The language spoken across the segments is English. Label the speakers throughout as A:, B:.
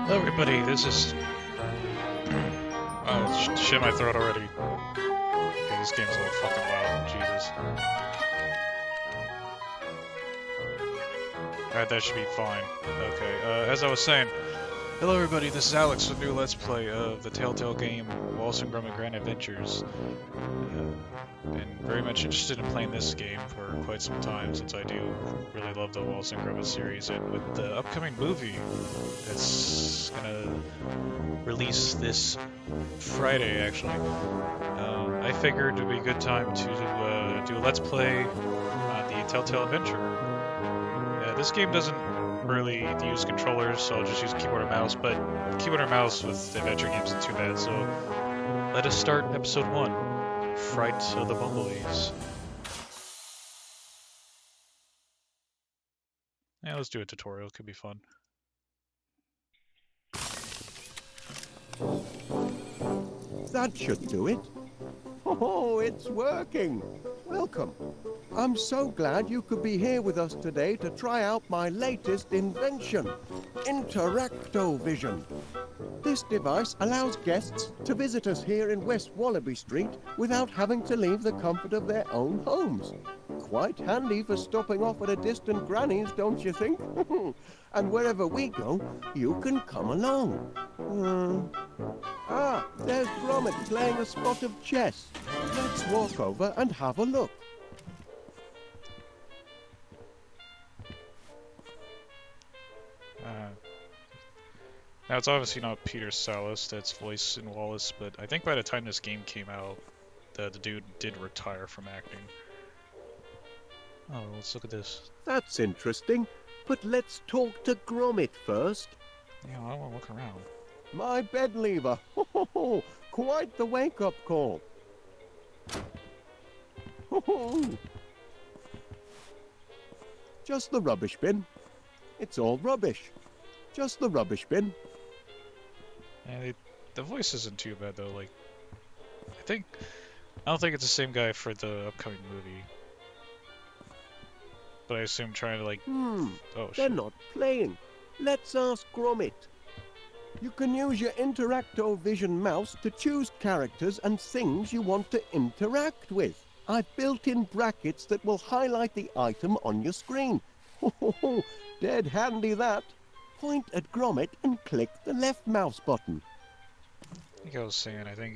A: Hello everybody, this is... Oh, shit my throat already. Okay, this game's a little fucking loud, Jesus. Alright, that should be fine. Okay, as I was saying, hello everybody, this is Alex with a new Let's Play of the Telltale game, Wallace Gromit Grand Adventures. And very much interested in playing this game for quite some time, since I do really love the Wallace and Gromit series, and with the upcoming movie that's gonna release this Friday, actually, I figured it would be a good time to do a Let's Play on the Telltale Adventure. This game doesn't really use controllers, so I'll just use keyboard and mouse, but keyboard and mouse with adventure games isn't too bad, so let us start episode 1, Fright of the Bumblebees. Yeah, let's do a tutorial, it could be fun.
B: That should do it. Oh, it's working. Welcome. I'm so glad you could be here with us today to try out my latest invention, Interactovision. This device allows guests to visit us here in West Wallaby Street without having to leave the comfort of their own homes. Quite handy for stopping off at a distant granny's, don't you think? And wherever we go, you can come along. There's Gromit playing a spot of chess. Let's walk over and have a look.
A: Now, it's obviously not Peter Sallis that's voicing Wallace, but I think by the time this game came out, the dude did retire from acting. Oh, let's look at this.
B: That's interesting, but let's talk to Gromit first.
A: Yeah, I want to look around.
B: My bed lever. Quite the wake-up call. Just the rubbish bin. It's all rubbish. Just the rubbish bin.
A: Yeah, the voice isn't too bad though. Like, I don't think it's the same guy for the upcoming movie. But I assume trying to like. Oh
B: They're
A: shit.
B: not playing. Let's ask Gromit. You can use your Interactovision mouse to choose characters and things you want to interact with. I've built in brackets that will highlight the item on your screen. Dead handy that. Point at Gromit and click the left mouse button.
A: Like I was saying, I think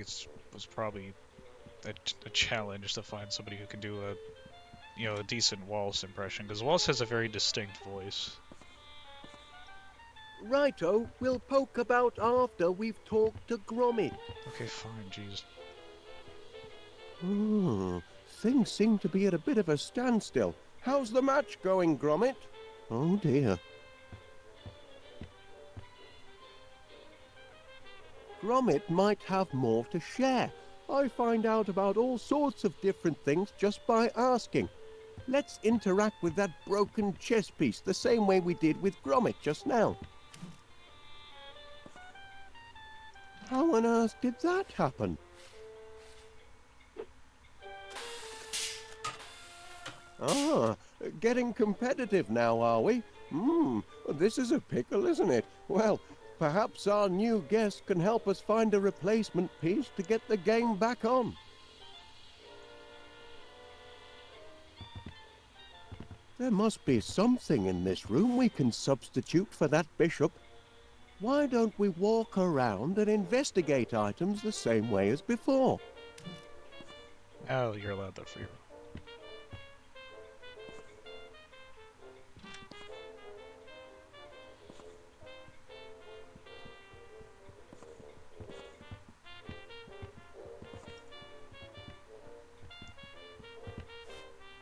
A: was probably a challenge to find somebody who can do a decent Wallace impression, because Wallace has a very distinct voice.
B: Righto, we'll poke about after we've talked to Gromit.
A: Okay, fine, jeez.
B: Things seem to be at a bit of a standstill. How's the match going, Gromit? Oh dear. Gromit might have more to share. I find out about all sorts of different things just by asking. Let's interact with that broken chess piece the same way we did with Gromit just now. How on earth did that happen? Getting competitive now, are we? This is a pickle, isn't it? Well, perhaps our new guest can help us find a replacement piece to get the game back on. There must be something in this room we can substitute for that bishop. Why don't we walk around and investigate items the same way as before?
A: Oh, you're allowed that free.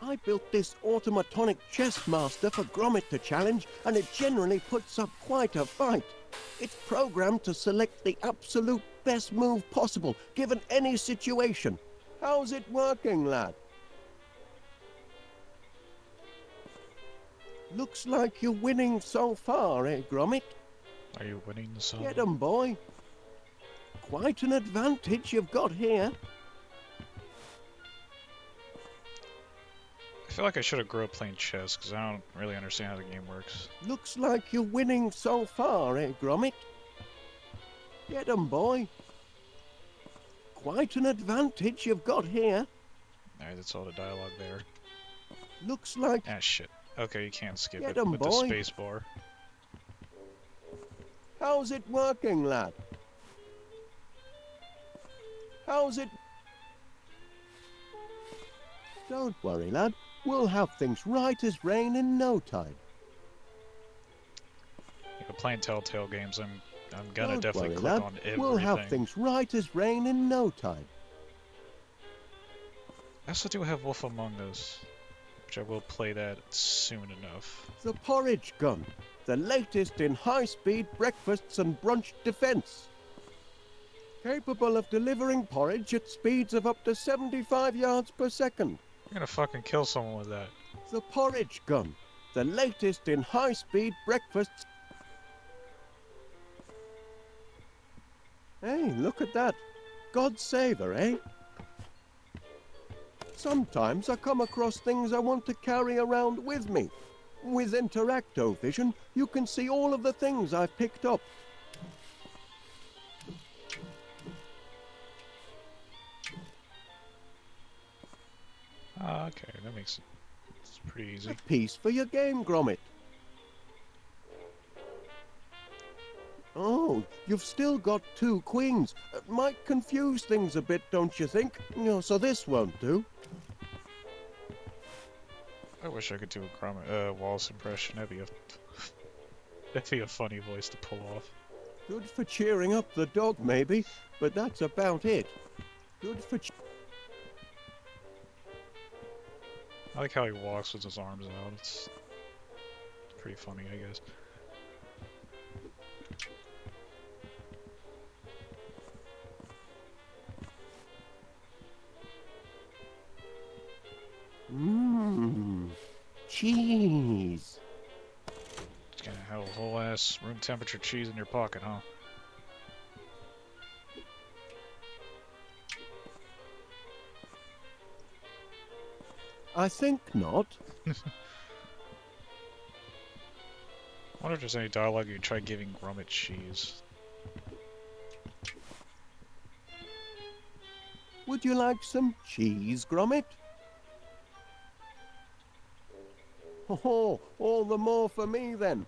B: I built this automatonic chess master for Gromit to challenge, and it generally puts up quite a fight. It's programmed to select the absolute best move possible, given any situation. How's it working, lad? Looks like you're winning so far, eh, Gromit?
A: Are you winning the song?
B: Get 'em, boy. Quite an advantage you've got here.
A: I feel like I should have grew up playing chess, because I don't really understand how the game works.
B: Looks like you're winning so far, eh, Gromit? Get 'em, boy. Quite an advantage you've got here.
A: Alright, that's all the dialogue there.
B: Looks like...
A: Ah, shit. Okay, you can't skip
B: Get
A: it
B: 'em,
A: with the
B: boy.
A: space bar.
B: How's it working, lad? How's it... Don't worry, lad. We'll have things right as rain in no time.
A: You know, playing Telltale games, I'm gonna
B: Don't
A: definitely
B: worry,
A: click
B: lad.
A: on everything.
B: We'll have things right as rain in no time.
A: I also do have Wolf Among Us, which I will play that soon enough.
B: The porridge gun. The latest in high-speed breakfasts and brunch defense. Capable of delivering porridge at speeds of up to 75 yards per second.
A: You're gonna fucking kill someone with that.
B: The porridge gun. The latest in high-speed breakfasts. Hey, look at that. God save her, eh? Sometimes I come across things I want to carry around with me. With Interactovision, you can see all of the things I've picked up.
A: Ah, okay, that makes it. It's pretty easy.
B: A piece for your game, Gromit. Oh, you've still got 2 queens. Might confuse things a bit, don't you think? So this won't do.
A: I wish I could do a Gromit, Wallace impression. That'd be a funny voice to pull off.
B: Good for cheering up the dog, maybe, but that's about it. Good for...
A: I like how he walks with his arms out. It's pretty funny, I guess.
B: Mmm. Cheese.
A: Just gonna have a whole ass room temperature cheese in your pocket, huh?
B: I think not.
A: I wonder if there's any dialogue you try giving Gromit cheese.
B: Would you like some cheese, Gromit? Oh, all the more for me then.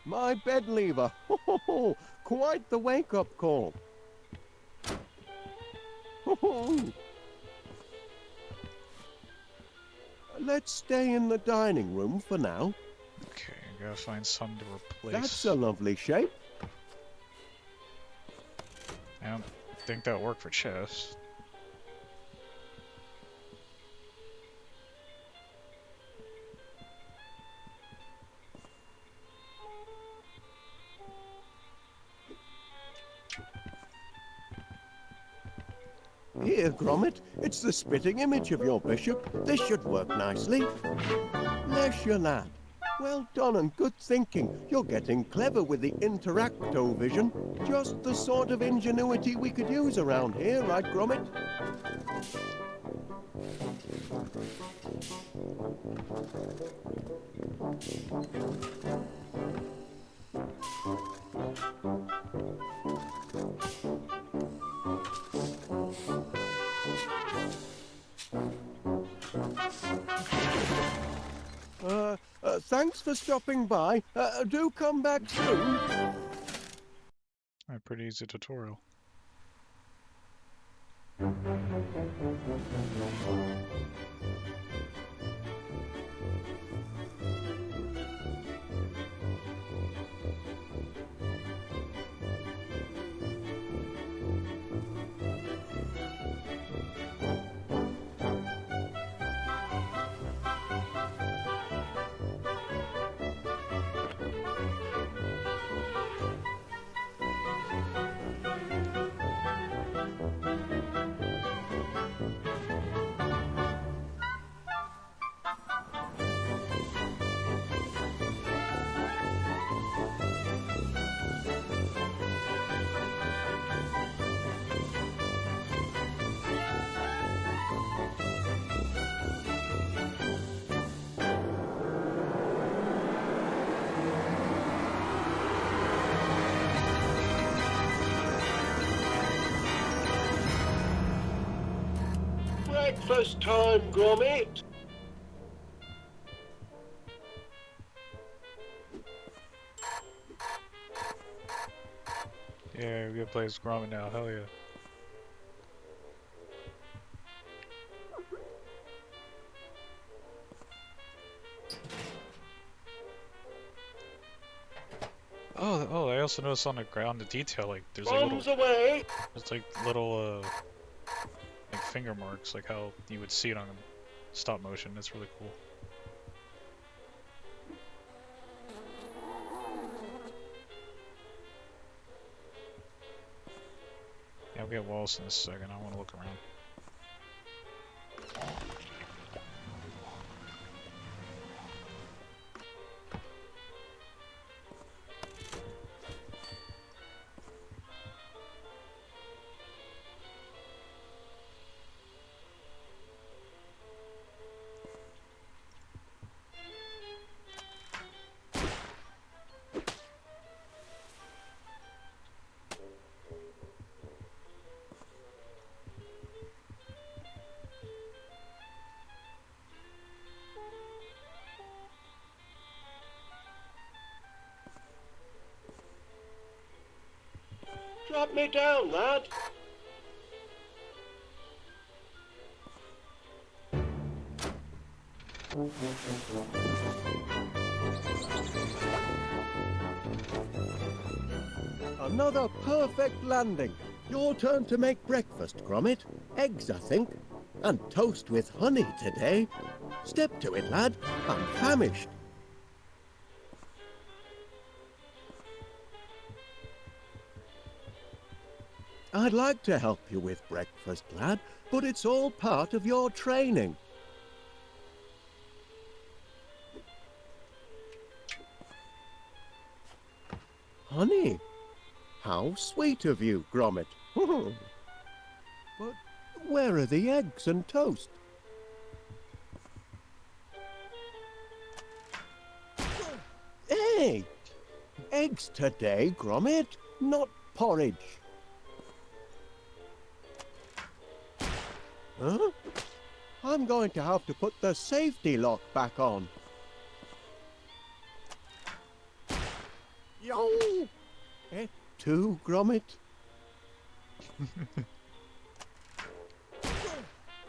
B: My bed lever. Quite the wake-up call. Let's stay in the dining room for now.
A: Okay, I gotta find something to replace.
B: That's a lovely shape.
A: I don't think that'll work for chess.
B: Here, Gromit, it's the spitting image of your bishop. This should work nicely. Bless your lad. Well done and good thinking. You're getting clever with the Interactovision. Just the sort of ingenuity we could use around here, right, Gromit? Thanks for stopping by. Do come back soon.
A: A pretty easy tutorial.
B: breakfast time, Gromit.
A: Yeah, we gotta play as Gromit now, hell yeah. Oh, I also noticed on the ground the detail, like there's like
B: Bombs away.
A: little like finger marks, like how you would see it on stop motion. That's really cool. Yeah, I'll get Wallace in a second. I want to look around.
B: Drop me down, lad. Another perfect landing. Your turn to make breakfast, Gromit. Eggs, I think. And toast with honey today. Step to it, lad. I'm famished. I'd like to help you with breakfast, lad, but it's all part of your training. Honey? How sweet of you, Gromit. But where are the eggs and toast? Hey! Eggs today, Gromit, not porridge. Huh? I'm going to have to put the safety lock back on. Yo! Et tu, Gromit?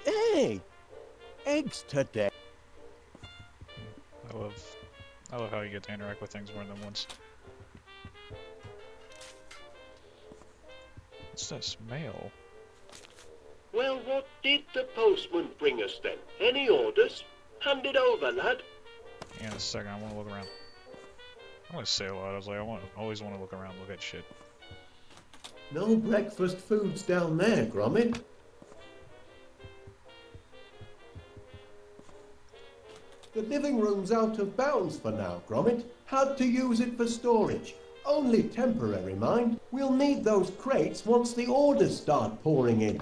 B: Hey! Eggs today.
A: I love how you get to interact with things more than once. What's this? Mail?
B: Well, what did the postman bring us then? Any orders? Hand it over, lad.
A: Hang on a second, I want to look around. I want to say a lot. I was like, always want to look around, look at shit.
B: No breakfast foods down there, Gromit. The living room's out of bounds for now, Gromit. Had to use it for storage. Only temporary, mind. We'll need those crates once the orders start pouring in.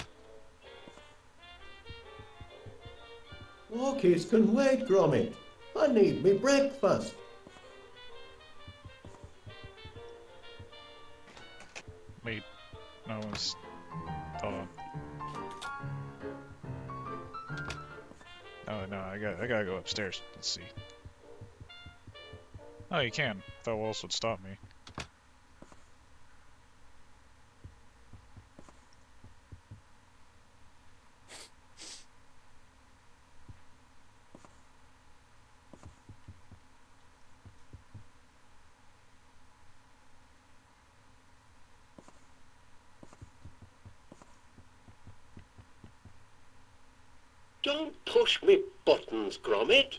B: Walkies can wait, Gromit. I need me breakfast.
A: Wait, no, it's... hold on. Oh no, I gotta go upstairs. Let's see. Oh, you can. I thought Wallace would stop me.
B: Don't push me buttons, Gromit.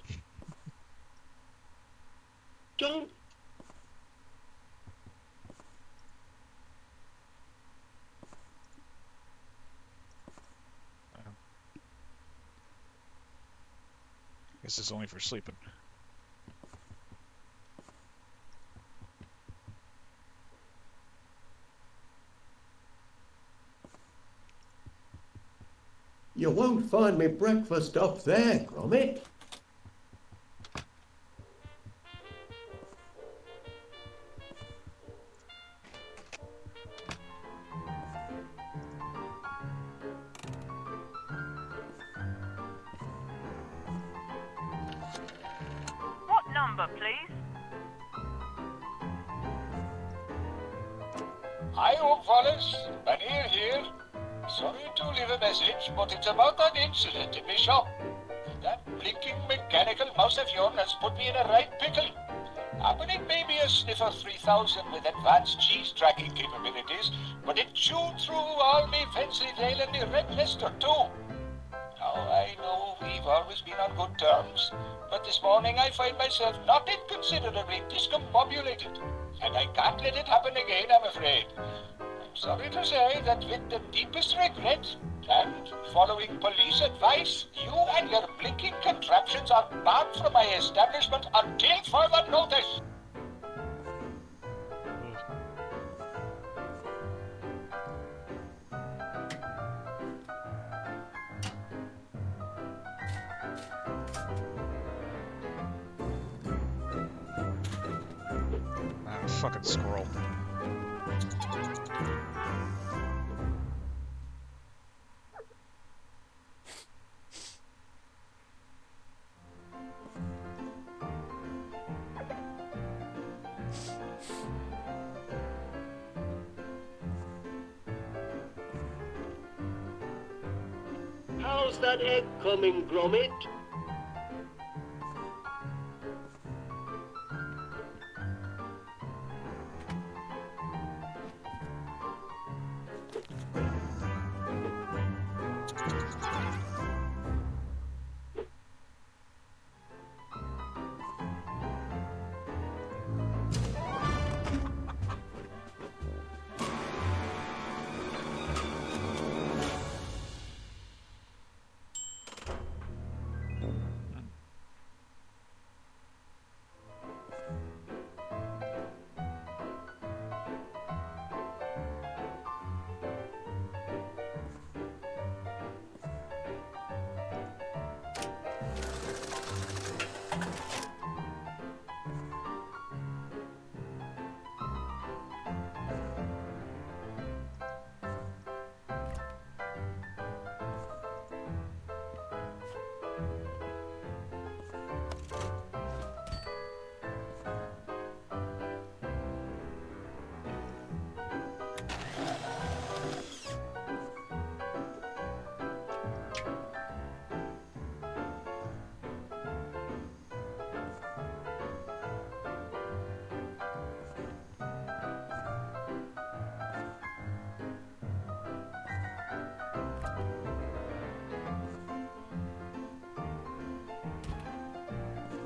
B: Don't.
A: Guess it's only for sleeping.
B: You won't find me breakfast up there, Gromit.
C: number, please?
D: Hi, Wallace. Benny here. Sorry to leave a message, but it's about that incident in my shop. That blinking mechanical mouse of yours has put me in a right pickle. Happening maybe a sniffer 3000 with advanced cheese tracking capabilities, but it chewed through all me Wensleydale and me Red Leicester too. Now, I know we've always been on good terms, but this morning I find myself not inconsiderably discombobulated, and I can't let it happen again, I'm afraid. I'm sorry to say that with the deepest regret, and following police advice, you and your blinking contraptions are barred from my establishment until further notice.
A: Ah, fucking squirrel.
B: How's that egg coming, Gromit?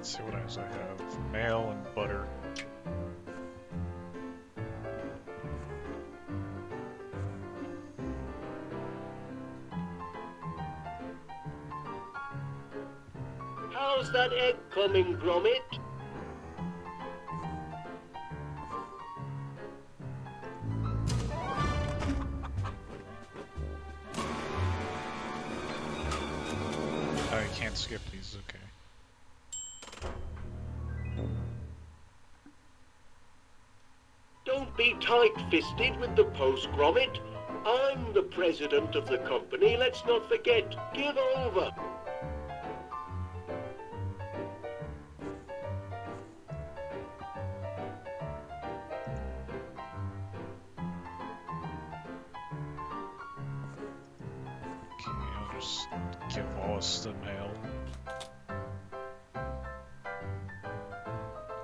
A: Let's see what else I have. Mail and butter.
B: How's that egg coming, Gromit?
A: I can't skip these, okay.
B: Don't be tight-fisted with the post, Gromit. I'm the president of the company, let's not forget. Give over.
A: Okay, I'll just give Wallace the mail.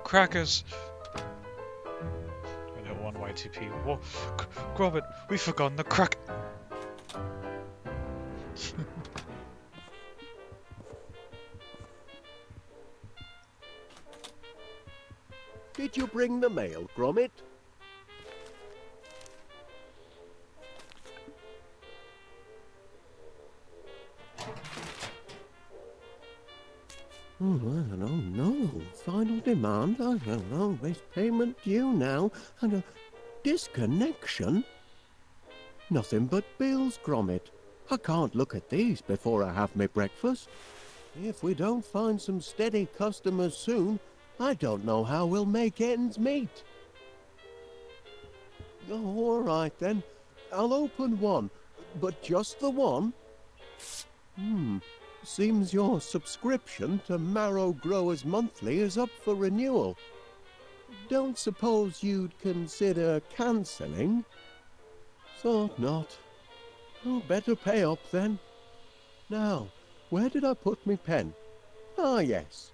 A: Crackers! I got one YTP. Whoa, Gromit, we've forgotten the crack.
B: Did you bring the mail, Gromit? Oh, no. Final demand, I don't know. There's payment due now, and a disconnection? Nothing but bills, Gromit. I can't look at these before I have my breakfast. If we don't find some steady customers soon, I don't know how we'll make ends meet. Oh, all right then. I'll open one, but just the one. Seems your subscription to Marrow Growers Monthly is up for renewal. Don't suppose you'd consider cancelling? Thought not. Oh, better pay up then. Now, where did I put my pen? Ah, yes.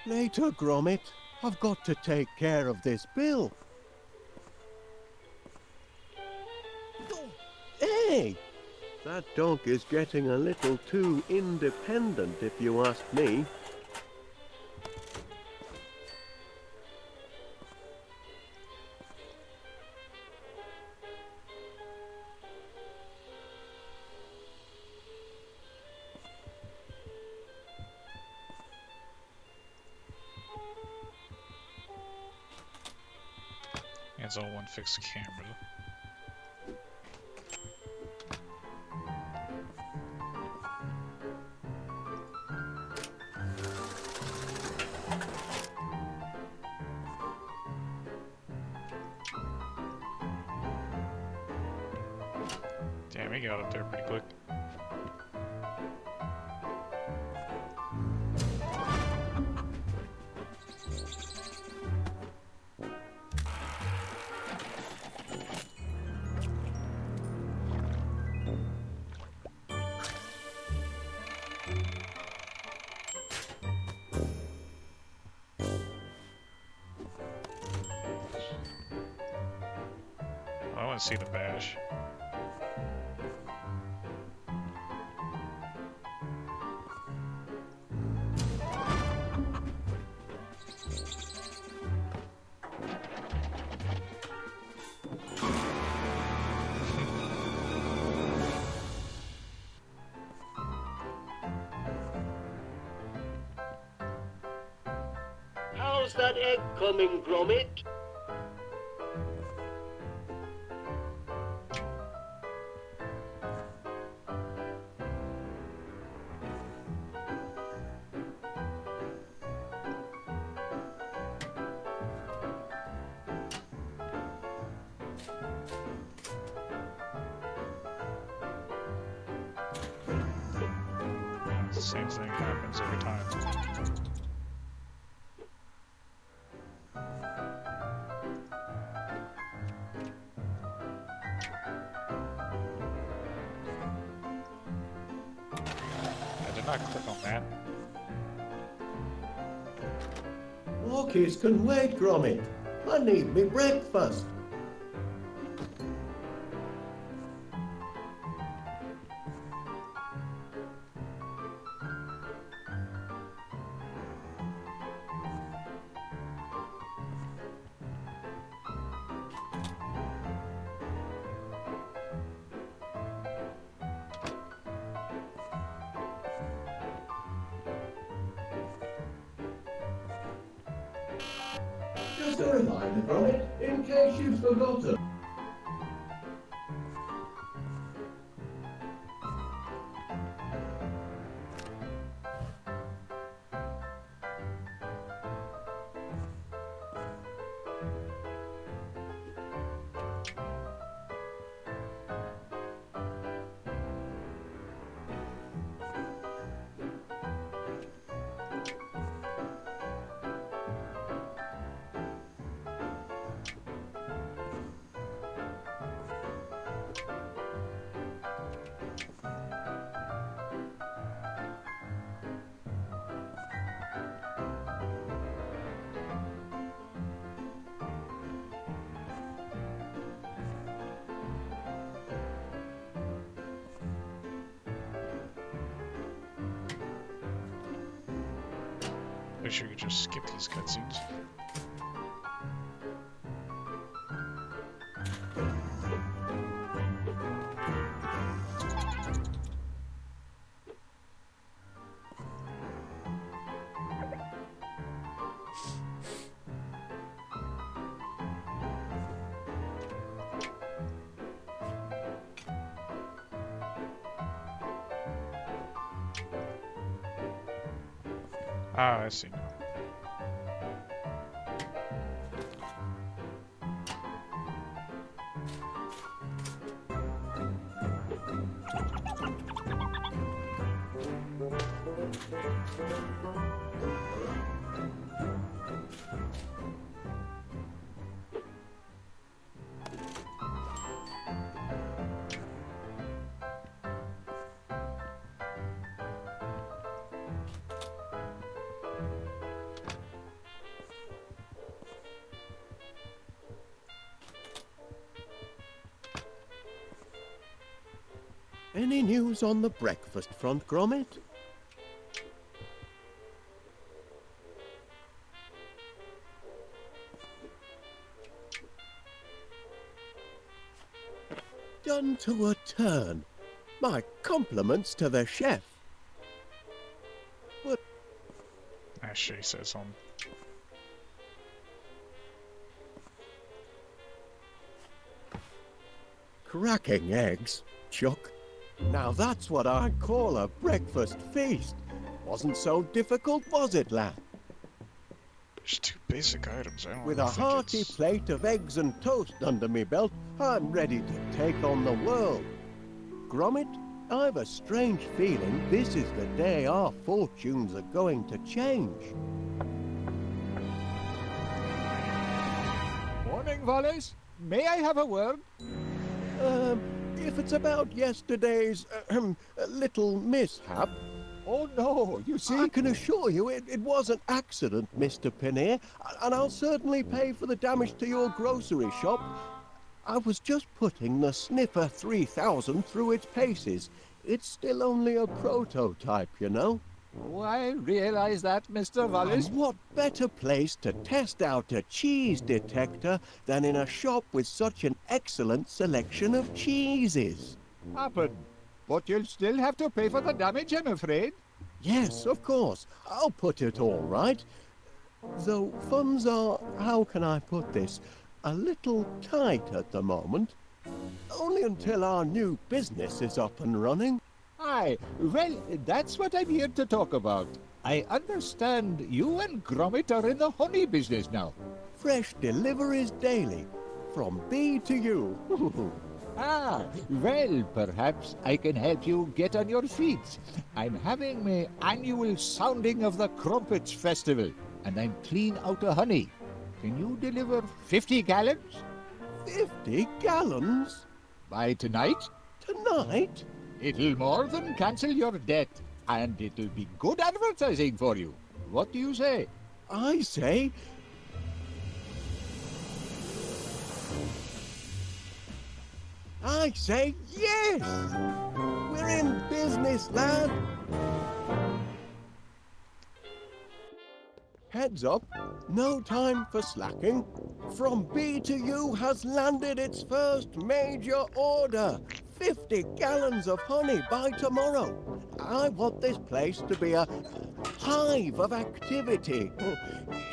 B: Later, Gromit. I've got to take care of this bill. Hey! That dog is getting a little too independent, if you ask me.
A: It's all one fixed camera. Damn, he got up there pretty quick. I want to see the bash.
B: How's that egg coming, Gromit?
A: The same thing happens every time. I did not click on that.
B: Walkies can wait, Gromit. I need me breakfast. Just a reminder, Gromit, in case you've forgotten.
A: Wish you could just skip these cutscenes. Ah, I see now.
B: Any news on the breakfast front, Gromit? Done to a turn. My compliments to the chef. But
A: As she says on.
B: cracking eggs, Chuck. Now that's what I call a breakfast feast. Wasn't so difficult, was it, lad?
A: There's two basic items. I don't
B: With
A: really
B: a
A: think
B: hearty
A: it's...
B: plate of eggs and toast under me belt, I'm ready to take on the world. Gromit, I've a strange feeling this is the day our fortunes are going to change.
C: Morning, Wallace. May I have a word?
B: If it's about yesterday's little mishap,
C: Oh, no. You see,
B: I can assure you it was an accident, Mr. Pinnear, and I'll certainly pay for the damage to your grocery shop. I was just putting the Sniffer 3000 through its paces. It's still only a prototype, you know.
C: oh, I realize that, Mr. Wallace.
B: And what better place to test out a cheese detector than in a shop with such an excellent selection of cheeses?
C: Happen. But you'll still have to pay for the damage, I'm afraid.
B: Yes, of course. I'll put it all right. Though funds are, how can I put this, a little tight at the moment. Only until our new business is up and running.
C: Aye, well, that's what I'm here to talk about. I understand you and Gromit are in the honey business now.
B: Fresh deliveries daily, from bee to you.
C: Ah, well, perhaps I can help you get on your feet. I'm having my annual sounding of the Crumpets Festival, and I'm clean out of honey. Can you deliver 50 gallons?
B: 50 gallons?
C: By tonight?
B: Tonight?
C: It'll more than cancel your debt, and it'll be good advertising for you. What do you say?
B: I say... yes! We're in business, lad! Heads up, no time for slacking. From B to U has landed its first major order. 50 gallons of honey by tomorrow. I want this place to be a hive of activity.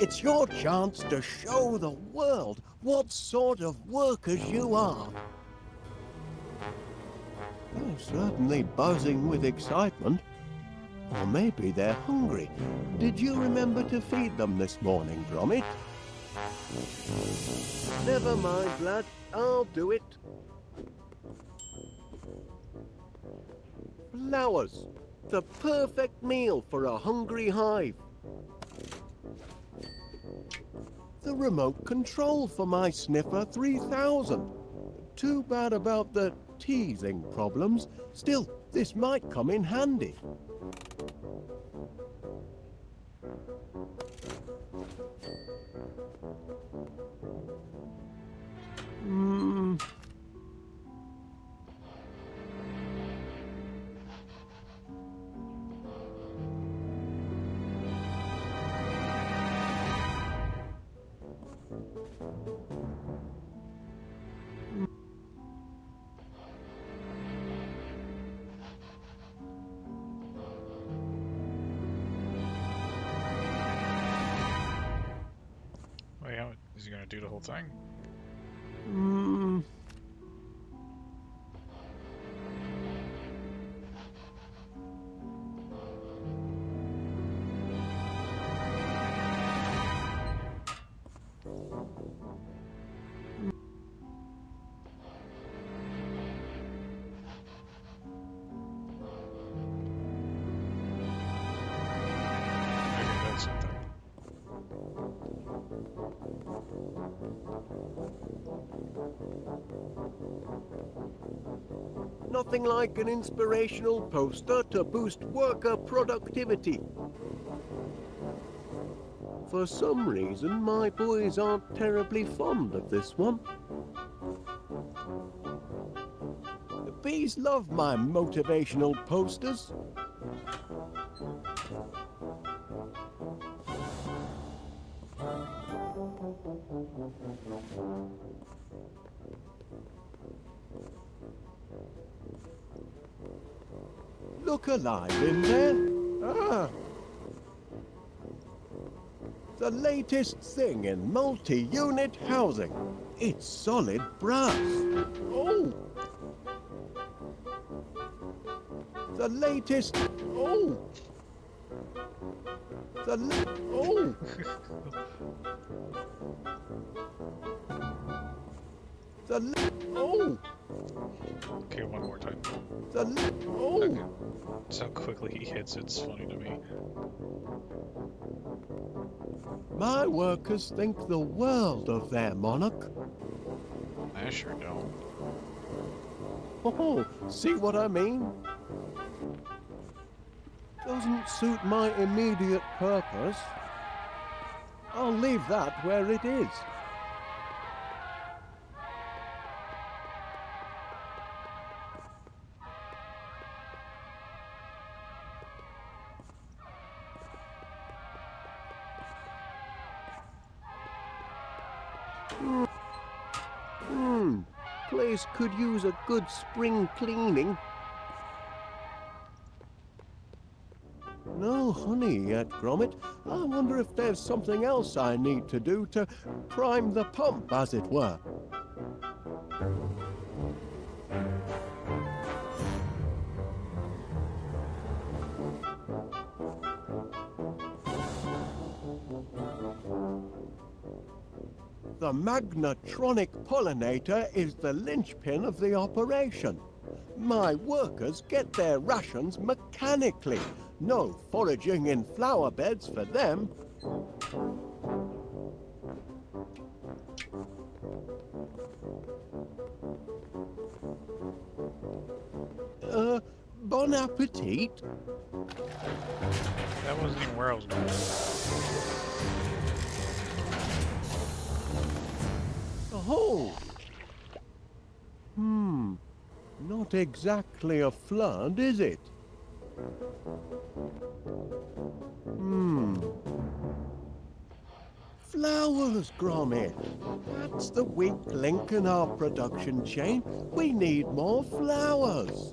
B: It's your chance to show the world what sort of workers you are. They're certainly buzzing with excitement. Or maybe they're hungry. Did you remember to feed them this morning, Gromit? Never mind, lad. I'll do it. Flowers. The perfect meal for a hungry hive. The remote control for my Sniffer 3000. Too bad about the teething problems. Still, this might come in handy.
A: Wait, is he gonna do the whole thing?
B: Nothing like an inspirational poster to boost worker productivity. For some reason, my boys aren't terribly fond of this one. The bees love my motivational posters. Look alive in there. Ah. The latest thing in multi-unit housing. It's solid brass. Oh! The latest... Oh! Oh! Oh!
A: Okay, one more time.
B: Oh!
A: Okay. Just how quickly he hits it's funny to me.
B: My workers think the world of their monarch.
A: I sure don't.
B: Oh, see what I mean? Doesn't suit my immediate purpose. I'll leave that where it is. Place could use a good spring cleaning. No honey yet, Gromit. I wonder if there's something else I need to do to prime the pump, as it were. The magnetronic pollinator is the linchpin of the operation. My workers get their rations mechanically. No foraging in flower beds for them. Bon appetit.
A: That wasn't even where I was going.
B: Oh! Not exactly a flood, is it? Flowers, Gromit. That's the weak link in our production chain. We need more flowers.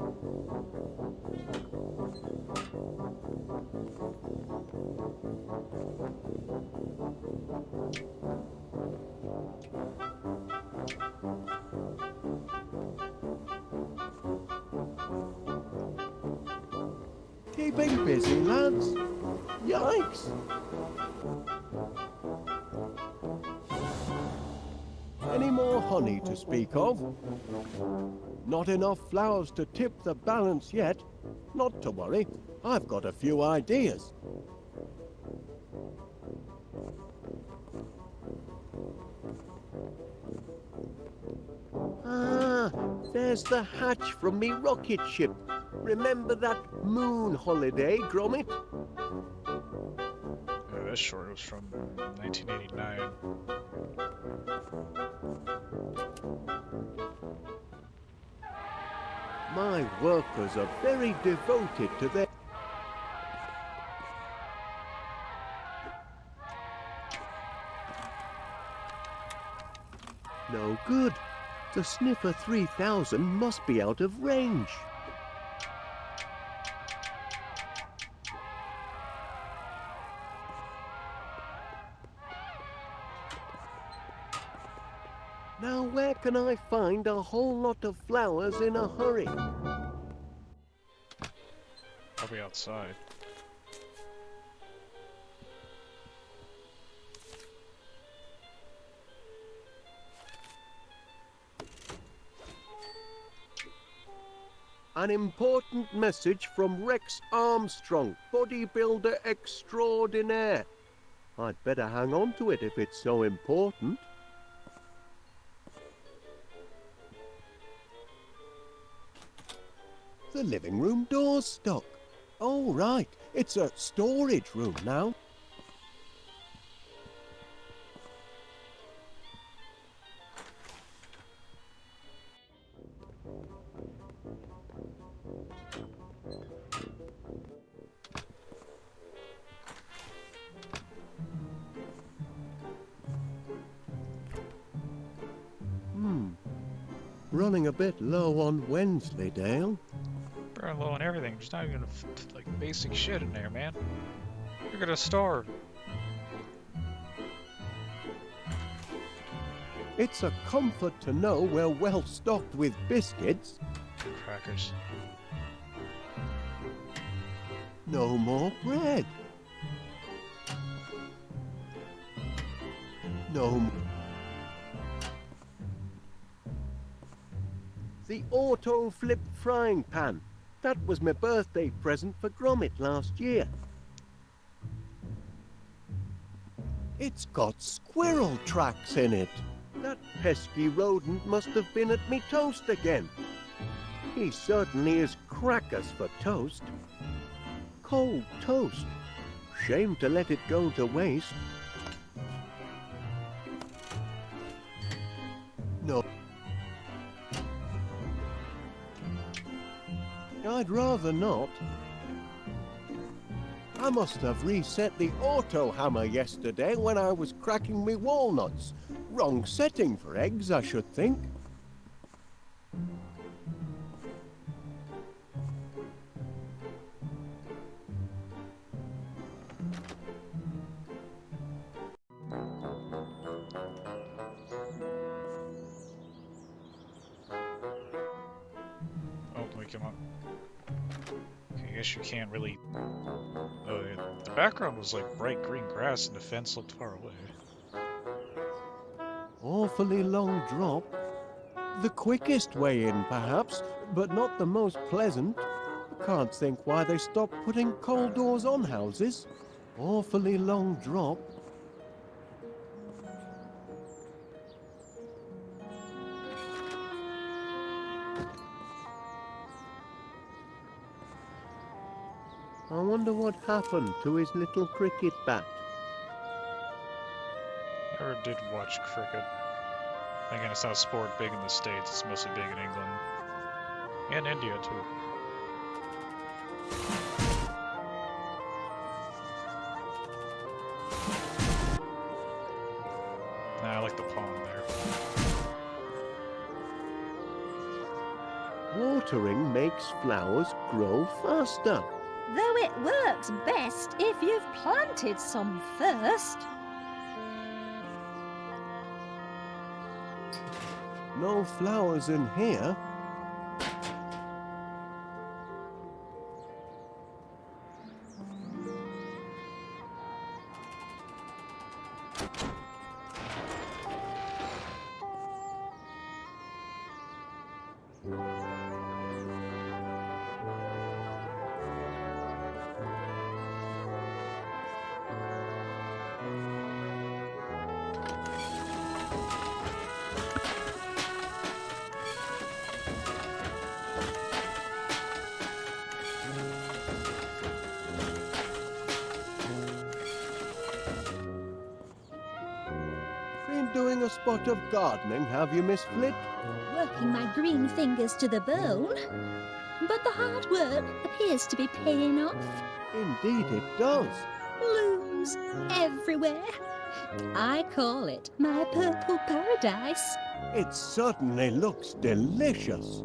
B: Keeping busy, lads. Yikes! Any more honey to speak of? Not enough flowers to tip the balance yet. Not to worry, I've got a few ideas. Ah, there's the hatch from me rocket ship. Remember that moon holiday, Gromit?
A: That short was from 1989.
B: My workers are very devoted to their... No good. The Sniffer 3000 must be out of range. Now where can I find a whole lot of flowers in a hurry?
A: Probably outside.
B: An important message from Rex Armstrong, bodybuilder extraordinaire. I'd better hang on to it if it's so important. The living room door's stuck. Oh, right. It's a storage room now. Running a bit low on Wensleydale.
A: Burn low on everything. There's not even like basic shit in there, man. You're gonna starve.
B: It's a comfort to know we're well stocked with biscuits.
A: Crackers.
B: No more bread. No more. The auto flip frying pan. That was my birthday present for Gromit last year. It's got squirrel tracks in it. That pesky rodent must have been at me toast again. He certainly is crackers for toast. Cold toast. Shame to let it go to waste. No. I'd rather not. I must have reset the auto hammer yesterday when I was cracking me walnuts. Wrong setting for eggs, I should think.
A: Oh, wake him up. Okay, I guess you can't really... Oh, yeah. The background was like bright green grass and the fence looked far away.
B: Awfully long drop. The quickest way in, perhaps, but not the most pleasant. Can't think why they stopped putting cold doors on houses. Awfully long drop. I wonder what happened to his little cricket bat.
A: Never did watch cricket. Again, it's not a sport big in the States, it's mostly big in England. And India, too. Nah, I like the pond there.
B: Watering makes flowers grow faster.
E: Though it works best if you've planted some first.
B: No flowers in here. Been doing a spot of gardening, have you, Miss Flit?
E: Working my green fingers to the bone. But the hard work appears to be paying off.
B: Indeed it does.
E: Blooms everywhere. I call it my purple paradise.
B: It certainly looks delicious.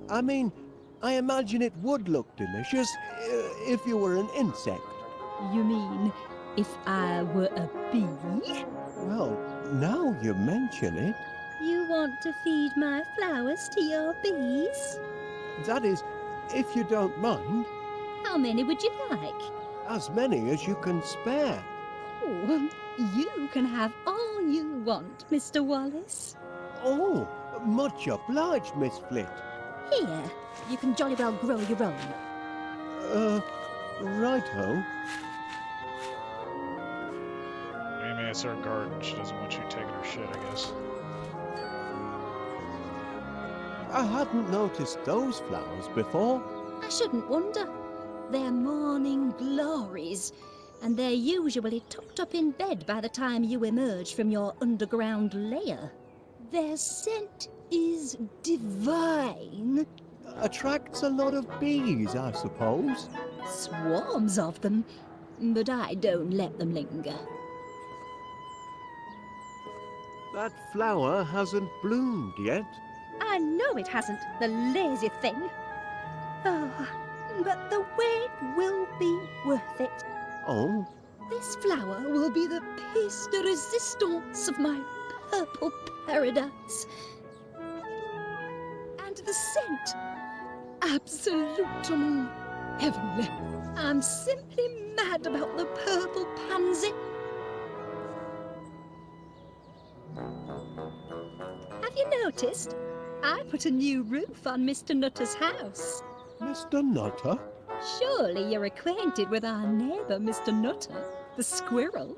B: I mean, I imagine it would look delicious if you were an insect.
E: You mean if I were a bee?
B: Well, now you mention it,
E: You want to feed my flowers to your bees?
B: that is, if you don't mind,
E: How many would you like?
B: as many as you can spare.
E: Oh, you can have all you want, Mr. Wallace.
B: Oh, much obliged, Miss Flit.
E: Here, you can jolly well grow your own.
B: Righto.
A: I mean, it's her garden. She doesn't want you taking her shit, I guess.
B: I hadn't noticed those flowers before.
E: I shouldn't wonder. They're morning glories, and they're usually tucked up in bed by the time you emerge from your underground lair. Their scent is divine.
B: Attracts a lot of bees, I suppose.
E: Swarms of them, but I don't let them linger.
B: That flower hasn't bloomed yet.
F: I know it hasn't, the lazy thing. Oh, but the wait will be worth it.
B: Oh,
E: This flower will be the piece de resistance of my purple paradise. And the scent, absolutement heavenly. I'm simply mad about the purple pansy. Have you noticed? I put a new roof on Mr. Nutter's house.
B: Mr. Nutter?
E: Surely you're acquainted with our neighbour, Mr. Nutter, the squirrel.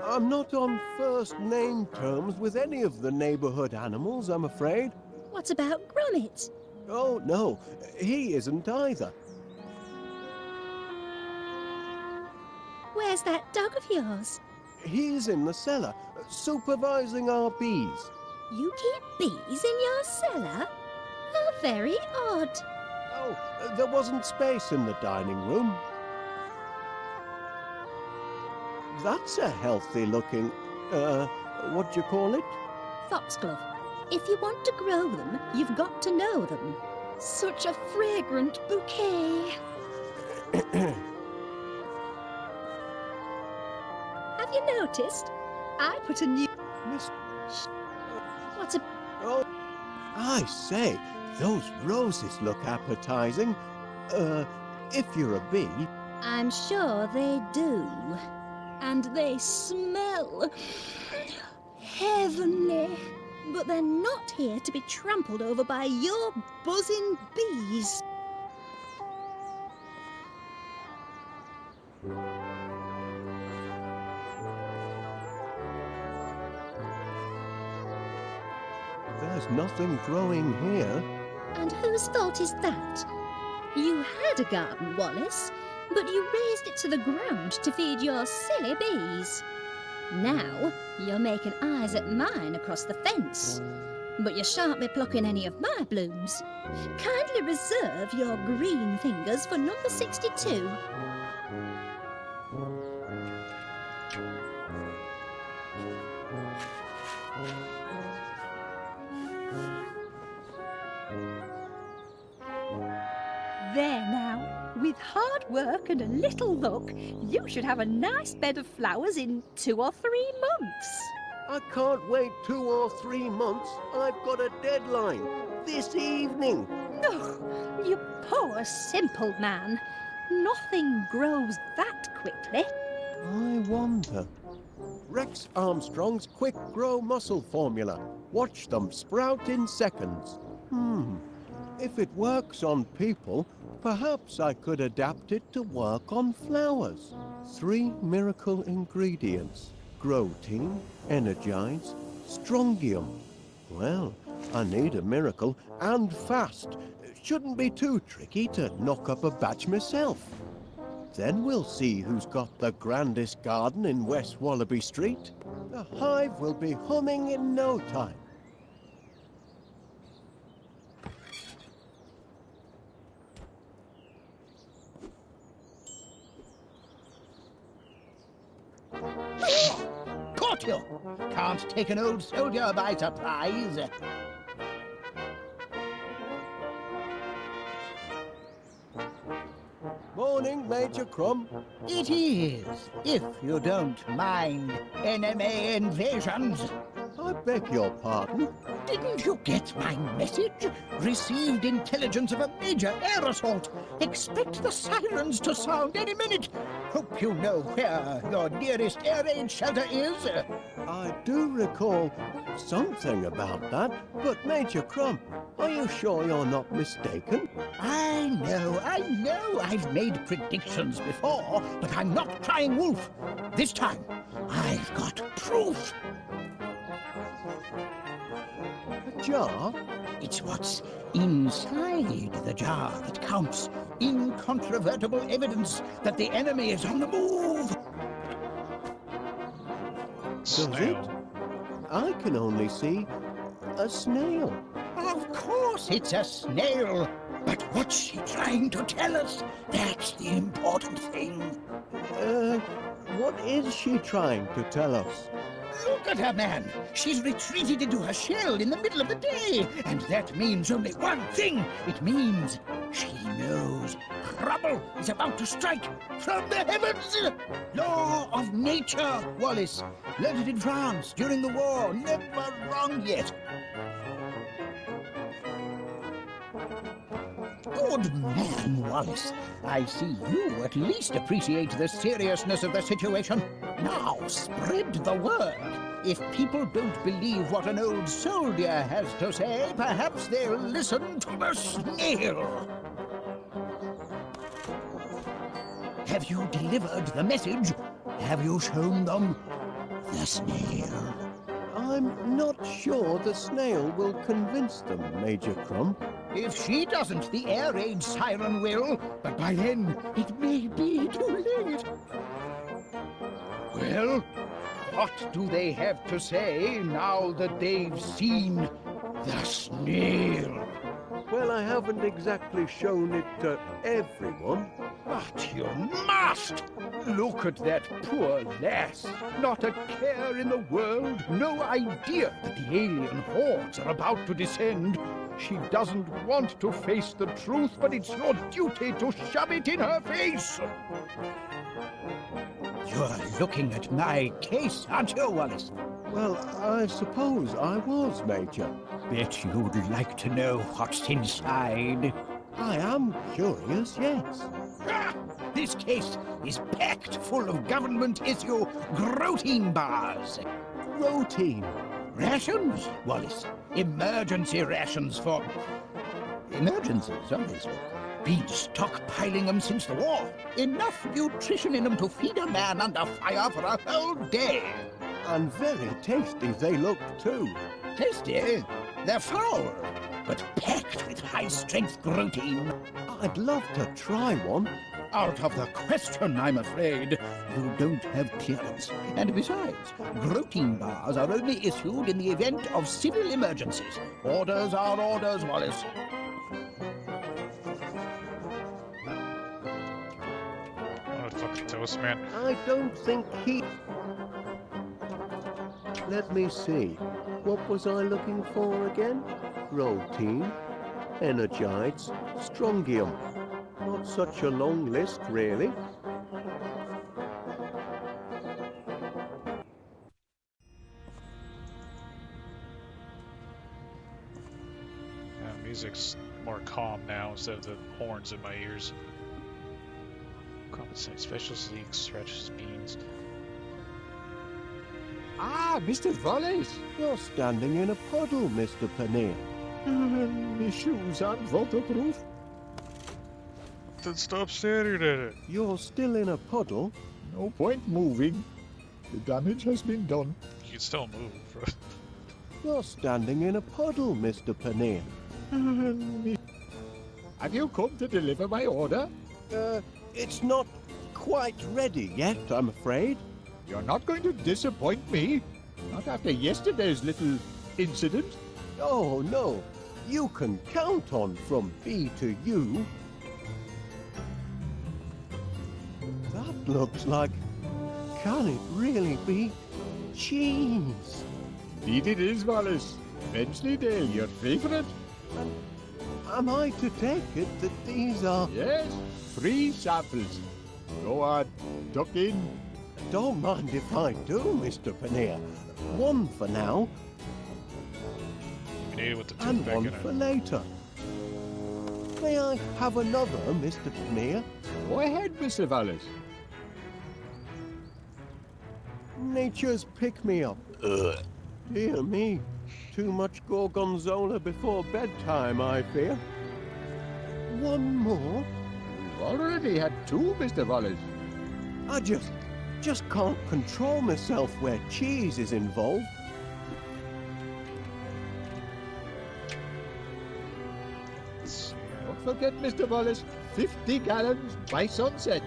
B: I'm not on first name terms with any of the neighborhood animals, I'm afraid.
E: What about Gromit?
B: Oh, no, he isn't either.
E: Where's that dog of yours?
B: He's in the cellar, supervising our bees.
E: You keep bees in your cellar? How very odd.
B: Oh, there wasn't space in the dining room. That's a healthy-looking, what do you call it?
E: Foxglove. If you want to grow them, you've got to know them. Such a fragrant bouquet. Have you noticed? I put a new...
B: Miss...
E: What's a...
B: Oh, I say, those roses look appetizing. If you're a bee...
E: I'm sure they do. And they smell... heavenly. But they're not here to be trampled over by your buzzing bees.
B: There's nothing growing here.
E: And whose fault is that? You had a garden, Wallace, but you raised it to the ground to feed your silly bees. Now you're making eyes at mine across the fence, but you shan't be plucking any of my blooms. Kindly reserve your green fingers for number 62.
F: There now, with hard work and a little luck, you should have a nice bed of flowers in 2 or 3 months.
B: I can't wait 2 or 3 months. I've got a deadline. This evening.
F: Ugh, you poor simple man. Nothing grows that quickly.
B: I wonder. Rex Armstrong's Quick Grow Muscle Formula. Watch them sprout in seconds. If it works on people, perhaps I could adapt it to work on flowers. 3 miracle ingredients. Grow-team, Energize, Strongium. Well, I need a miracle, and fast. Shouldn't be too tricky to knock up a batch myself. Then we'll see who's got the grandest garden in West Wallaby Street. The hive will be humming in no time.
C: Caught you! Can't take an old soldier by surprise.
B: Morning, Major Crumb.
C: It is, if you don't mind enemy invasions.
B: I beg your pardon.
C: Didn't you get my message? Received intelligence of a major air assault. Expect the sirens to sound any minute. Hope you know where your nearest air raid shelter is.
B: I do recall something about that, but Major Crumb, are you sure you're not mistaken?
C: I know. I've made predictions before, but I'm not crying wolf. This time, I've got proof.
B: A jar?
G: It's what's inside the jar that counts. Incontrovertible evidence that the enemy is on the move.
A: Snail.
B: I can only see a snail.
G: Of course it's a snail. But what's she trying to tell us? That's the important thing.
B: What is she trying to tell us?
G: Look at her, man. She's retreated into her shell in the middle of the day. And that means only one thing. It means she knows trouble is about to strike from the heavens. Law of nature, Wallace. Learned it in France during the war. Never wrong yet. Good man, Wallace. I see you at least appreciate the seriousness of the situation. Now, spread the word. If people don't believe what an old soldier has to say, perhaps they'll listen to the snail. Have you delivered the message? Have you shown them the snail?
B: I'm not sure the snail will convince them, Major Crumb.
G: If she doesn't, the air raid siren will. But by then, it may be too late. Well, what do they have to say now that they've seen the snail?
B: Well, I haven't exactly shown it to everyone.
G: But you must! Look at that poor lass. Not a care in the world, no idea that the alien hordes are about to descend. She doesn't want to face the truth, but it's your duty to shove it in her face. You're looking at my case, aren't you, Wallace?
B: Well, I suppose I was, Major.
G: Bet you'd like to know what's inside.
B: I am curious, yes.
G: Ah! This case is packed full of government-issue protein bars.
B: Routine.
G: Rations, Wallace. Emergency rations for... emergencies, obviously. Been stockpiling them since the war. Enough nutrition in them to feed a man under fire for a whole day.
B: And very tasty they look, too.
G: Tasty? They're foul, but packed with high-strength protein.
B: I'd love to try one.
G: Out of the question, I'm afraid. You don't have clearance. And besides, protein bars are only issued in the event of civil emergencies. Orders are orders, Wallace.
A: Oh, fucking toast, man.
B: I don't think he... Let me see. What was I looking for again? Routine, Energites, Strongium. Not such a long list, really.
A: Music's more calm now instead of the horns in my ears. Compensate specials, leaks, stretches, beans.
C: Ah, Mr. Wallace.
B: You're standing in a puddle, Mr. Paneer.
C: My shoes aren't waterproof.
A: Then stop staring at it.
B: You're still in a puddle?
C: No point moving. The damage has been done.
A: You can still move.
B: You're standing in a puddle, Mr. Paneer.
C: Have you come to deliver my order?
B: It's not quite ready yet, I'm afraid.
C: You're not going to disappoint me. Not after yesterday's little incident.
B: Oh, no. You can count on from B to U. That looks like... Can it really be cheese?
C: Indeed it is, Wallace. Dale, your favorite?
B: Am I to take it that these are...
C: Yes, free samples. Go on, tuck in.
B: Don't mind if I do, Mr. Paneer. One for now,
A: You need it with the
B: and
A: toothpick
B: one
A: in
B: for
A: it.
B: later. May I have another, Mr. Paneer?
C: Go ahead, Mr. Wallace.
B: Nature's pick-me-up. Dear me, too much gorgonzola before bedtime, I fear. One more?
C: We've already had two, Mr. Wallace.
B: I just can't control myself where cheese is involved.
C: forget, Mr. Wallace. 50 gallons by sunset.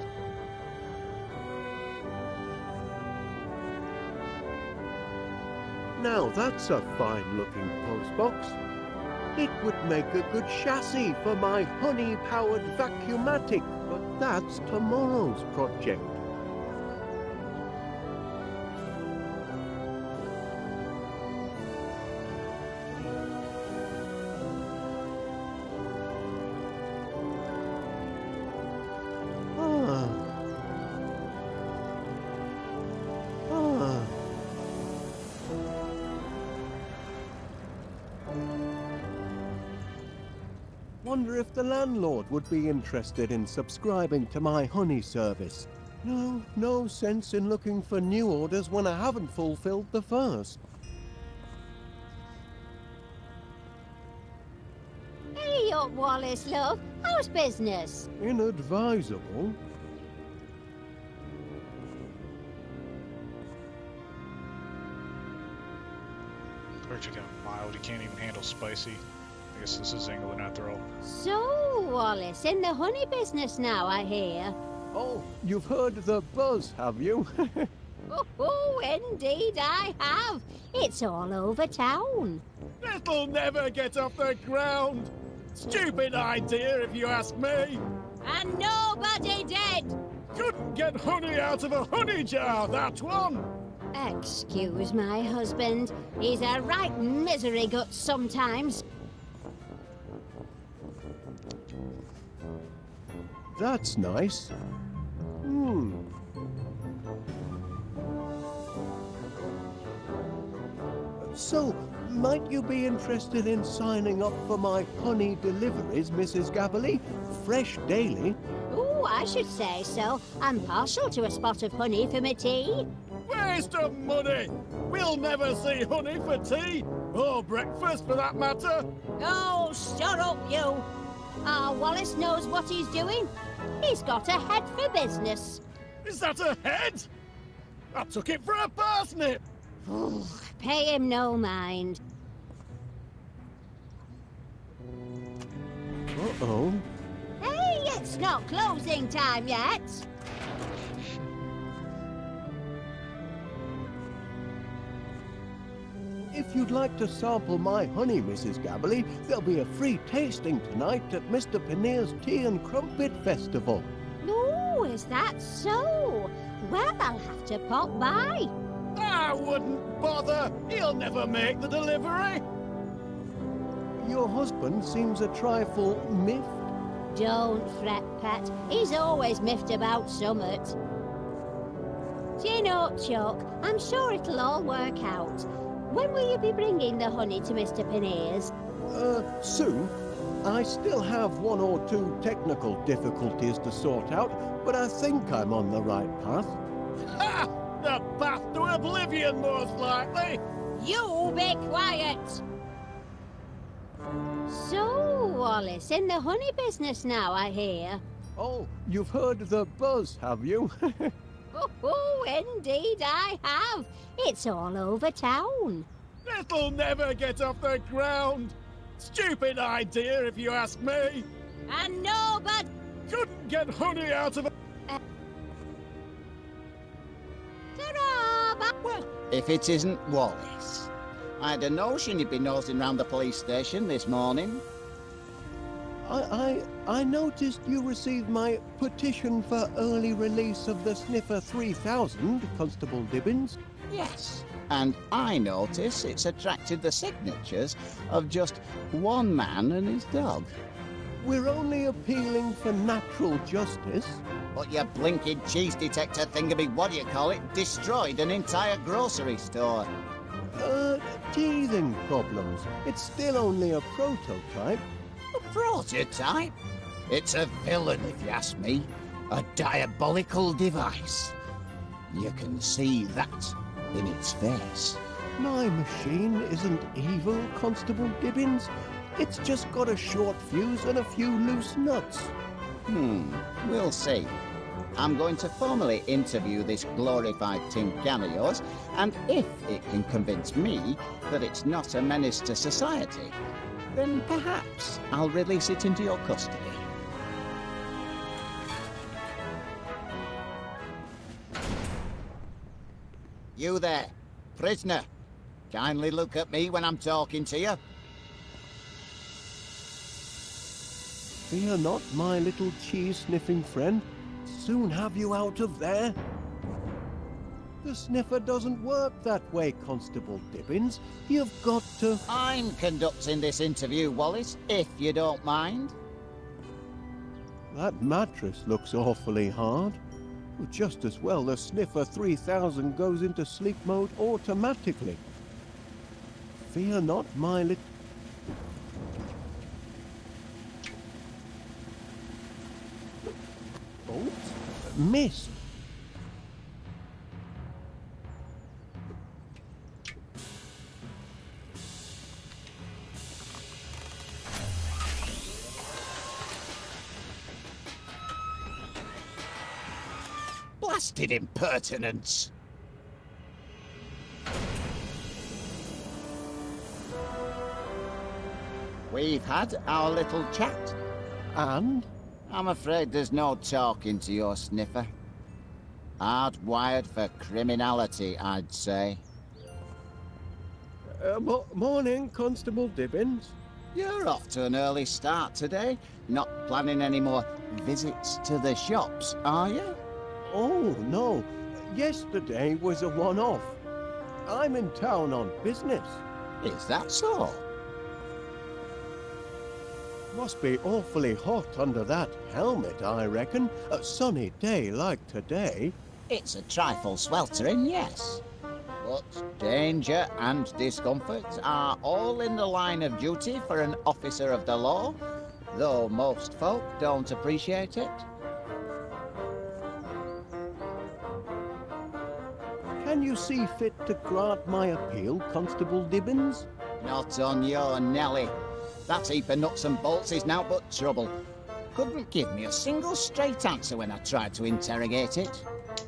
B: Now that's a fine-looking postbox. It would make a good chassis for my honey-powered vacuumatic, but that's tomorrow's project. Wonder if the landlord would be interested in subscribing to my honey service. No sense in looking for new orders when I haven't fulfilled the first.
E: Hey up, Wallace, love. How's business?
B: Inadvisable.
A: Archie got mild. He can't even handle spicy. I guess this is England after all.
E: So, Wallace, in the honey business now, I hear.
B: Oh, you've heard the buzz, have you?
E: Oh, indeed I have. It's all over town.
G: It'll never get off the ground. Stupid idea, if you ask me.
E: And nobody did.
G: Couldn't get honey out of a honey jar, that one.
E: Excuse my husband. He's a right misery gut sometimes.
B: That's nice. So, might you be interested in signing up for my honey deliveries, Mrs. Gabberley? Fresh daily.
E: Oh, I should say so. I'm partial to a spot of honey for my tea.
G: Waste of money. We'll never see honey for tea, or breakfast for that matter.
E: Oh, shut up, you. Wallace knows what he's doing. He's got a head for business.
G: Is that a head? I took it for a parsnip.
E: Pay him no mind.
B: Uh-oh.
E: Hey, it's not closing time yet.
B: If you'd like to sample my honey, Mrs. Gabberley, there'll be a free tasting tonight at Mr. Panier's Tea and Crumpet Festival.
E: Oh, is that so? Well, I'll have to pop by.
G: I wouldn't bother. He'll never make the delivery.
B: Your husband seems a trifle miffed.
E: Don't fret, Pat. He's always miffed about summit. Chin up, Chuck. I'm sure it'll all work out. When will you be bringing the honey to Mr. Panier's?
B: Soon. I still have one or two technical difficulties to sort out, but I think I'm on the right path.
G: Ha! The path to oblivion, most likely.
E: You be quiet! So, Wallace, in the honey business now, I hear.
B: Oh, you've heard the buzz, have you?
E: Oh, indeed I have. It's all over town.
G: It'll never get off the ground. Stupid idea, if you ask me.
E: And nobody...
G: Couldn't get honey out of a...
E: Ta-ra!
H: Well, if it isn't Wallace. I had a notion he'd be nosing round the police station this morning.
B: I noticed you received my petition for early release of the Sniffer 3000, Constable Dibbins.
H: Yes. And I notice it's attracted the signatures of just one man and his dog.
B: We're only appealing for natural justice.
H: But your blinking cheese detector thingamy, what do you call it, destroyed an entire grocery store.
B: Teething problems. It's still only a prototype.
H: A prototype? It's a villain, if you ask me. A diabolical device. You can see that in its face.
B: My machine isn't evil, Constable Dibbins. It's just got a short fuse and a few loose nuts.
H: We'll see. I'm going to formally interview this glorified tin can of yours, and if it can convince me that it's not a menace to society, then perhaps I'll release it into your custody. You there, prisoner. Kindly look at me when I'm talking to you.
B: Fear not, my little cheese-sniffing friend. Soon have you out of there. The sniffer doesn't work that way, Constable Dibbins. You've got to...
H: I'm conducting this interview, Wallace, if you don't mind.
B: That mattress looks awfully hard. Well, just as well the Sniffer 3000 goes into sleep mode automatically. Fear not, my little... Oops, missed.
H: Blasted impertinence! We've had our little chat.
B: And?
H: I'm afraid there's no talking to your sniffer. Hardwired for criminality, I'd say.
B: Morning, Constable Dibbins.
H: You're off to an early start today. Not planning any more visits to the shops, are you?
B: Oh, no. Yesterday was a one-off. I'm in town on business.
H: Is that so?
B: Must be awfully hot under that helmet, I reckon. A sunny day like today.
H: It's a trifle sweltering, yes. But danger and discomfort are all in the line of duty for an officer of the law, though most folk don't appreciate it.
B: Can you see fit to grant my appeal, Constable Dibbins?
H: Not on your Nelly. That heap of nuts and bolts is now but trouble. Couldn't give me a single straight answer when I tried to interrogate it.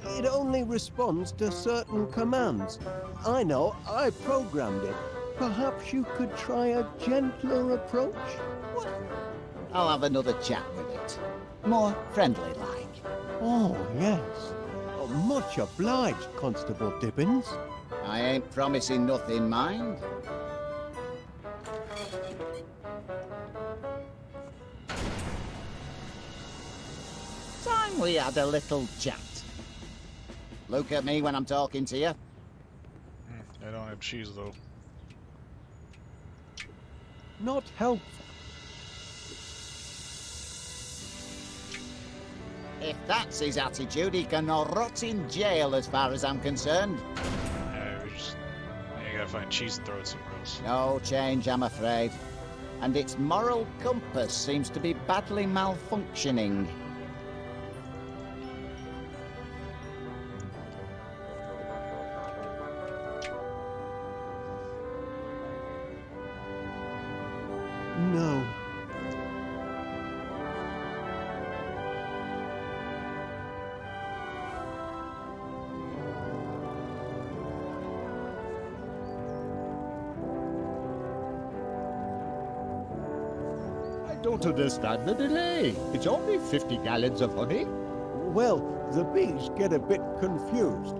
B: It only responds to certain commands. I know, I programmed it. Perhaps you could try a gentler approach?
H: Well, I'll have another chat with it. More friendly-like.
B: Oh, yes. Oh, much obliged, Constable Dibbins.
H: I ain't promising nothing, mind. Time we had a little chat. Look at me when I'm talking to you.
A: I don't have cheese though.
B: Not helpful.
H: If that's his attitude, he can rot in jail as far as I'm concerned.
A: You gotta find cheese and throw it somewhere else.
H: No change, I'm afraid. And its moral compass seems to be badly malfunctioning.
B: No.
C: I don't understand the delay. It's only 50 gallons of honey.
B: Well, the bees get a bit confused.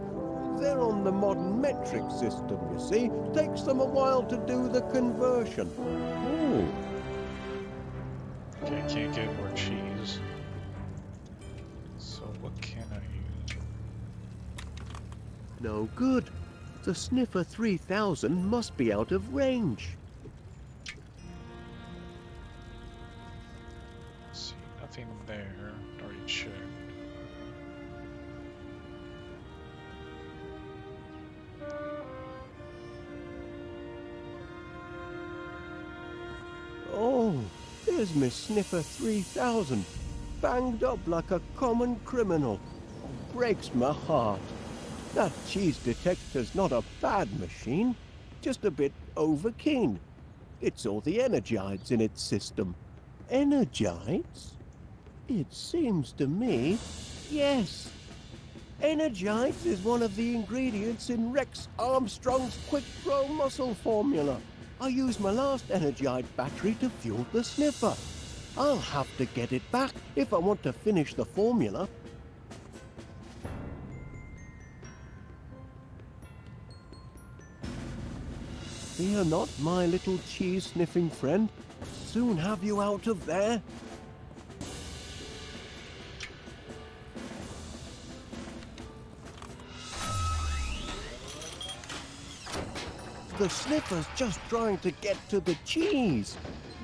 B: They're on the modern metric system, you see. Takes them a while to do the conversion.
C: Oh.
A: Okay, can't get more cheese. So what can I use?
B: No good. The Sniffer 3000 must be out of range.
A: Let's see, nothing there. Already checked.
B: Oh, there's Miss Sniffer 3000, banged up like a common criminal. Breaks my heart. That cheese detector's not a bad machine, just a bit overkeen. It's all the energites in its system. Energites? It seems to me, yes. Energites is one of the ingredients in Rex Armstrong's Quick Grow Muscle formula. I used my last energized battery to fuel the sniffer. I'll have to get it back if I want to finish the formula. Fear not, my little cheese-sniffing friend. Soon have you out of there. The sniffer's just trying to get to the cheese,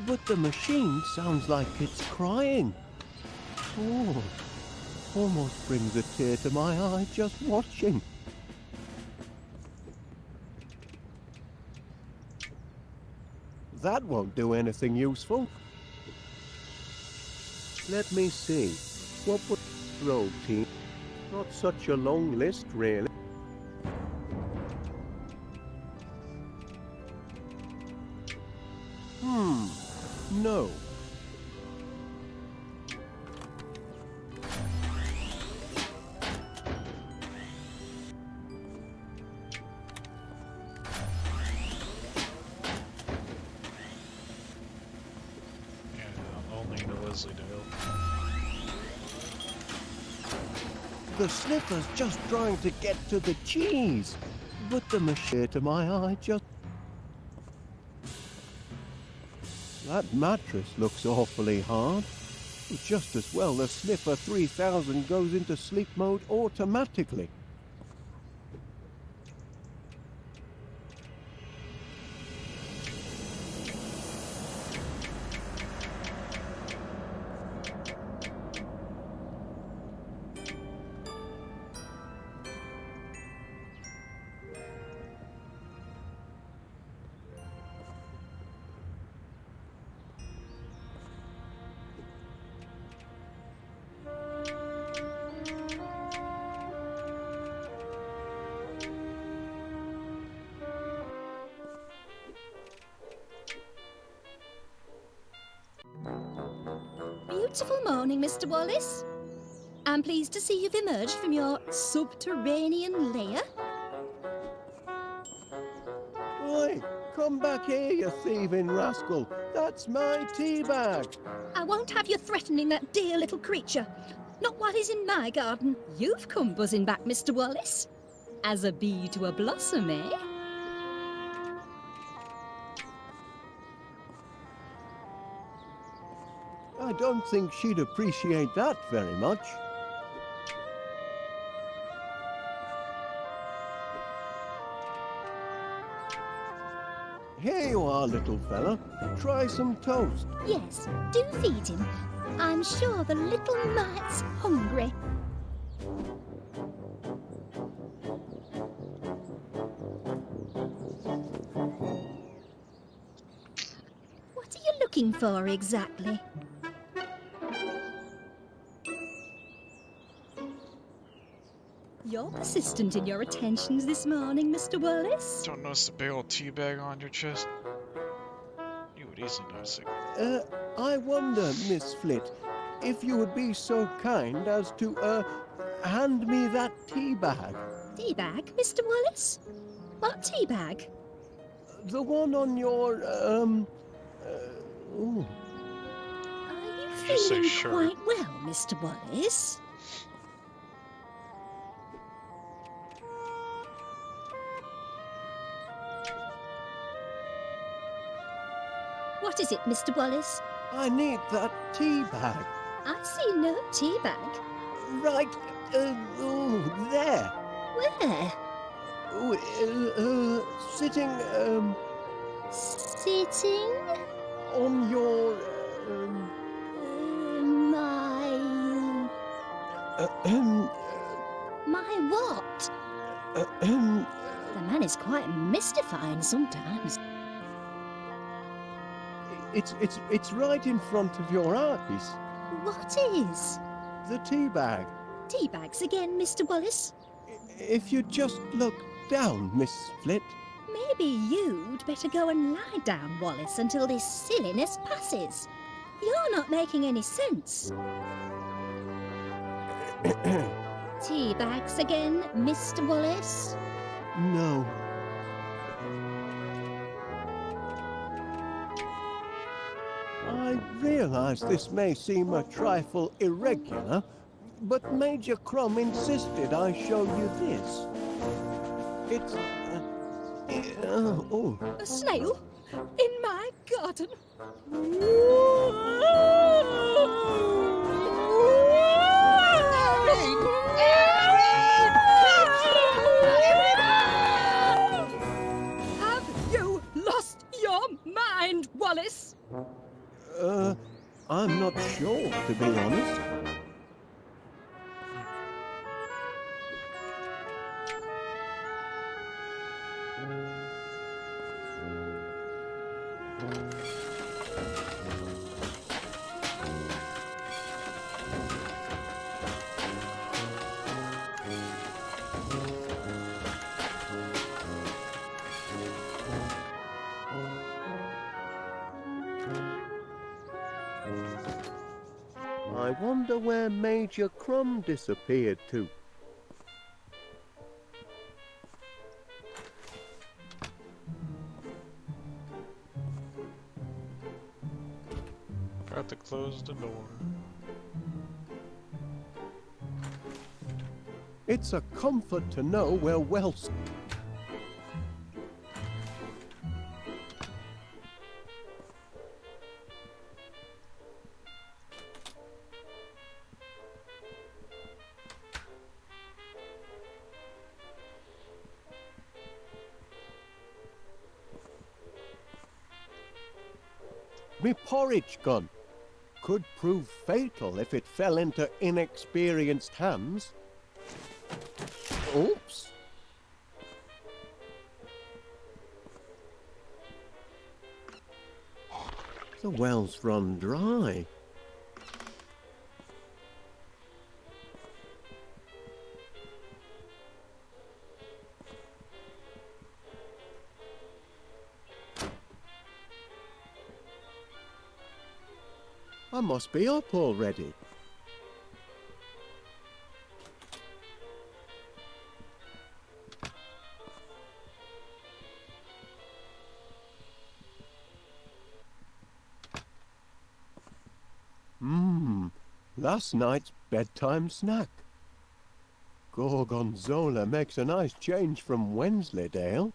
B: but the machine sounds like it's crying. Oh, almost brings a tear to my eye just watching. That won't do anything useful. Let me see. What would protein? Not such a long list, really. No.
A: Yeah, only the Leslie to help.
B: The sniffer's just trying to get to the cheese, but the machine to my eye just... That mattress looks awfully hard. Just as well the Sniffer 3000 goes into sleep mode automatically.
E: Beautiful morning, Mr. Wallace. I'm pleased to see you've emerged from your subterranean lair.
B: Oi, come back here, you thieving rascal. That's my tea bag.
E: I won't have you threatening that dear little creature. Not while he's in my garden. You've come buzzing back, Mr. Wallace. As a bee to a blossom, eh?
B: I don't think she'd appreciate that very much. Here you are, little fella. Try some toast.
E: Yes, do feed him. I'm sure the little mite's hungry. What are you looking for exactly? You're persistent in your attentions this morning, Mr. Wallace.
A: Don't notice the big old tea bag on your chest? You would easily notice it.
B: I wonder, Miss Flit, if you would be so kind as to, hand me that tea bag.
E: Tea bag, Mr. Wallace? What tea bag?
B: The one on your, ooh.
E: Are you
A: Just say
E: feeling
A: sure.
E: quite well, Mr. Wallace? What is it, Mr. Wallace?
B: I need that tea bag.
E: I see no tea bag.
B: Right, ooh, there.
E: Where?
B: Ooh, sitting,
E: Sitting?
B: on your,
E: My... My what? The man is quite mystifying sometimes.
B: It's right in front of your eyes.
E: What is?
B: The tea bag.
E: Tea bags again, Mr. Wallace?
B: If you just look down, Miss Flit.
E: Maybe you'd better go and lie down, Wallace, until this silliness passes. You're not making any sense. Tea bags again, Mr. Wallace?
B: No. I realise this may seem a trifle irregular, but Major Crum insisted I show you this. It's... oh.
F: A snail? In my garden? Have you lost your mind, Wallace?
B: I'm not sure, to be honest. I wonder where Major Crum disappeared to.
A: Forgot to close the door.
B: It's a comfort to know we're well... Me porridge gun. Could prove fatal if it fell into inexperienced hands. Oops. The well's run dry. I must be up already. Last night's bedtime snack. Gorgonzola makes a nice change from Wensleydale.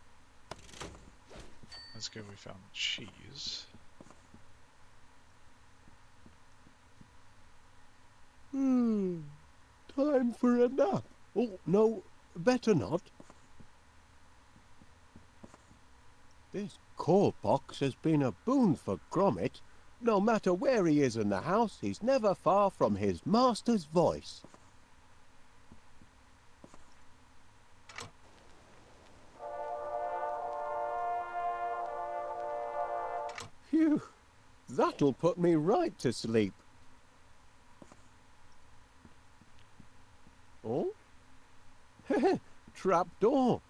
A: That's good, we found the cheese.
B: Time for a nap. Oh, no, better not. This call box has been a boon for Gromit. No matter where he is in the house, he's never far from his master's voice. Phew, that'll put me right to sleep. Oh? Trap door.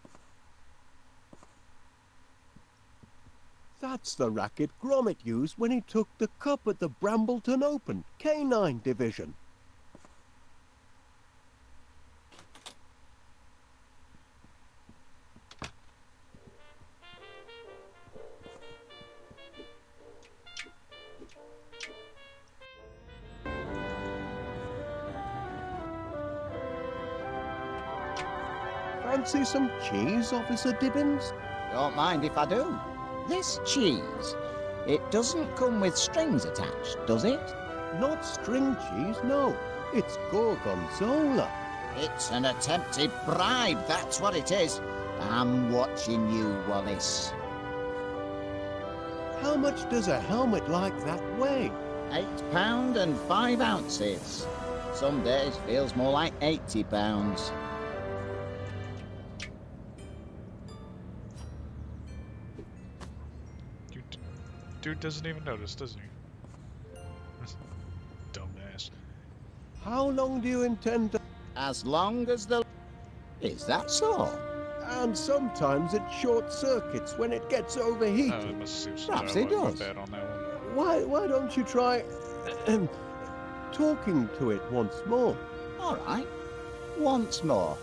B: That's the racket Gromit used when he took the cup at the Brambleton Open, Canine Division. Fancy some cheese, Officer Dibbins?
H: Don't mind if I do. This cheese, it doesn't come with strings attached, does it?
B: Not string cheese, no. It's Gorgonzola.
H: It's an attempted bribe, that's what it is. I'm watching you, Wallace.
B: How much does a helmet like that weigh?
H: £8 and 5 ounces. Some days feels more like 80 pounds.
A: Dude doesn't even notice, does he? Dumbass.
B: How long do you intend to...
H: As long as the... Is that so?
B: And sometimes it short circuits when it gets overheated.
A: It must seem
H: Perhaps it does.
A: bad on that one.
B: Why don't you try talking to it once more?
H: All right. Once more.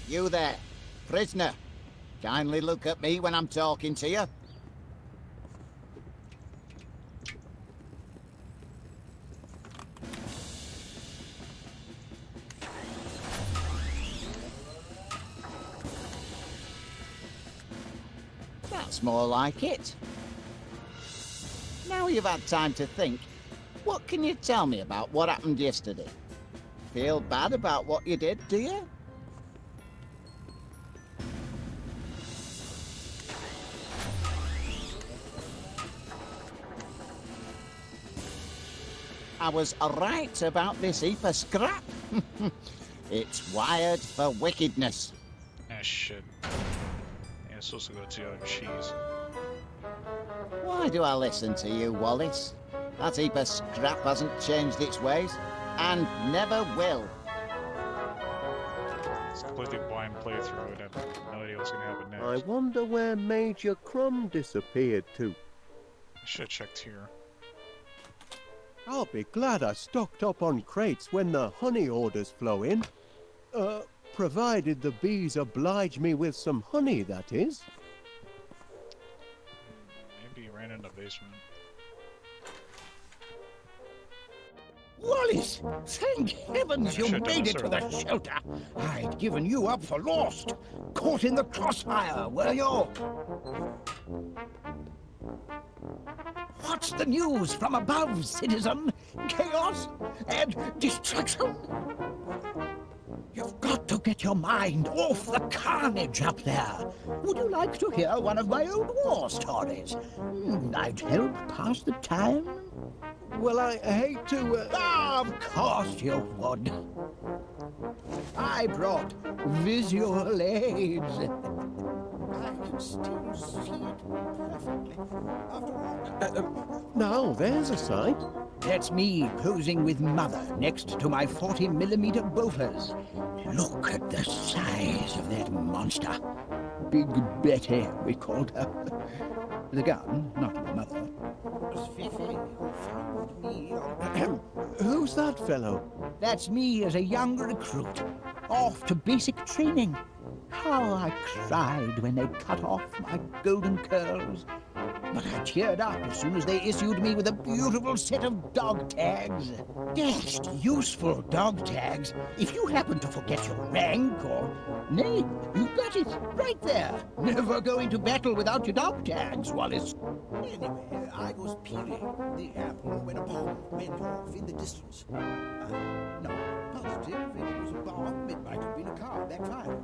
H: You there, prisoner. Kindly look at me when I'm talking to you. That's more like it. Now you've had time to think, what can you tell me about what happened yesterday? Feel bad about what you did, do you? I was right about this heap of scrap. It's wired for wickedness.
A: Ah, shit. Yeah, it's supposed to go to your cheese.
H: Why do I listen to you, Wallace? That heap of scrap hasn't changed its ways, and never will.
A: It's a completely blind playthrough. I have no idea what's gonna happen next.
B: I wonder where Major Crumb disappeared to.
A: I should have checked here.
B: I'll be glad I stocked up on crates when the honey orders flow in. Provided the bees oblige me with some honey, that is.
A: Maybe he ran in the basement.
G: Wallace, thank heavens you
A: Shit,
G: made it to the
A: sorry.
G: shelter. I'd given you up for lost. Caught in the crossfire, were you? What's the news from above, citizen? Chaos and destruction? You've got to get your mind off the carnage up there. Would you like to hear one of my old war stories? I'd help pass the time.
B: Well, I hate to...
G: Of course you would. I brought visual aids. I can still see it perfectly. After all,
B: Now, there's a sight.
G: that's me posing with Mother next to my 40mm Bofors. Look at the size of that monster. Big Betty, we called her. The gun, not my mother, was Fifi who found me on...
B: Who's that fellow?
G: That's me as a young recruit, off to basic training. How I cried when they cut off my golden curls. But I cheered up as soon as they issued me with a beautiful set of dog tags. Dashed useful dog tags if you happen to forget your rank or... Nay, you got it, right there. Never go into battle without your dog tags, Wallace.
I: Anyway, I was peeling the apple when a bomb went off in the distance. No, positive it was a bomb. It might have been a car backfiring.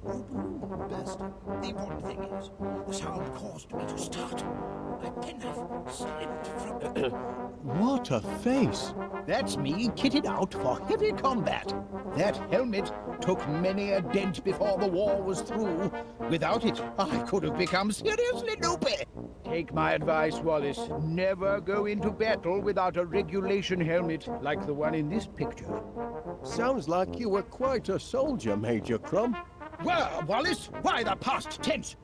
I: Or a balloon bursting. The important thing is, the sound caused me to start. My penknife slipped from...
B: What a face.
G: That's me kitted out for heavy combat. That helmet took many a dent before the war was through. Without it, I could have become seriously loopy. Take my advice, Wallace. Never go into battle without a regulation helmet like the one in this picture.
B: Sounds like you were quite a soldier, Major Crumb.
G: Well, Wallace, why the past tense?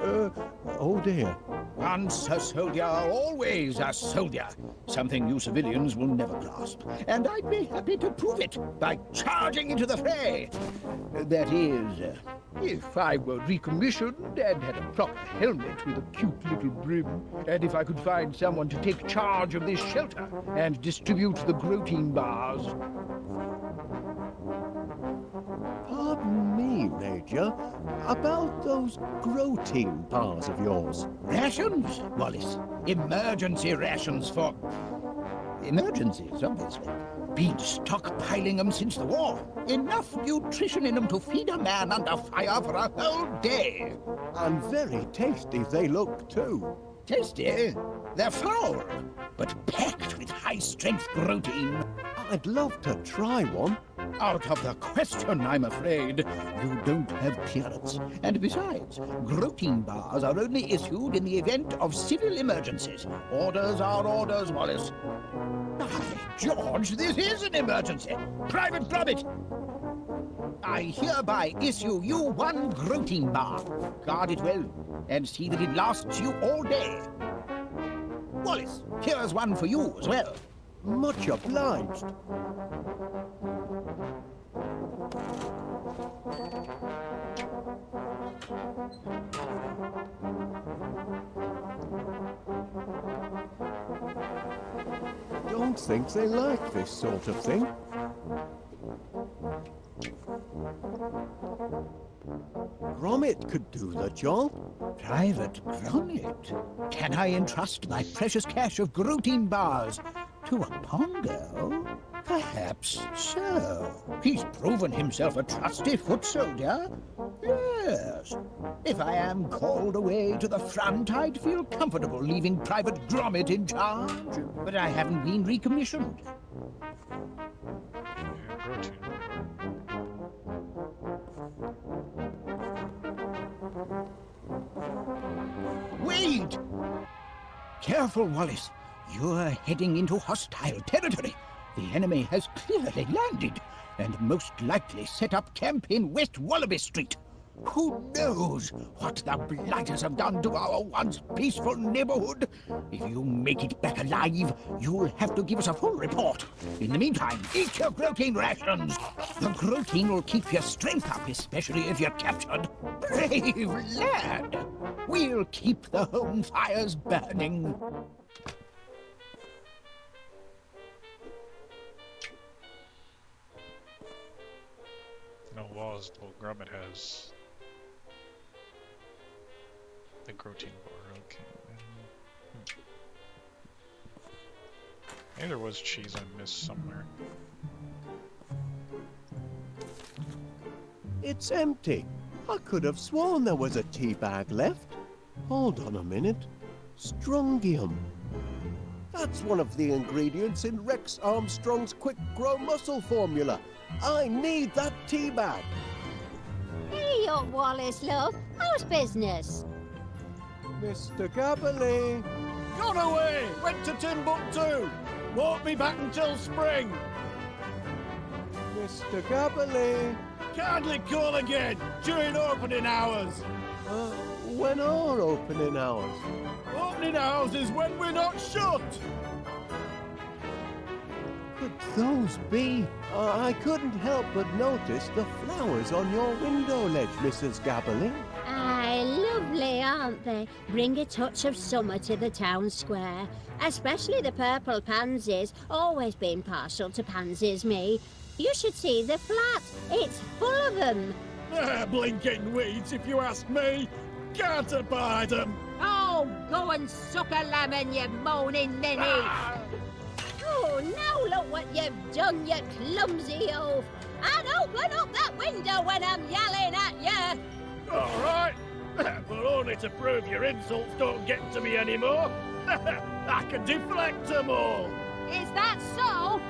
B: Oh dear.
G: Once a soldier, always a soldier. Something you civilians will never grasp. And I'd be happy to prove it by charging into the fray. That is, if I were recommissioned and had a proper helmet with a cute little brim, and if I could find someone to take charge of this shelter and distribute the protein bars.
B: Pardon me, Major. About those protein bars of yours.
G: Rations, Wallace. Emergency rations for... emergencies, obviously. Been stockpiling them since the war. Enough nutrition in them to feed a man under fire for a whole day.
B: And very tasty they look, too.
G: Tasty? They're foul, but packed with high-strength protein.
B: I'd love to try one.
G: Out of the question, I'm afraid. You don't have clearance. And besides, protein bars are only issued in the event of civil emergencies. Orders are orders, Wallace. By George, this is an emergency. Private Gromit! I hereby issue you one protein bar. Guard it well, and see that it lasts you all day. Wallace, here's one for you as well.
B: Much obliged. Don't think they like this sort of thing. Gromit could do the job.
G: Private Gromit? Can I entrust my precious cache of gluten bars to a Pongo? Perhaps so. He's proven himself a trusty foot soldier. Yes. If I am called away to the front, I'd feel comfortable leaving Private Gromit in charge. But I haven't been recommissioned.
A: Yeah, protein.
G: Wait! Careful, Wallace. You're heading into hostile territory. The enemy has clearly landed, and most likely set up camp in West Wallaby Street. Who knows what the Blighters have done to our once peaceful neighborhood? If you make it back alive, you'll have to give us a full report. In the meantime, eat your protein rations. The protein will keep your strength up, especially if you're captured. Brave lad! We'll keep the home fires burning.
A: No Wallace, well, Gromit has the protein bar. Okay. Maybe there was cheese I missed somewhere.
B: It's empty. I could have sworn there was a tea bag left. Hold on a minute. Strongium. That's one of the ingredients in Rex Armstrong's Quick Grow Muscle formula. I need that tea bag.
E: Hey up, Wallace, love. How's business?
B: Mr. Gabberley.
J: Gone away! Went to Timbuktu! Won't be back until spring!
B: Mr. Gabberley.
J: Kindly call again during opening hours!
B: When are opening hours?
J: Opening hours is when we're not shut!
B: Could those be? I couldn't help but notice the flowers on your window ledge, Mrs. Gabberley.
E: Aye, lovely, aren't they? Bring a touch of summer to the town square. Especially the purple pansies. Always been partial to pansies, me. You should see the flat. It's full of them.
J: Blinking weeds, if you ask me. Can't abide them.
F: Oh, go and suck a lemon, you moaning ninny.
E: Oh, now look what you've done, you clumsy oaf. And open up that window when I'm yelling at you.
J: All right. But only to prove your insults don't get to me anymore. I can deflect them all.
F: Is that so?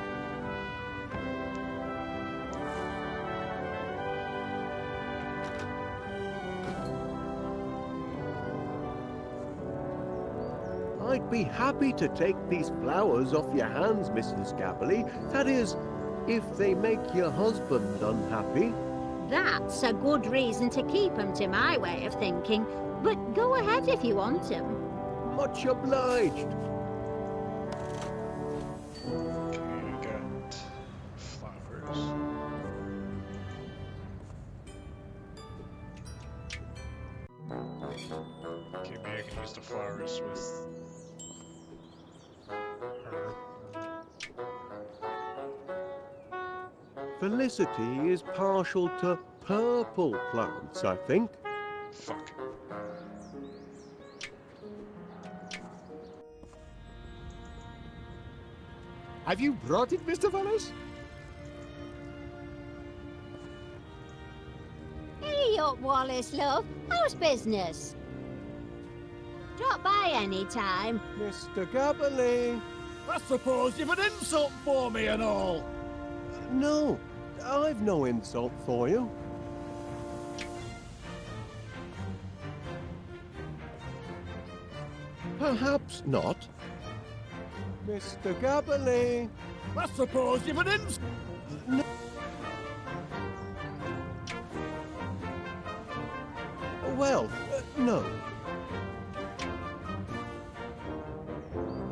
B: I'd be happy to take these flowers off your hands, Mrs. Gabberley. That is, if they make your husband unhappy.
E: That's a good reason to keep 'em, to my way of thinking. But go ahead if you want 'em.
B: Much obliged.
A: Okay, I got flowers. Okay, maybe I can use the flowers with her.
B: Felicity is partial to purple plants, I think.
A: Fuck.
C: Have you brought it, Mr. Wallace?
E: Hey up, Wallace, love. How's business? Drop by any time.
B: Mr. Gabberley.
J: I suppose you've an insult for me and all.
B: No, I've no insult for you. Perhaps not. Mr. Gabberley.
J: I suppose you've an insult.
B: No. Well, no.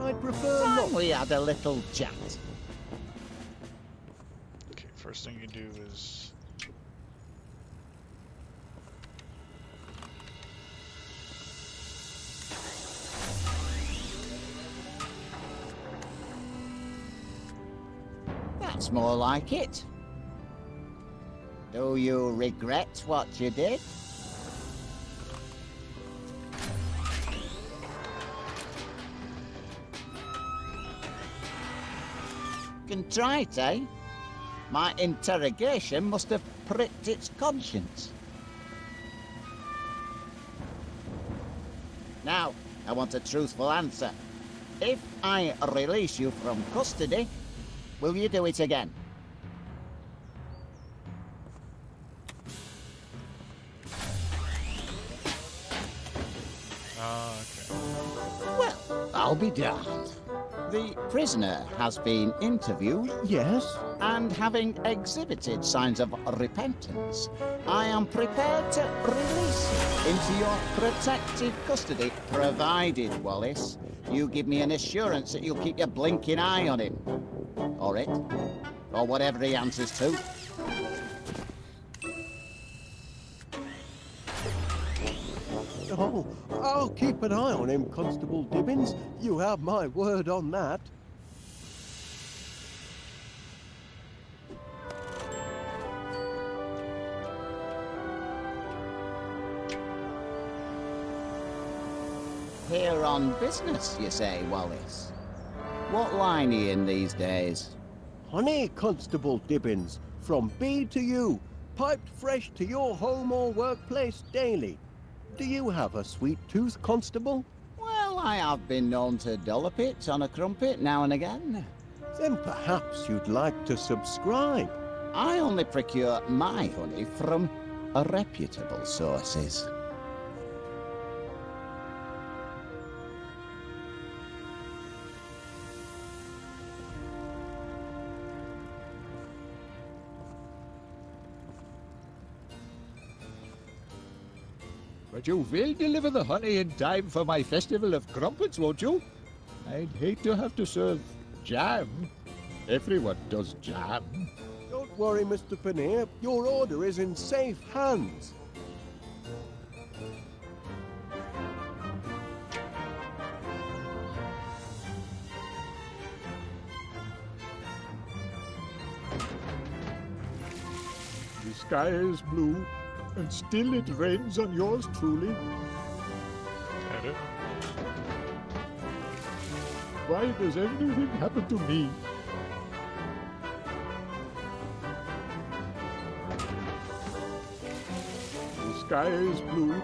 B: I'd prefer not.
H: We had a little chat.
A: Okay, first thing you do is
H: That's more like it. Do you regret what you did? Contrite, eh? My interrogation must have pricked its conscience. Now, I want a truthful answer. If I release you from custody, will you do it again?
A: Okay.
H: Well, I'll be damned. The prisoner has been interviewed.
B: Yes?
H: And having exhibited signs of repentance, I am prepared to release him into your protective custody, provided, Wallace, you give me an assurance that you'll keep your blinking eye on him. Or it. Or whatever he answers to.
B: Oh, I'll keep an eye on him, Constable Dibbins. You have my word on that.
H: Here on business, you say, Wallace? What line are you in these days?
B: Honey, Constable Dibbins, from B to U, piped fresh to your home or workplace daily. Do you have a sweet tooth, Constable?
H: Well, I have been known to dollop it on a crumpet now and again.
B: Then perhaps you'd like to subscribe.
H: I only procure my honey from reputable sources.
C: But you will deliver the honey in time for my festival of crumpets, won't you? I'd hate to have to serve jam. Everyone does jam.
B: Don't worry, Mr. Pannier. Your order is in safe hands.
C: The sky is blue, and still it rains on yours truly.
A: Edit.
C: Why does everything happen to me? The sky is blue.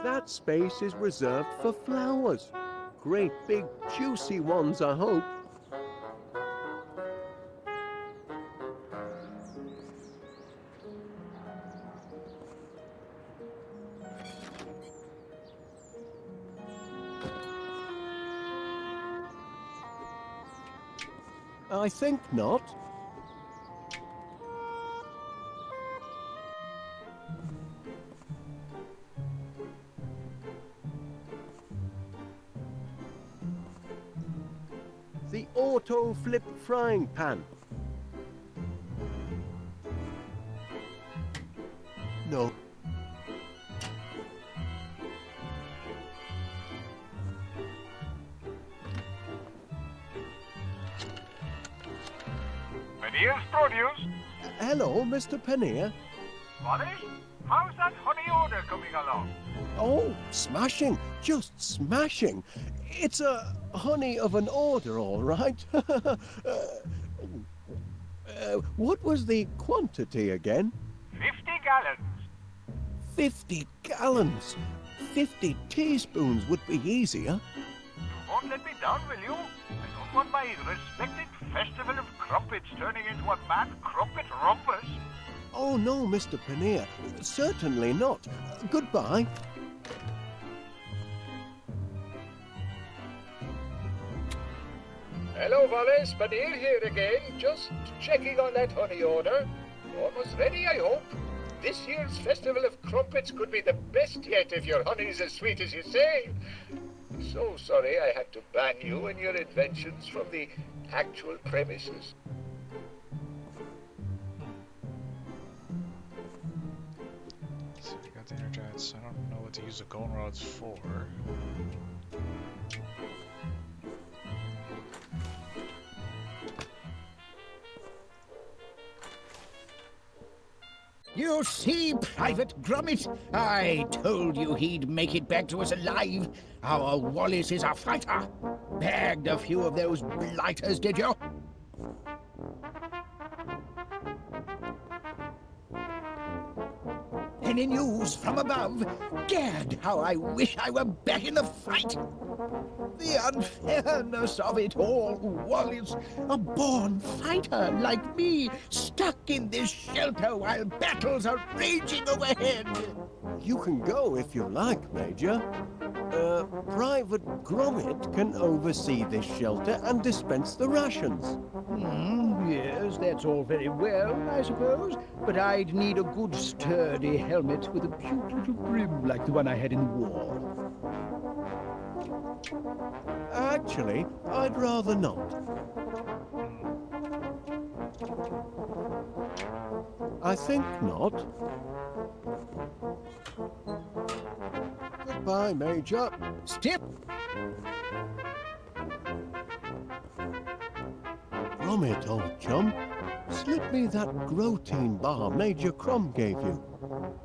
B: That space is reserved for flowers. Great big juicy ones, I hope. I think not. The auto flip frying pan. No.
D: Pannier's produce.
B: Hello, Mr. Pannier.
D: Wallace, how's that honey order coming along?
B: Oh, smashing, just smashing. It's a honey of an order, all right. What was the quantity again?
D: 50 gallons.
B: 50 gallons. 50 teaspoons would be easier.
D: You won't let me down, will you? I don't want my respected festival of crumpets turning into a mad crumpet rumpus.
B: Oh, no, Mr. Pannier. Certainly not. Goodbye.
J: Hello, Wallace. Pannier here again. Just checking on that honey order. Almost ready, I hope. This year's Festival of Crumpets could be the best yet if your honey's as sweet as you say.
G: So sorry I had to ban you and your inventions from the actual premises.
A: So we got the energites. I don't know what to use the golden rods for.
G: You see, Private Gromit, I told you he'd make it back to us alive. Our Wallace is a fighter. Bagged a few of those blighters, did you? Any news from above? Gad, how I wish I were back in the fight! The unfairness of it all, Wallace, a born fighter like me, stuck in this shelter while battles are raging overhead.
B: You can go if you like, Major. Private Gromit can oversee this shelter and dispense the rations.
G: Yes, that's all very well, I suppose, but I'd need a good sturdy helmet with a cute little brim like the one I had in the war.
B: Actually, I'd rather not. I think not. Goodbye, Major.
G: Step!
B: Gromit, old chum, slip me that Grotein bar Major Crom gave you.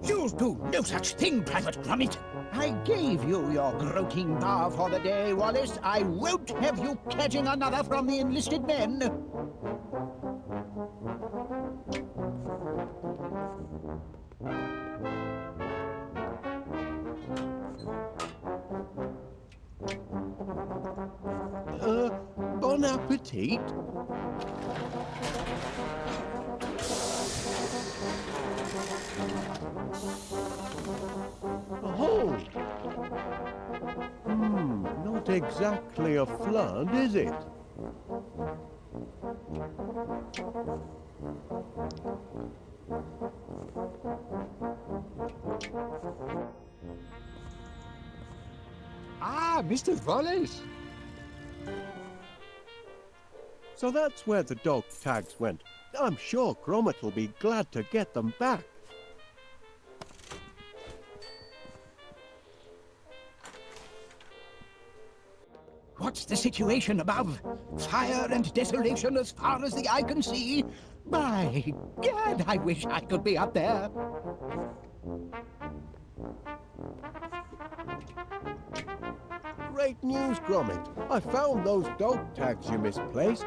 G: You'll do no such thing, Private Gromit. I gave you your Grotein bar for the day, Wallace. I won't have you catching another from the enlisted men.
B: Bon appetit. Oh! Not exactly a flood, is it?
C: Ah, Mr. Wallace.
B: So that's where the dog tags went. I'm sure Gromit will be glad to get them back.
G: What's the situation above? Fire and desolation as far as the eye can see? My God, I wish I could be up there.
B: Great news, Gromit. I found those dog tags you misplaced.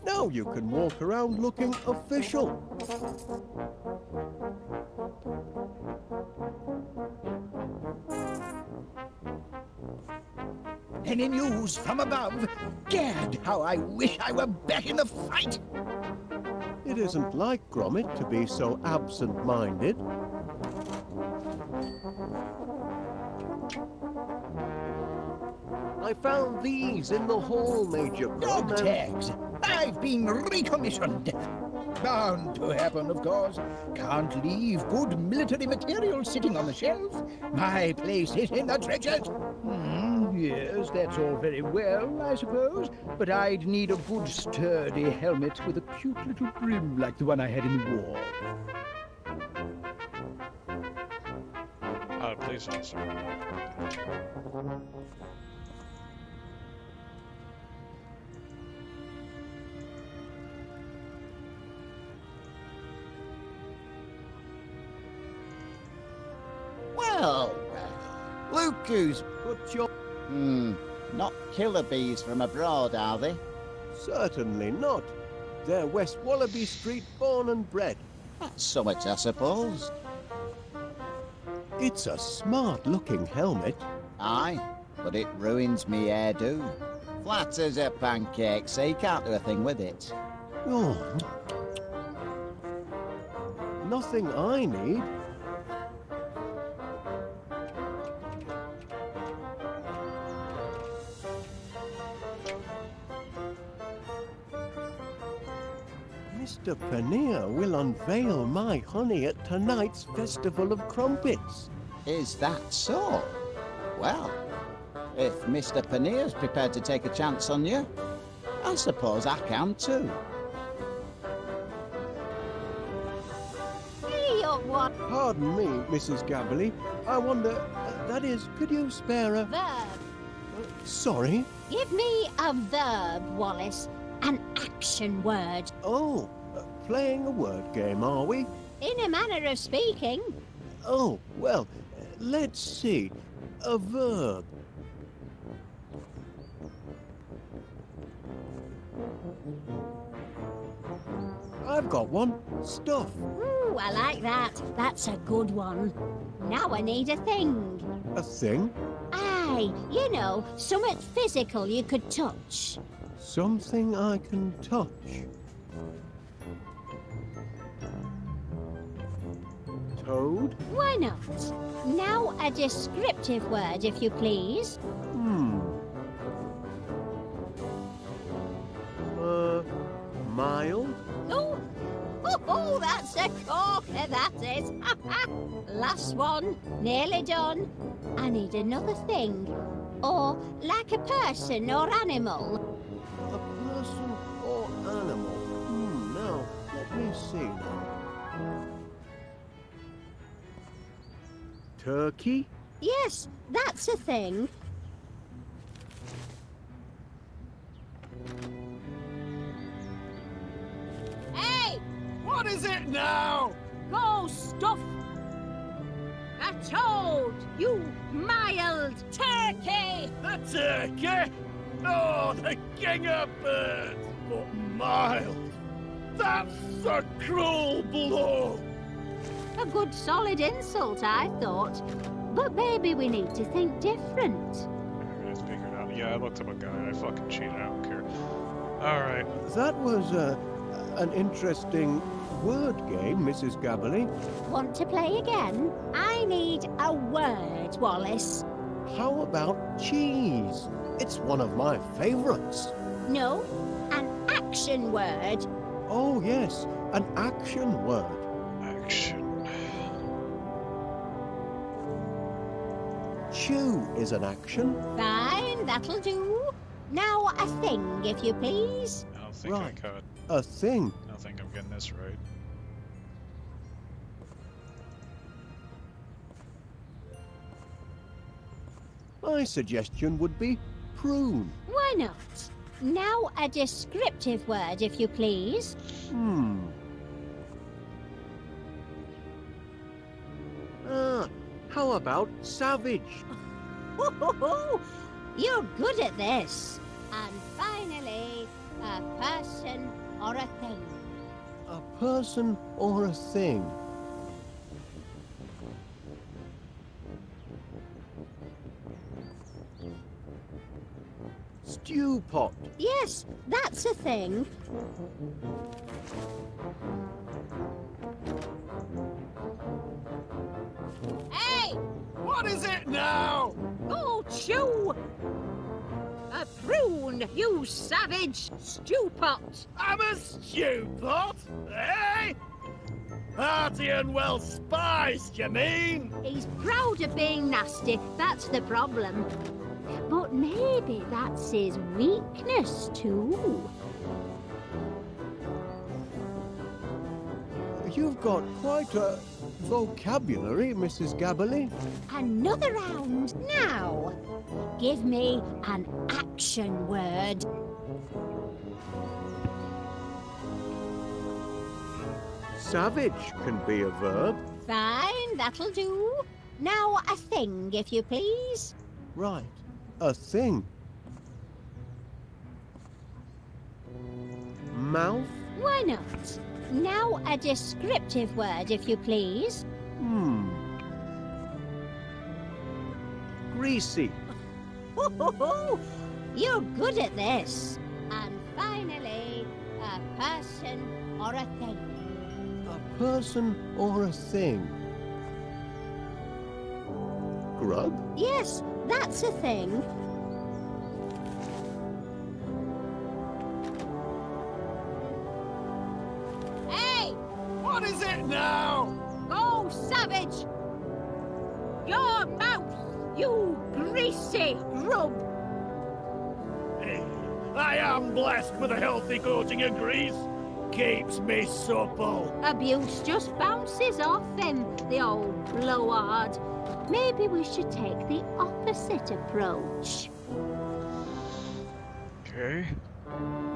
B: Now you can walk around looking official.
G: Any news from above? Gad, how I wish I were back in the fight!
B: It isn't like Gromit to be so absent-minded. I found these in the hall, Major Grom.
G: Dog tags! I've been recommissioned! Bound to happen, of course. Can't leave good military material sitting on the shelf. My place is in the trenches. Yes, that's all very well, I suppose, but I'd need a good sturdy helmet with a cute little brim like the one I had in the war.
A: Please, officer.
H: Well, look who's...
B: Put your...
H: not killer bees from abroad, are they?
B: Certainly not. They're West Wallaby Street born and bred.
H: That's somewhat, I suppose.
B: It's a smart-looking helmet.
H: Aye, but it ruins me hairdo. Flat as a pancake, so you can't do a thing with it.
B: Oh. Nothing I need. Mr. Paneer will unveil my honey at tonight's Festival of Crumpets.
H: Is that so? Well, If Mr. Panier's prepared to take a chance on you, I suppose I can too.
E: Hey, young one.
B: Pardon me, Mrs. Gabberly. I wonder, that is, could you spare a...
E: Verb.
B: Sorry?
E: Give me a verb, Wallace. An action word.
B: Oh, playing a word game, are we?
E: In a manner of speaking.
B: Oh, well, let's see. A verb. I've got one. Stuff.
E: Ooh, I like that. That's a good one. Now I need a thing.
B: A thing?
E: Aye, you know, something physical you could touch.
B: Something I can touch. Toad?
E: Why not? Now a descriptive word, if you please.
B: Mild?
E: Oh, that's a corker, that is. Last one, nearly done. I need another thing. Or like a person or animal.
B: A person or animal? Now, let me see now. Turkey?
E: Yes, that's a thing. Hey!
J: What is it now?
F: Go stuff! A toad, you mild turkey!
J: The turkey? Oh, the king of birds! But mild! That's a cruel blow!
E: A good solid insult, I thought. But maybe we need to think different.
A: Everybody's figured out. Yeah, I looked up a guide. I fucking cheated. I don't care. Alright.
B: That was an interesting word game, Mrs. Gabberly.
E: Want to play again? I need a word, Wallace.
B: How about cheese? It's one of my favourites.
E: No, an action word.
B: Oh, yes, an action word.
A: Action.
B: Chew is an action.
E: Fine, that'll do. Now a thing, if you please.
A: I don't think I
B: Right.
A: could.
B: A thing.
A: I don't think I'm getting this right.
B: My suggestion would be prune.
E: Why not? Now a descriptive word, if you please.
B: How about savage?
E: You're good at this. And finally, a person or a thing.
B: A person or a thing? Stew pot.
E: Yes, that's a thing. Hey!
J: What is it now?
F: Go chew! A prune, you savage stew pot!
J: I'm a stew pot, eh? Hearty and well spiced, you mean?
E: He's proud of being nasty, that's the problem. But maybe that's his weakness too.
B: You've got quite a vocabulary, Mrs. Gabberly.
E: Another round now. Give me an action word.
B: Savage can be a verb.
E: Fine, that'll do. Now a thing, if you please.
B: Right, a thing. Mouth?
E: Why not? Now a descriptive word, if you please.
B: Greasy.
E: You're good at this. And finally, a person or a thing.
B: A person or a thing? Grub?
E: Yes, that's a thing. Hey!
J: What is it now?
F: Go savage! Your mouth, you greasy grub.
J: I am blessed with a healthy coating of grease. Keeps me supple.
E: Abuse just bounces off him, the old blowhard. Maybe we should take the opposite approach.
A: Okay.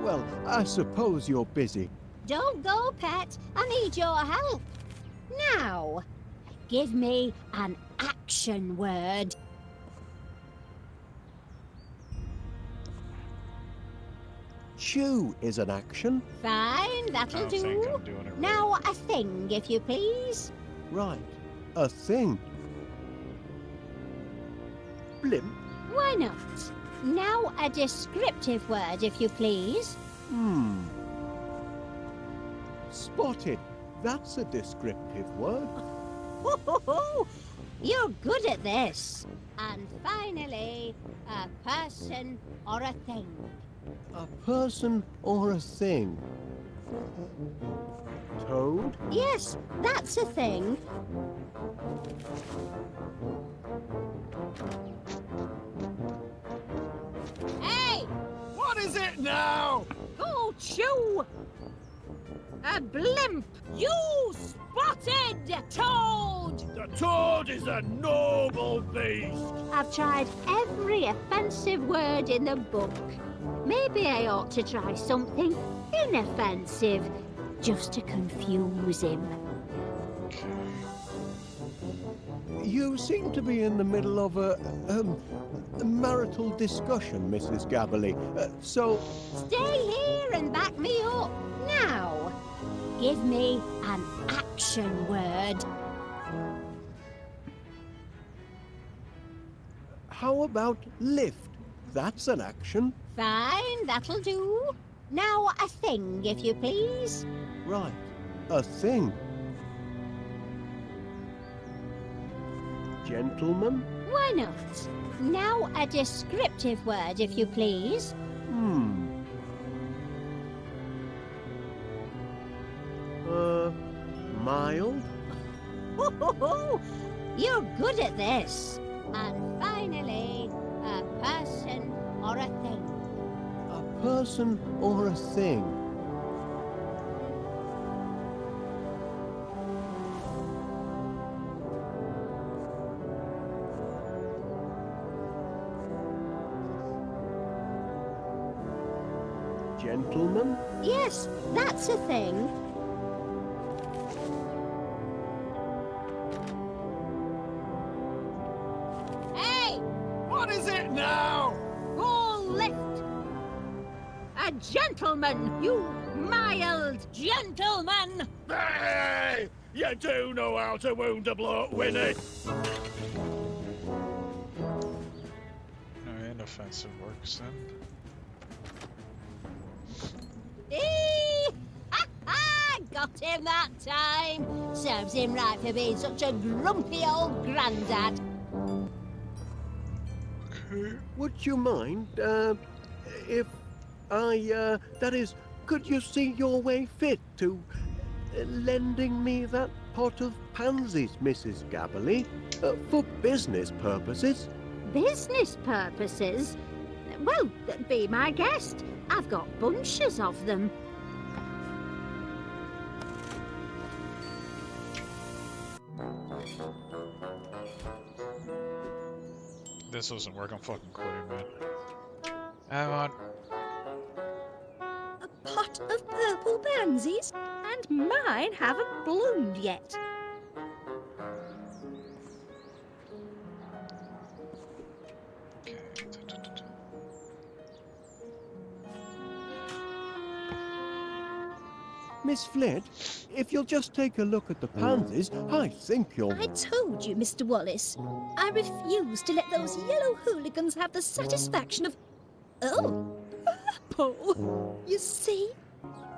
B: Well, I suppose you're busy.
E: Don't go, pet. I need your help. Now, give me an action word.
B: Chew is an action.
E: Fine,
A: I
E: that'll
A: don't think
E: do.
A: I'm doing it right.
E: Now a thing, if you please.
B: Right. A thing. Blimp.
E: Why not? Now a descriptive word, if you please.
B: Spotted. That's a descriptive word.
E: You're good at this. And finally, a person or a thing.
B: A person or a thing. Toad.
E: Yes, that's a thing. Hey!
J: What is it now?
F: Go chew. A blimp.
E: You spotted toad!
J: The toad is a noble beast.
E: I've tried every offensive word in the book. Maybe I ought to try something inoffensive, just to confuse him.
B: You seem to be in the middle of a marital discussion, Mrs. Gabberly. So,
E: Stay here and back me up. Now, give me an action word.
B: how about lift? That's an action.
E: Fine, that'll do. Now a thing, if you please.
B: Right. A thing. Gentleman?
E: Why not? Now a descriptive word, if you please.
B: Mild?
E: You're good at this. And finally, a person or a thing.
B: A person or a thing? Gentleman?
E: Yes, that's a thing. Hey!
J: What is it now?
E: Go lift! A gentleman, you mild gentleman!
J: Hey! You do know how to wound a bloke with it.
A: Inoffensive works then.
E: Eee! Ha ha! Got him that time! Serves him right for being such a grumpy old grandad.
B: Would you mind, if I, that is, could you see your way fit to lending me that pot of pansies, Mrs. Gabberly, for business purposes?
E: Business purposes? Well, be my guest. I've got bunches of them.
A: This doesn't work, I'm fucking quitting, man. Hang on.
F: A pot of purple pansies? And mine haven't bloomed yet.
B: Miss Flint, if you'll just take a look at the pansies, I think you'll...
F: I told you, Mr. Wallace. I refuse to let those yellow hooligans have the satisfaction of... Oh, purple. You see?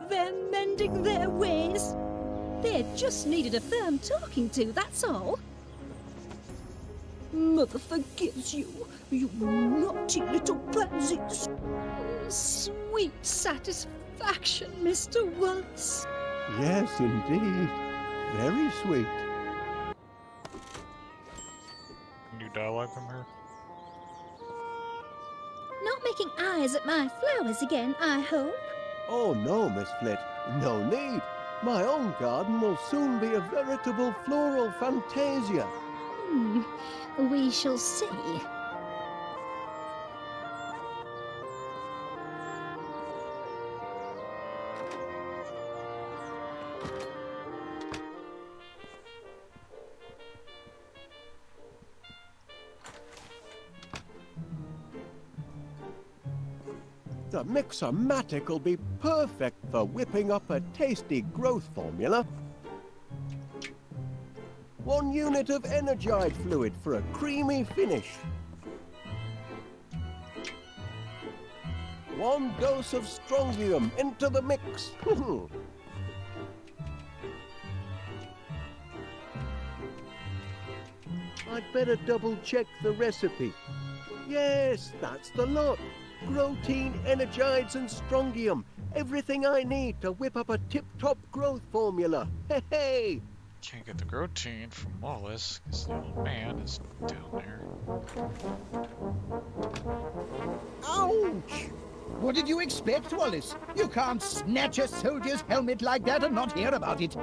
F: They're mending their ways. They just needed a firm talking to, that's all. Mother forgives you, you naughty little pansies. Sweet satisfaction, Mr. Wallace.
B: Yes, indeed. Very sweet.
A: New dialogue from her?
F: not making eyes at my flowers again, I hope.
B: Oh no, Miss Flit, no need. My own garden will soon be a veritable floral fantasia.
F: We shall see.
B: The Mix-O-Matic will be perfect for whipping up a tasty growth formula. 1 unit of energized fluid for a creamy finish. 1 dose of strontium into the mix. I'd better double check the recipe. Yes, that's the lot. Protein, energides and strontium. Everything I need to whip up a tip-top growth formula. Hey, hey!
A: Can't get the protein from Wallace, because the old man is down there.
G: Ouch! What did you expect, Wallace? You can't snatch a soldier's helmet like that and not hear about it.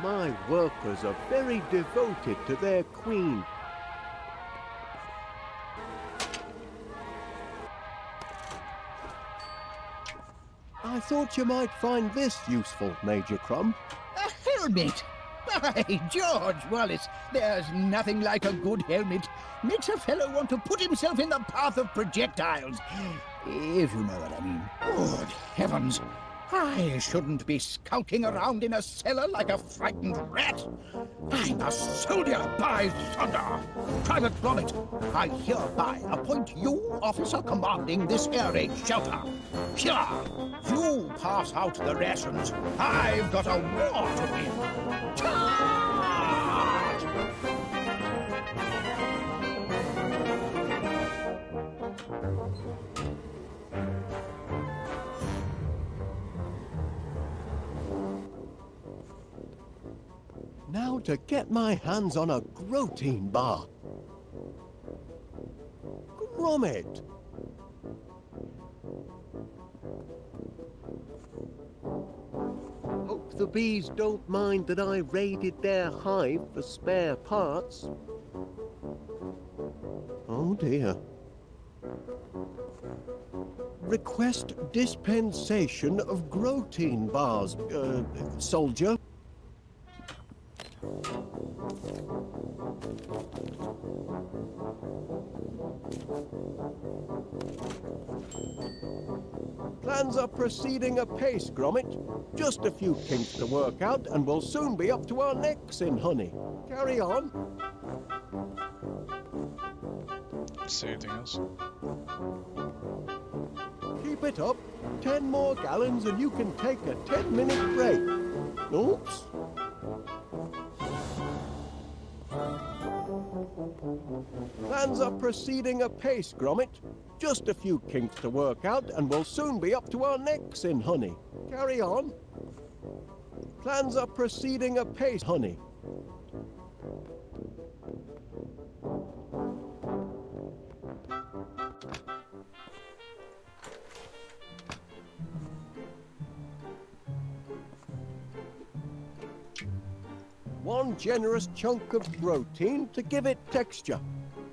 B: My workers are very devoted to their queen. I thought you might find this useful, Major Crumb.
G: A helmet? By George, Wallace, there's nothing like a good helmet. Makes a fellow want to put himself in the path of projectiles. If you know what I mean. Good heavens! I shouldn't be skulking around in a cellar like a frightened rat. I'm a soldier, by thunder! Private Gromit, I hereby appoint you officer commanding this air raid shelter. Here, you pass out the rations. I've got a war to win. Charge!
B: Now to get my hands on a protein bar. Gromit! Hope the bees don't mind that I raided their hive for spare parts. Oh dear. Request dispensation of protein bars, soldier. Plans are proceeding apace, Gromit. Just a few kinks to work out, and we'll soon be up to our necks in honey. Carry on.
A: Say anything else?
B: Keep it up. 10 more gallons and you can take a 10-minute break. Oops. Plans are proceeding apace, Gromit. Just a few kinks to work out and we'll soon be up to our necks in honey. Carry on. Plans are proceeding apace, honey. One generous chunk of protein to give it texture.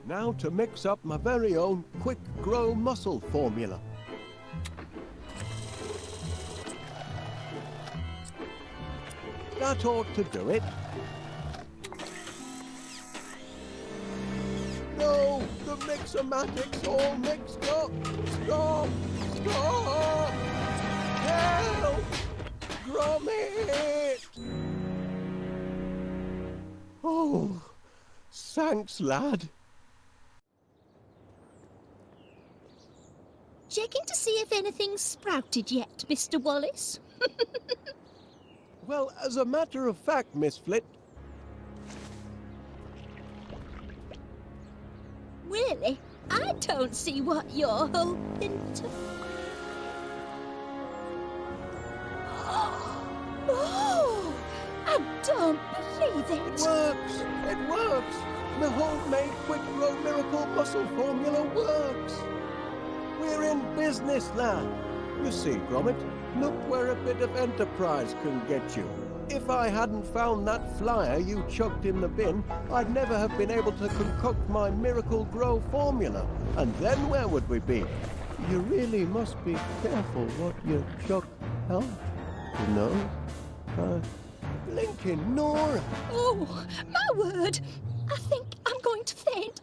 B: Now to mix up my very own quick grow muscle formula. That ought to do it. No, the Mix-O-Matic's all mixed up. Stop! Stop! Help! Gromit! Oh, thanks, lad.
F: Checking to see if anything's sprouted yet, Mr. Wallace.
B: Well, as a matter of fact, Miss Flit.
F: Really? I don't see what you're hoping to... Oh! A don't believe
B: It
F: it.
B: works! It works! The homemade quick grow miracle muscle formula works! We're in business, lad. You see, Gromit, look where a bit of enterprise can get you. If I hadn't found that flyer you chucked in the bin, I'd never have been able to concoct my miracle grow formula. And then where would we be? You really must be careful what you chuck out, you know? Blinking Nora!
F: Oh, my word! I think I'm going to faint.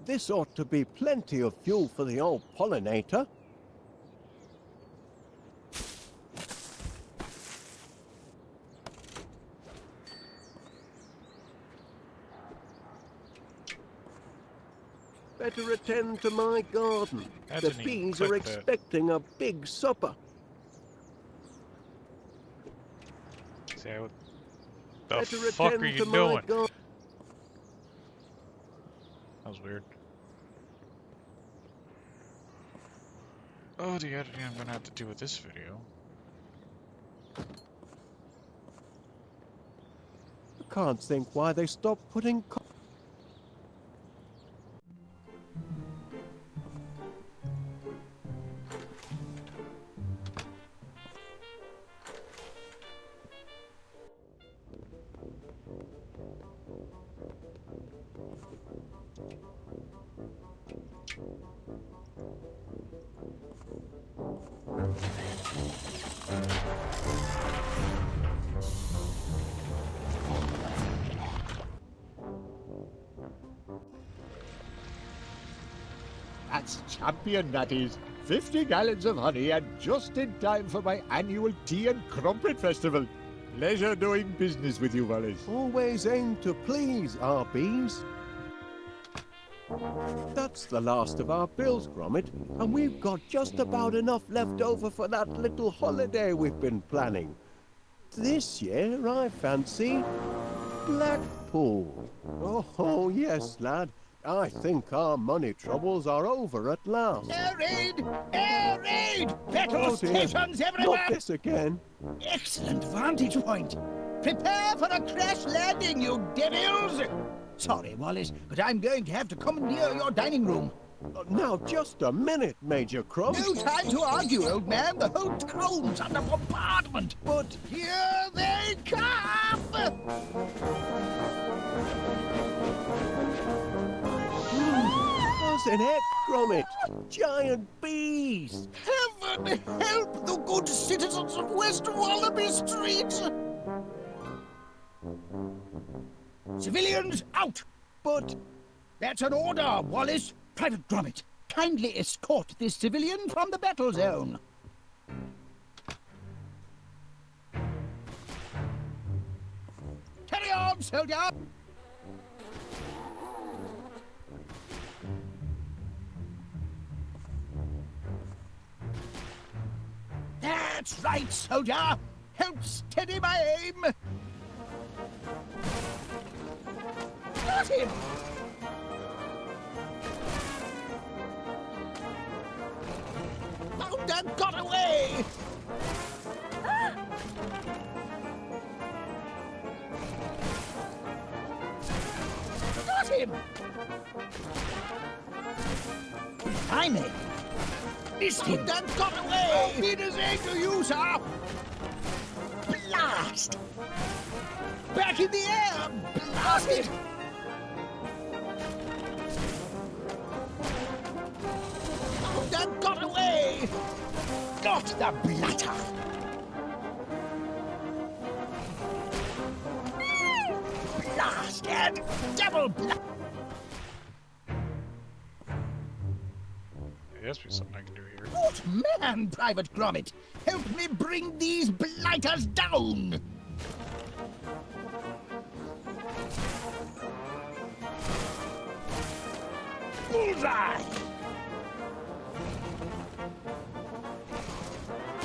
B: This ought to be plenty of fuel for the old pollinator. Better attend to my garden.
A: I
B: The
A: didn't even
B: bees are
A: click that.
B: expecting a big supper.
A: See, what the
B: Better
A: fuck are
B: attend
A: you
B: to
A: doing?
B: my garden.
A: That was weird. Oh, the editing I'm gonna have to do with this video.
B: I can't think why they stopped putting
C: That's champion, that is. 50 gallons of honey and just in time for my annual tea and crumpet festival. Pleasure doing business with you, Wallace.
B: always aim to please our bees. That's the last of our bills, Gromit, and we've got just about enough left over for that little holiday we've been planning. This year, I fancy Blackpool. Oh, yes, lad. I think our money troubles are over at last.
G: Air raid! Air raid! Petrol
B: Oh, dear.
G: stations everywhere!
B: Not this again.
G: Excellent vantage point. Prepare for a crash landing, you devils! Sorry, Wallace, but I'm going to have to commandeer your dining room.
B: Now, just a minute, Major Crow.
G: No time to argue, old man. The whole crone's under bombardment.
B: But
G: Here they come!
B: what's an heck, Gromit? Giant bees!
G: Heaven help the good citizens of West Wallaby Street! Civilians out!
B: But
G: That's an order, Wallace. Private Gromit, kindly escort this civilian from the battle zone. Carry on, soldier! That's right, soldier! Help steady my aim! Got him! Found and got away! Got him! Blimey! Missed him! Found and got away! Peter's aim to you, sir! Blast! Back in the air! Blast it! Found and got away! Got the blatter! Blast and double blast!
A: There has to be something I can do here.
G: Good man, Private Gromit! Help me bring these blighters down! Bullseye!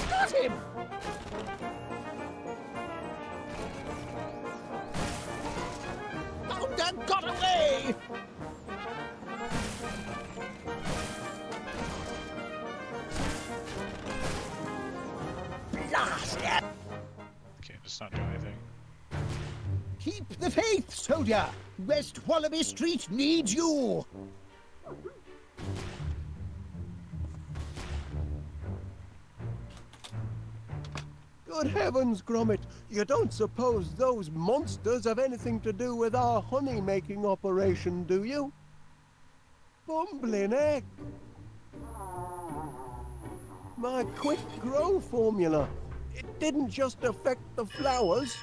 G: Got him! Found and got away!
A: Okay, just not do anything.
G: Keep the faith, soldier. West Wallaby Street needs you.
B: Good heavens, Gromit! You don't suppose those monsters have anything to do with our honey-making operation, do you? Bumbling heck! My quick grow formula, it didn't just affect the flowers.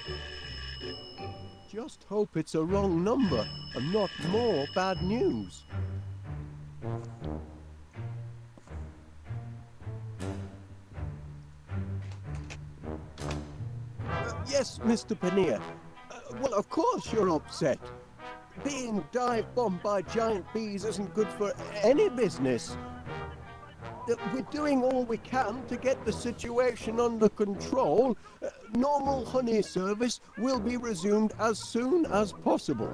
B: Just hope it's a wrong number and not more bad news. Yes, Mr. Paneer. Well, of course you're upset. Being dive-bombed by giant bees isn't good for any business. We're doing all we can to get the situation under control. Normal honey service will be resumed as soon as possible.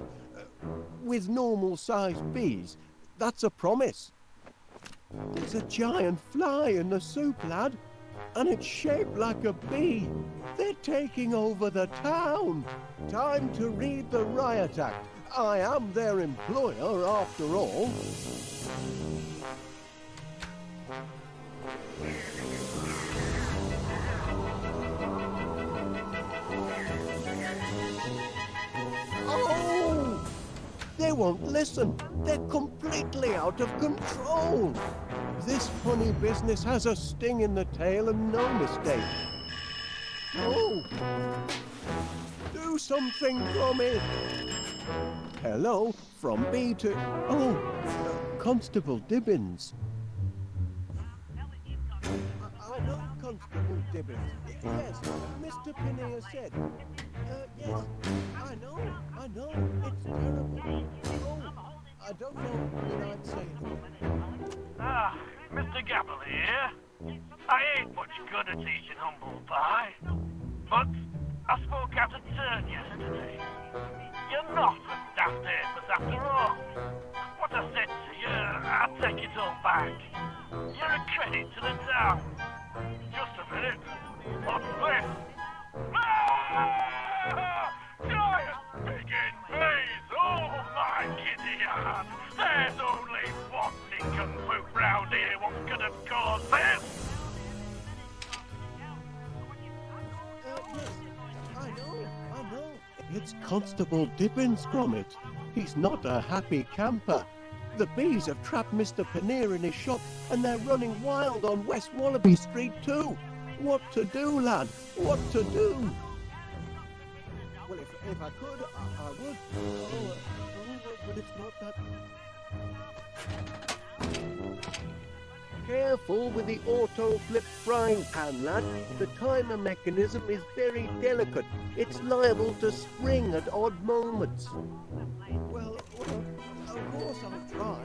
B: With normal-sized bees. That's a promise. There's a giant fly in the soup, lad. And it's shaped like a bee. They're taking over the town. Time to read the riot act. I am their employer, after all. Oh! They won't listen. They're completely out of control. This honey business has a sting in the tail and no mistake. Oh! Do something, Gromit! Hello, from B to... Oh, Constable Dibbins. I know Constable Dibbins. Yes, Mr. Paneer said. Yes, I know, it's terrible. Oh, I don't know what I'd say.
J: Ah, Mr. Gabble here. I ain't much good at eating humble pie, but I spoke out of turn yesterday. You're not a daft apes after all. What I said to you, I take it all back. You're a credit to the town. Just a minute. What's this? Ah! Giant piggin' bees! Oh my giddy heart! There's only one nincompoop round here what could have caused this!
B: Yes, I know. It's Constable Dibbins, Gromit. He's not a happy camper. The bees have trapped Mr. Paneer in his shop and they're running wild on West Wallaby Street too. What to do, lad? What to do? Well, if I could, I would. But it's not that... Careful with the auto-flip frying pan, lad. The timer mechanism is very delicate. It's liable to spring at odd moments. Well, of course I'll try.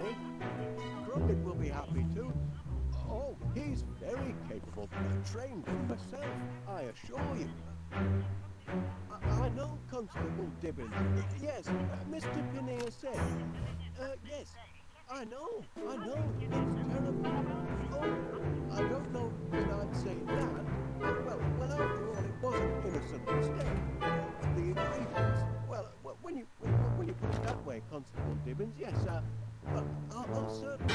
B: Gromit will be happy too. Oh, he's very capable. Trained him myself, I assure you. I know Constable Dibbins. Yes, Mr. Paneer said. Yes, I know. It's terrible. Oh, I don't know when I'd say that. Well, after all, it was an innocent mistake. The ingredients. Well, when you put it that way, Constable Dibbins, yes, I'll certainly...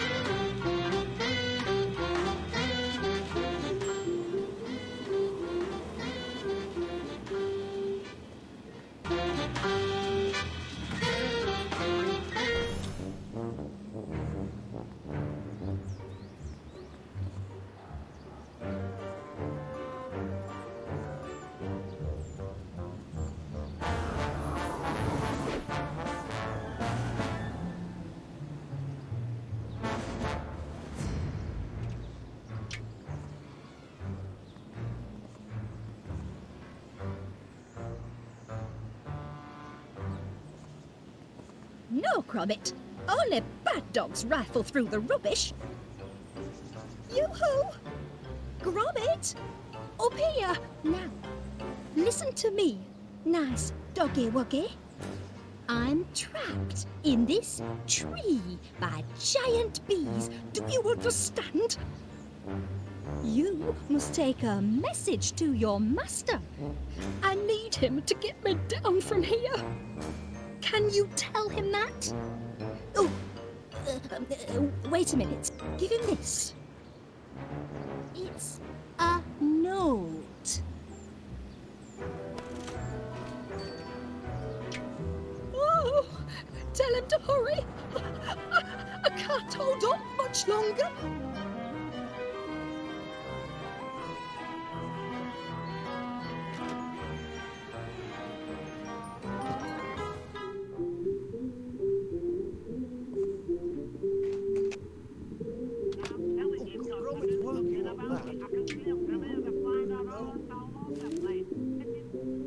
F: No, Gromit. Only bad dogs rifle through the rubbish. Yoo-hoo! Gromit! Up here! Now, listen to me, nice doggy-wuggy. I'm trapped in this tree by giant bees. Do you understand? You must take a message to your master. I need him to get me down from here. Can you tell him that? Oh, wait a minute. Give him this. It's a note. Oh, tell him to hurry. I can't hold on much longer.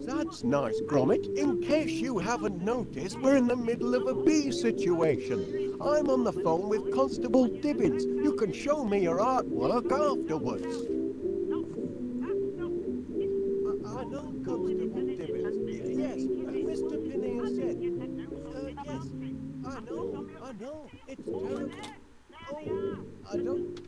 B: That's nice, Gromit. In case you haven't noticed, we're in the middle of a bee situation. I'm on the phone with Constable Dibbins. You can show me your artwork afterwards. I know Constable Dibbins. Yes, Mr. Pinny has said. Yes, I know. It's terrible. Oh, I don't...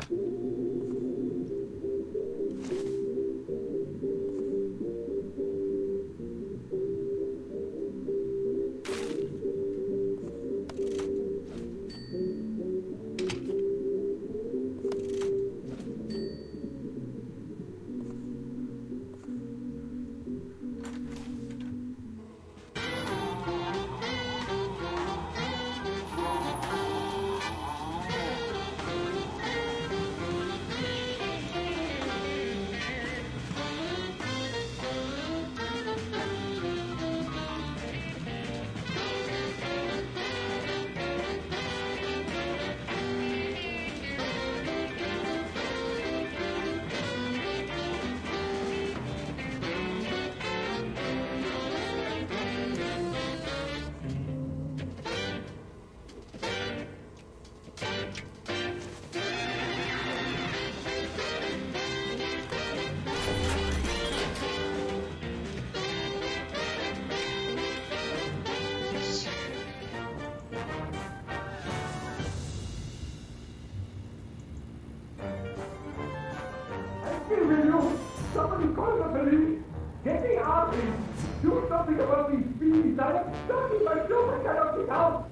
K: Somebody call the police! Get me out of here! Do something about these bees! I am stuck in my job! I cannot get out!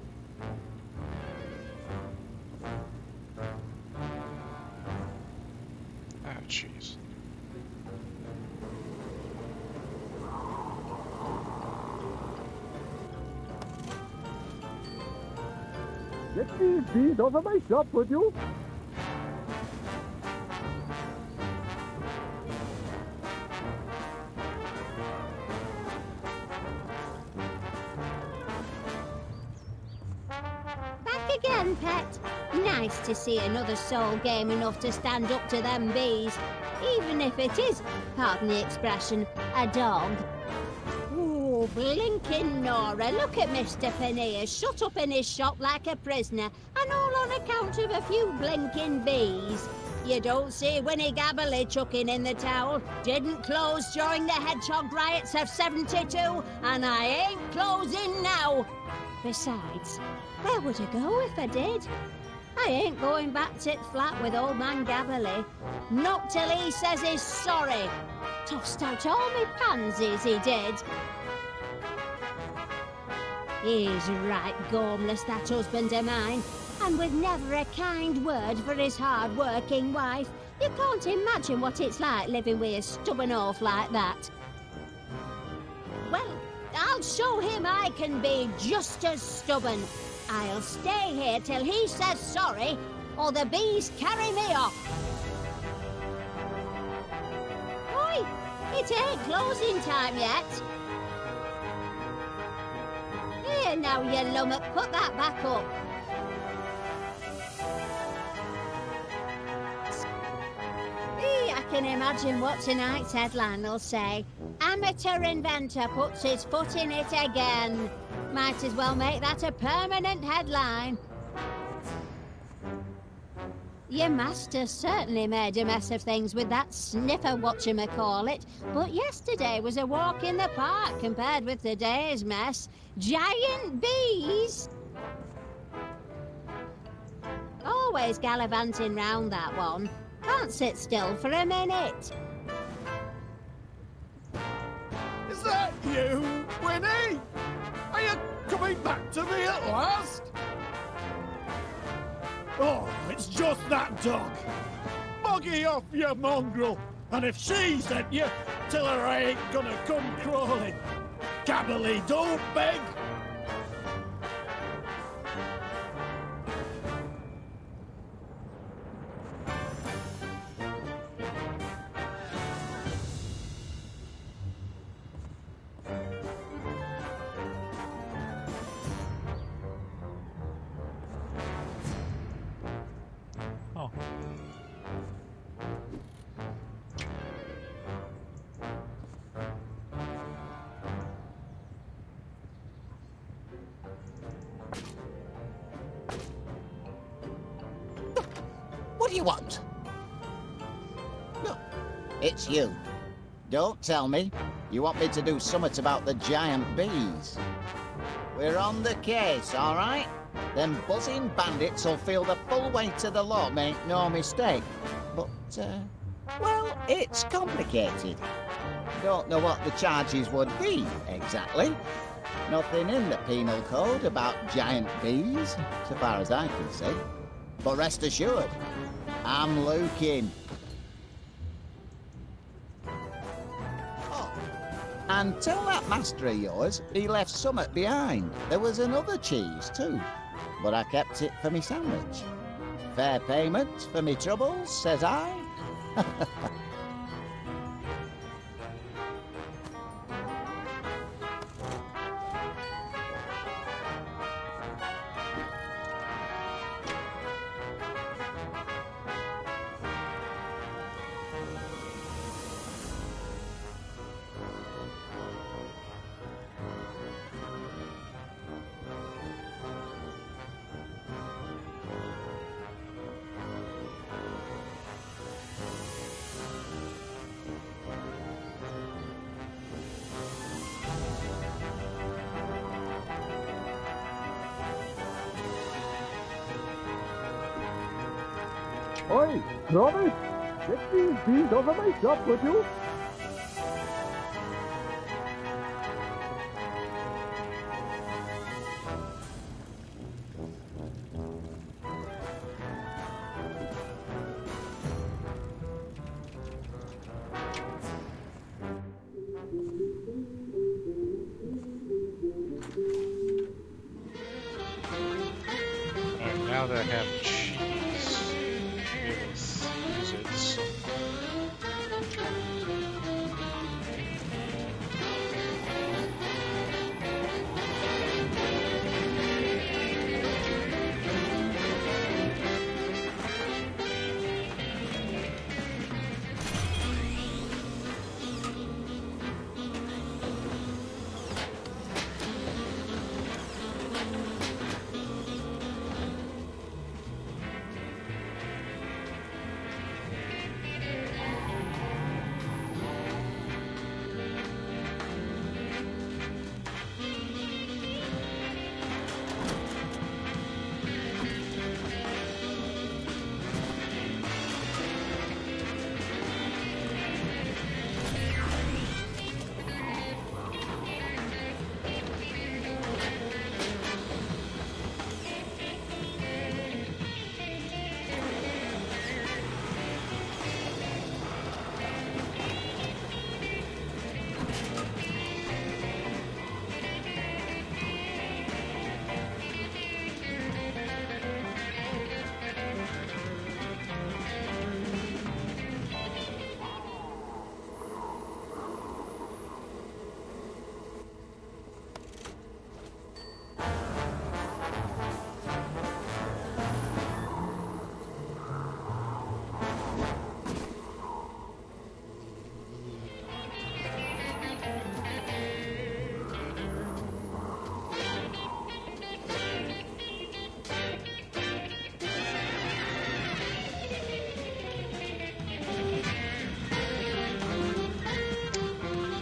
A: Ah, jeez.
K: Get these bees over my shop, would you?
E: Again, pet. Nice to see another soul game enough to stand up to them bees, even if it is, pardon the expression, a dog. Oh, blinking Nora, look at Mr. Panea, shut up in his shop like a prisoner, and all on account of a few blinking bees. You don't see Winnie Gabberly chucking in the towel. Didn't close during the hedgehog riots of '72, and I ain't closing now. Besides, where would I go if I did? I ain't going back tit flat with old man Gabberly. Not till he says he's sorry. Tossed out all me pansies, he did. He's right gormless, that husband of mine, and with never a kind word for his hard-working wife. You can't imagine what it's like living with a stubborn oaf like that. Well, I'll show him I can be just as stubborn. I'll stay here till he says sorry, or the bees carry me off. Oi, it ain't closing time yet. Here now, you lummock, put that back up. I can imagine what tonight's headline will say. Amateur inventor puts his foot in it again. Might as well make that a permanent headline. Your master certainly made a mess of things with that sniffer whatchamacallit, but yesterday was a walk in the park compared with today's mess. Giant bees! Always gallivanting round that one.
F: Can't sit still for a minute.
G: Is that you, Winnie? Are you coming back to me at last? Oh, it's just that dog. Boggy off, you mongrel. And if she sent you, tell her I ain't gonna come crawling. Gabbily, don't beg.
A: Oh.
H: What do you want? No, it's you. Don't tell me. You want me to do something about the giant bees. We're on the case, all right? Them buzzing bandits will feel the full weight of the law, make no mistake. But, well, it's complicated. Don't know what the charges would be, exactly. Nothing in the penal code about giant bees, so far as I can see. But rest assured, I'm looking. Oh, and tell that master of yours he left summit behind. There was another cheese too, but I kept it for me sandwich. Fair payment for me troubles, says I.
K: Oi, Gromit! Get these bees over my shop, would you?
A: Alright, now that I have cheese, let's use it.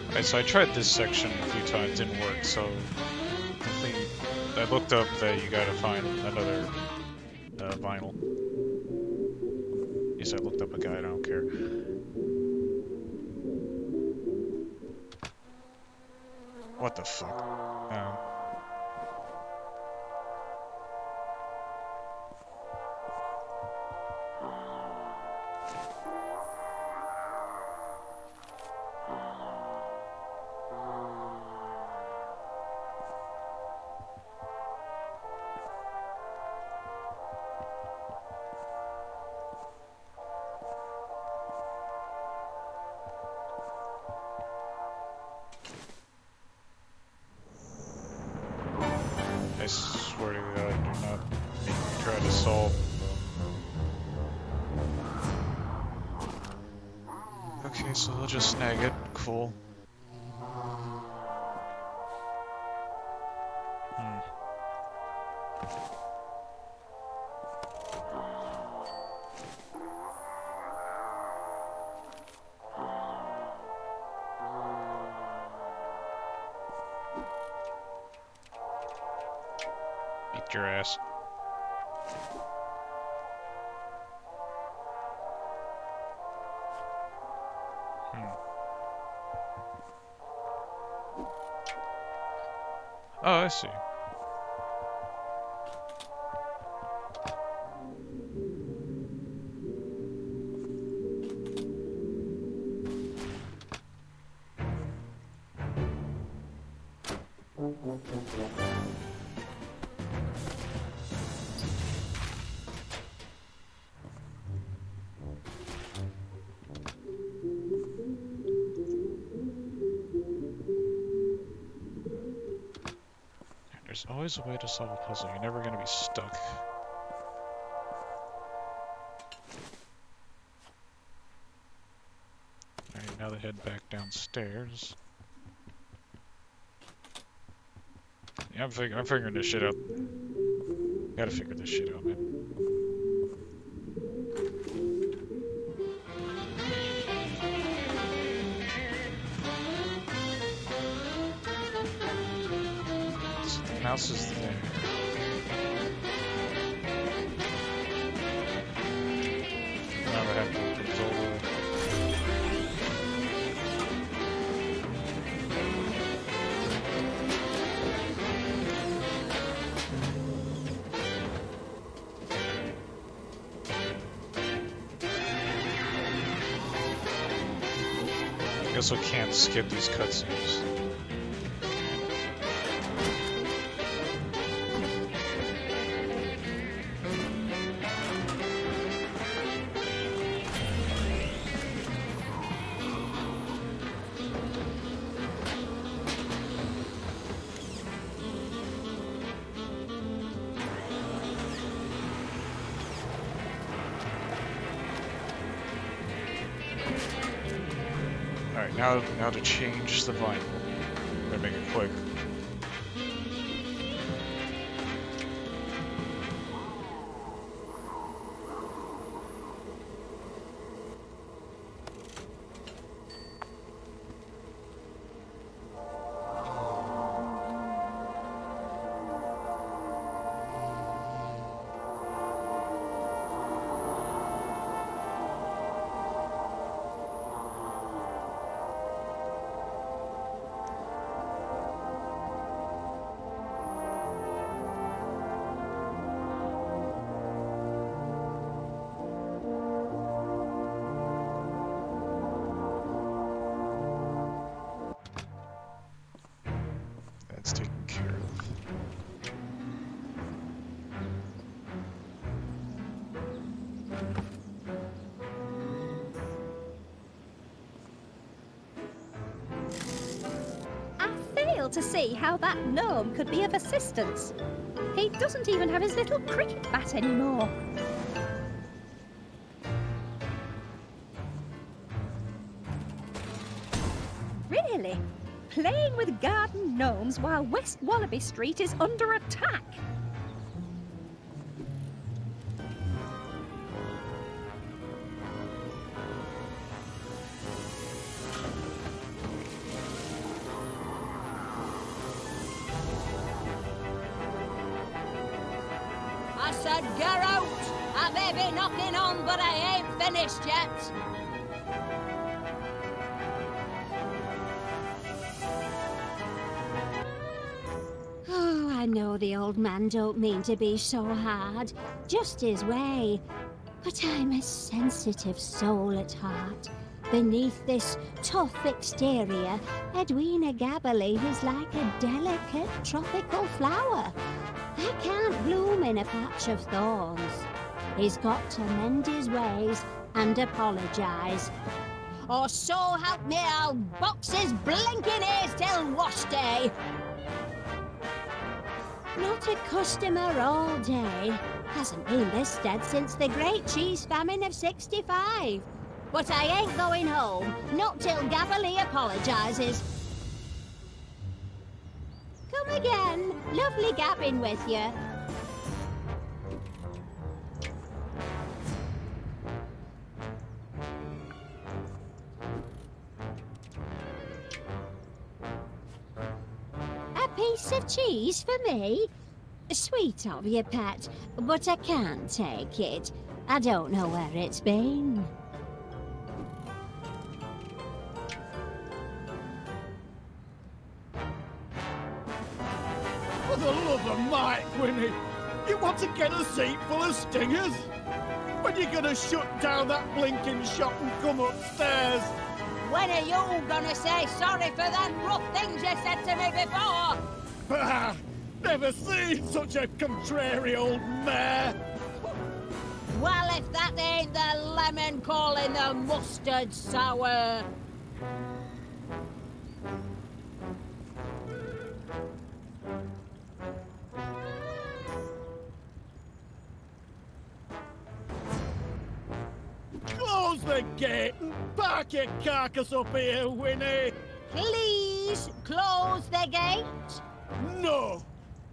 A: Alright, so I tried this section a few times, didn't work, so I looked up that you gotta find another vinyl. You case I looked up a guide, I don't care. What the fuck? I swear to God, do not make me try to solve. Okay, so they'll just snag it. Cool. Beat your ass. Oh, I see. There's always a way to solve a puzzle. You're never gonna be stuck. Alright, now they head back downstairs. Yeah, I'm figuring this shit out. Gotta figure this shit out, man. Mouse is there. Now we have to resolve. I guess we can't skip these cutscenes. Alright, now to change the vinyl. Gotta make it quick. That's taken care of.
F: I fail to see how that gnome could be of assistance. He doesn't even have his little cricket bat anymore. Really? Playing with garden gnomes while West Wallaby Street is under attack?
L: I said get out!
F: I may be knocking on, but I ain't finished yet. Oh, I know the old man don't mean to be so hard. Just his way. But I'm a sensitive soul at heart. Beneath this tough exterior, Edwina Gabberly is like a delicate tropical flower. I can't bloom in a patch of thorns. He's got to mend his ways and apologise. Or so help me, I'll box his blinking ears till wash day. Not a customer all day. Hasn't been this stead since the Great Cheese Famine of '65. But I ain't going home, not till Gabberly apologises. Come again. Lovely gabbing with you. A piece of cheese for me? Sweet of you, Pat, but I can't take it. I don't know where it's been.
L: For the love of Mike, Winnie, you want to get a seat full of stingers? When you gonna shut down that blinking shop and come upstairs?
F: When are you gonna say sorry for them rough things you said to me before?
L: Bah! Never seen such a contrary old mare.
F: Well, if that ain't the lemon calling the mustard sour.
L: Close the gate and park your carcass up here, Winnie.
F: Please close the gate.
L: No.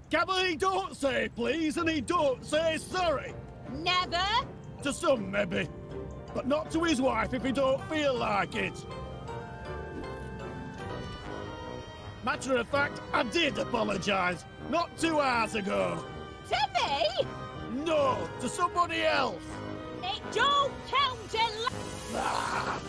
L: Gabberly don't say please and he don't say sorry.
F: Never?
L: To some, maybe. But not to his wife if he don't feel like it. Matter of fact, I did apologise. Not 2 hours ago.
F: To me?
L: No, to somebody else.
F: It don't count in
L: Ah!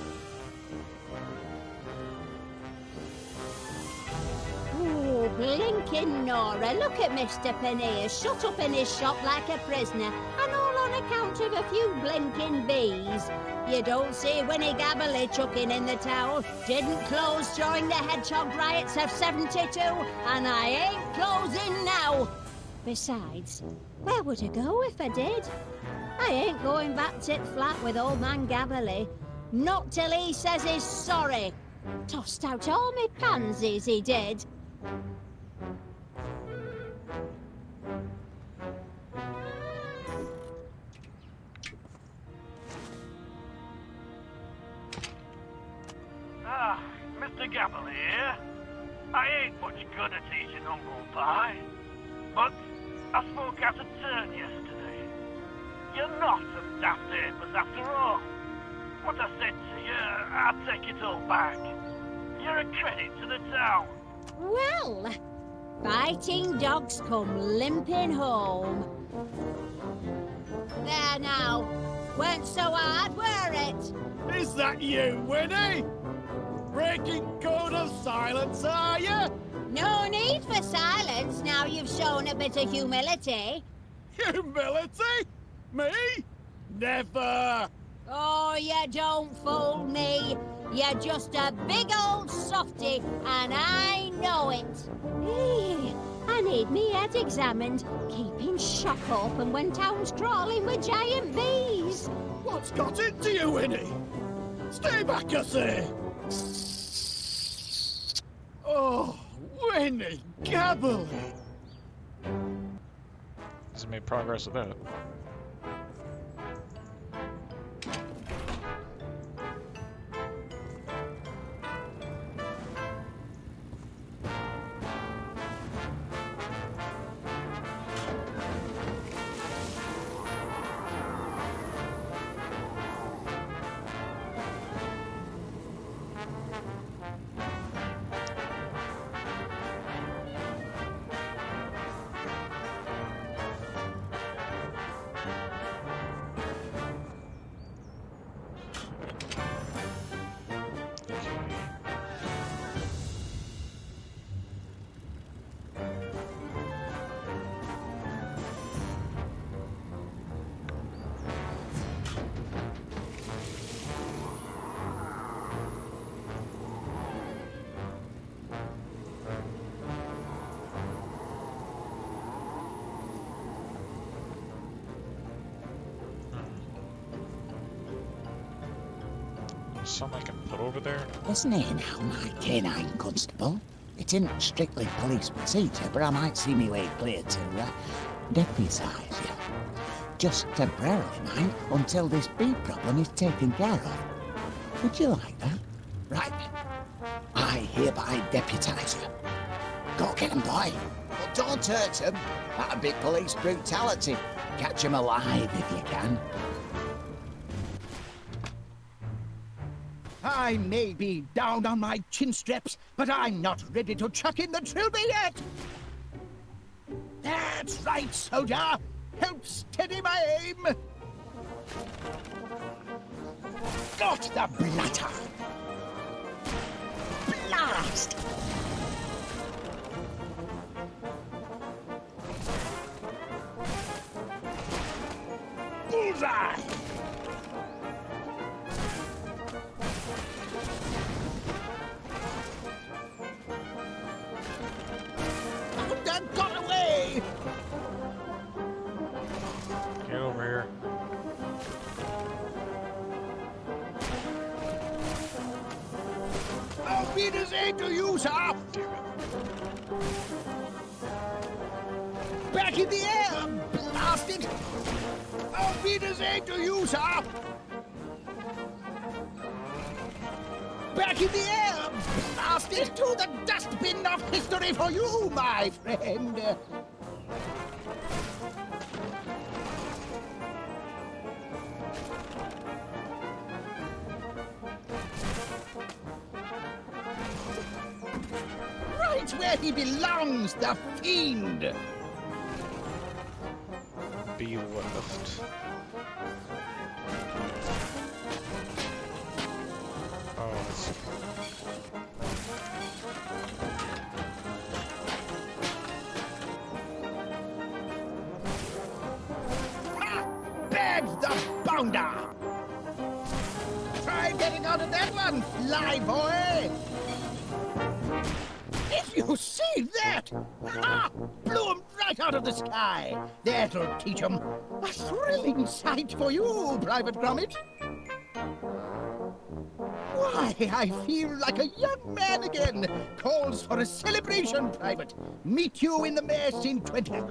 F: Oh, blinking Nora, look at Mr. Pannier, shut up in his shop like a prisoner, and all on account of a few blinking bees. You don't see Winnie Gabberly chucking in the towel. Didn't close during the hedgehog riots of '72, and I ain't closing now. Besides, where would I go if I did? I ain't going back tit flat with old man Gabberly. Not till he says he's sorry. Tossed out all me pansies, he did.
J: Ah, Mr. Gabble here. I ain't much good at eating humble pie, but I spoke out of turn yesterday. You're not a daft apers after all. What I said to you, I'll take it all back. You're a credit to the town.
F: Well, fighting dogs come limping home. There now, weren't so hard, were it?
L: Is that you, Winnie? Breaking code of silence, are you?
F: No need for silence now you've shown a bit of humility.
L: Humility? Me? Never!
F: Oh, you don't fool me. You're just a big old softy, and I know it. Eh, I need me head examined, keeping shop open when town's crawling with giant bees.
L: What's got into you, Winnie? Stay back, I say! Oh, Winnie Gabberly!
A: Hasn't made progress with that. something I can put over there?
G: Listen here now, my canine constable. It isn't strictly police procedure, but I might see me way clear to deputise you. Just temporarily, mind, until this bee problem is taken care of. Would you like that? Right then. I hereby deputise you. Go get 'em, boy.
H: But don't hurt him. That'd be police brutality.
G: Catch 'em alive if you can. I may be down on my chin straps, but I'm not ready to chuck in the trilby yet. That's right, soldier. Help steady my aim. Got the blatter. Blast! Bullseye! That got away!
A: Get over here.
G: Auf Wiedersehen to you, sir! Back in the air! Blast it! Auf Wiedersehen to you, sir! Back in the air! Blast it to the dustbin of history for you, my friend! Right where he belongs, the fiend!
A: Be left. Oh, it's...
G: Bag the bounder! Try getting out of that one, fly boy! If you see that! Ha! Blew him right out of the sky! That'll teach him. A thrilling sight for you, Private Gromit. Why, I feel like a young man again. Calls for a celebration, Private. Meet you in the mess in 20...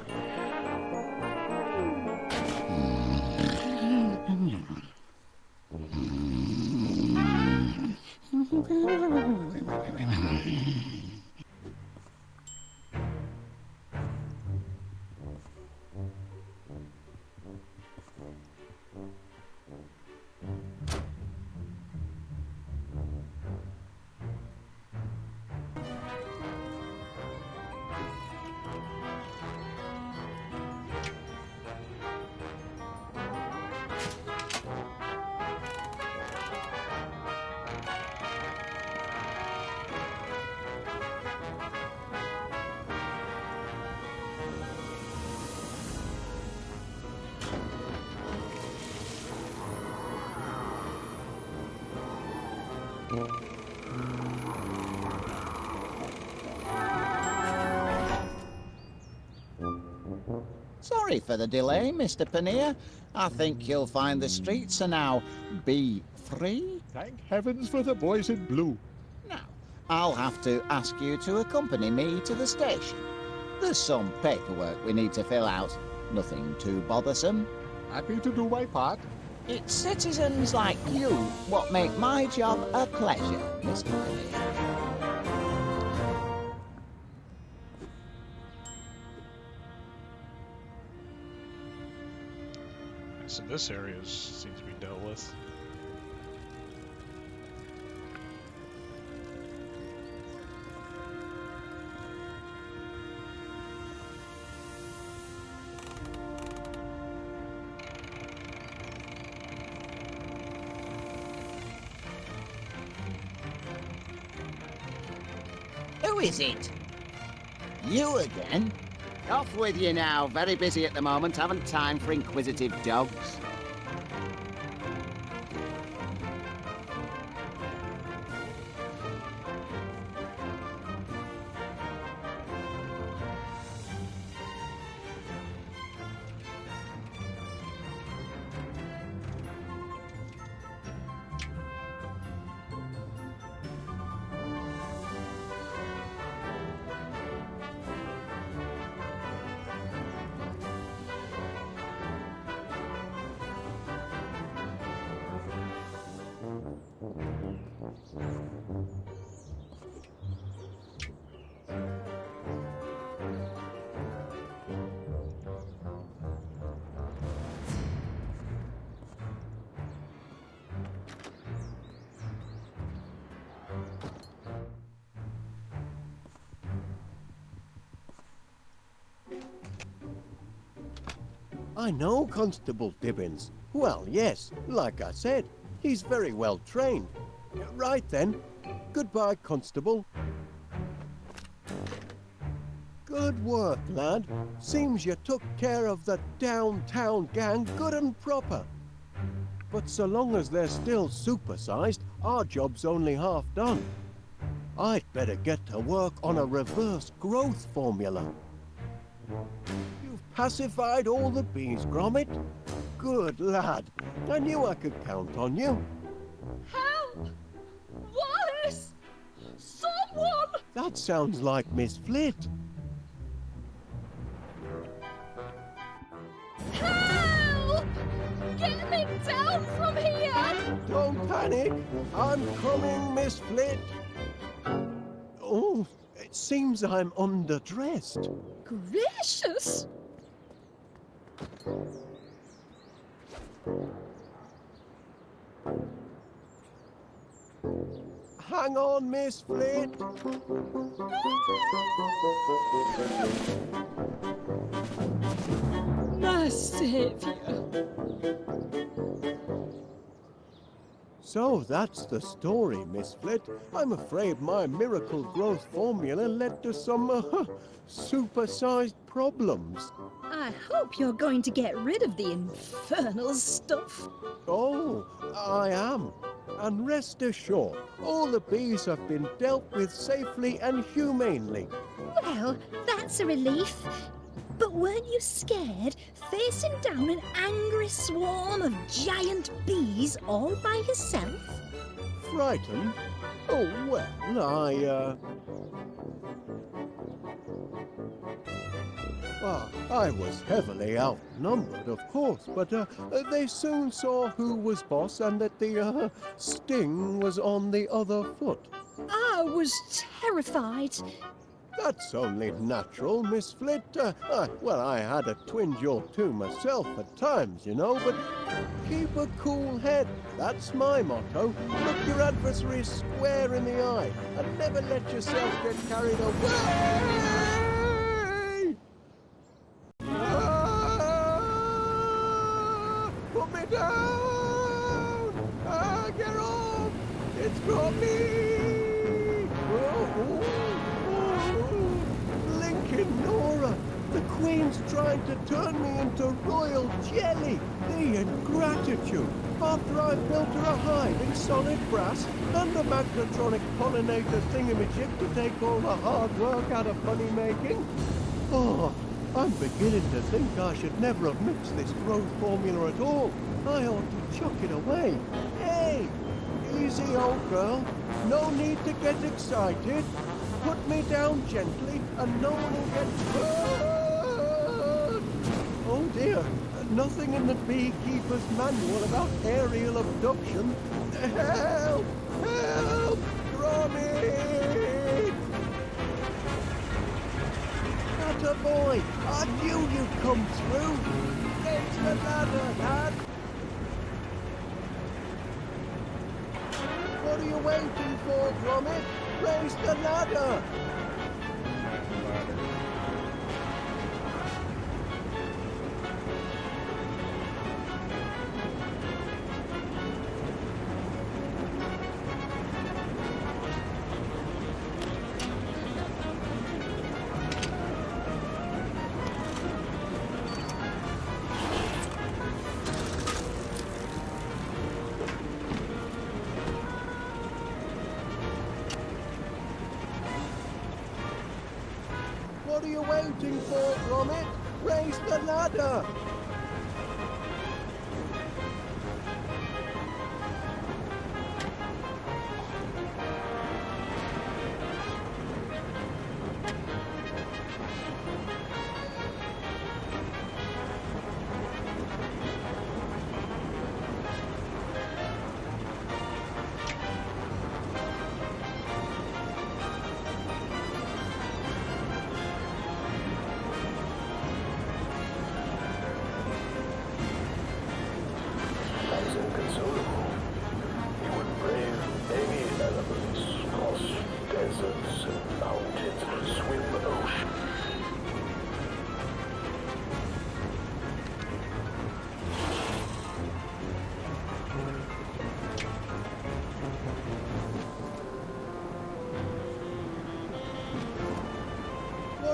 H: Sorry for the delay, Mr. Paneer. I think you'll find the streets are now bee-free.
C: Thank heavens for the boys in blue.
H: Now, I'll have to ask you to accompany me to the station. There's some paperwork we need to fill out. Nothing too bothersome.
C: Happy to do my part.
H: It's citizens like you what make my job a pleasure, Mr. Paneer.
A: So this area seems to be dealt with.
H: Who is it? You again? Off with you now. Very busy at the moment. Haven't time for inquisitive dogs.
B: I know Constable Dibbins. Well, yes, like I said, he's very well trained. Right then. Goodbye, Constable. Good work, lad. Seems you took care of the downtown gang good and proper. But so long as they're still supersized, our job's only half done. I'd better get to work on a reverse growth formula. You've pacified all the bees, Gromit. Good lad. I knew I could count on you.
F: Help! Wallace! Someone!
B: That sounds like Miss Flit.
F: Help! Get me down from here!
B: Don't panic. I'm coming, Miss Flit. Oh, it seems I'm underdressed.
F: Gracious!
B: Hang on, Miss Flit.
F: My saviour.
B: So that's the story, Miss Flit. I'm afraid my miracle growth formula led to some supersized problems.
F: I hope you're going to get rid of the infernal stuff.
B: Oh, I am. And rest assured, all the bees have been dealt with safely and humanely.
F: Well, that's a relief. But weren't you scared facing down an angry swarm of giant bees all by yourself?
B: Frightened? Oh, well, I was heavily outnumbered, of course, but they soon saw who was boss and that the sting was on the other foot.
F: I was terrified.
B: That's only natural, Miss Flit. Well, I had a twinge or two myself at times, you know, but keep a cool head. That's my motto. Look your adversary square in the eye and never let yourself get carried away. Put me down! Get off! It's Gromit! Blinking Nora! The Queen's trying to turn me into royal jelly! The ingratitude! After I've built her a hive in solid brass and a magnetronic pollinator thingamajig to take all the hard work out of money making. Oh, I'm beginning to think I should never have mixed this growth formula at all. I ought to chuck it away. Hey, easy old girl. No need to get excited. Put me down gently and no one will get hurt. Oh dear, nothing in the beekeeper's manual about aerial abduction. Help! Help! Gromit! Atta boy! I knew you'd come through! Raise the ladder, lad! What are you waiting for, Gromit? Raise the ladder! What are you waiting for, Gromit? Raise the ladder!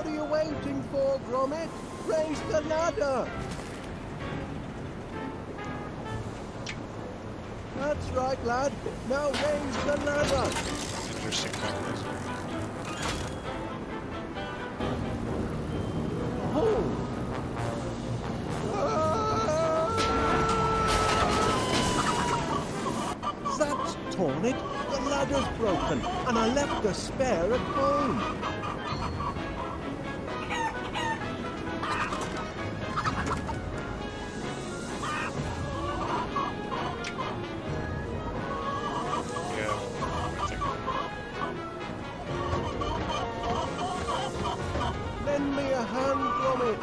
B: What are you waiting for, Gromit? Raise the ladder! That's right, lad. Now raise the ladder!
A: Interesting mechanism.
B: Oh! That's torn it. The ladder's broken, and I left the spare at home.
A: Yeah, I think
B: Lend me a hand, Gromit.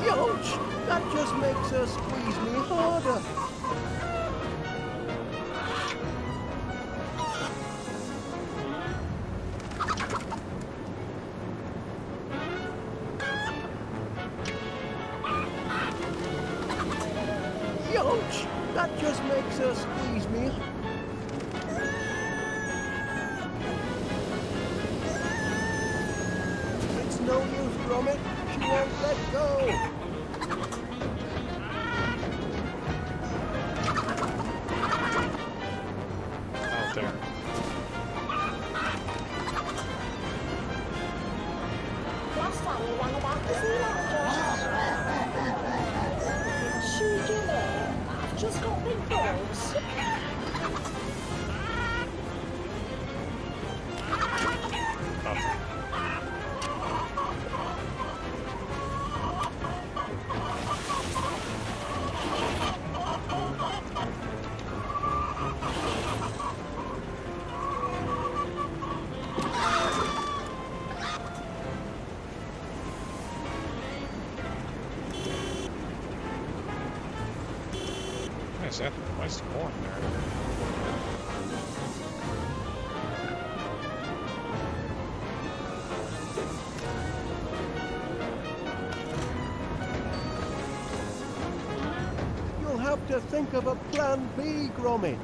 B: Youch! That just makes her squeeze me harder. Youch! That just makes her squeeze me. It's no use, Gromit. She won't let go.
A: out there.
F: Last time we ran about this Shoot you there. I've just got big balls.
A: Why is that? Why is the horn there?
B: You'll have to think of a plan B, Gromit.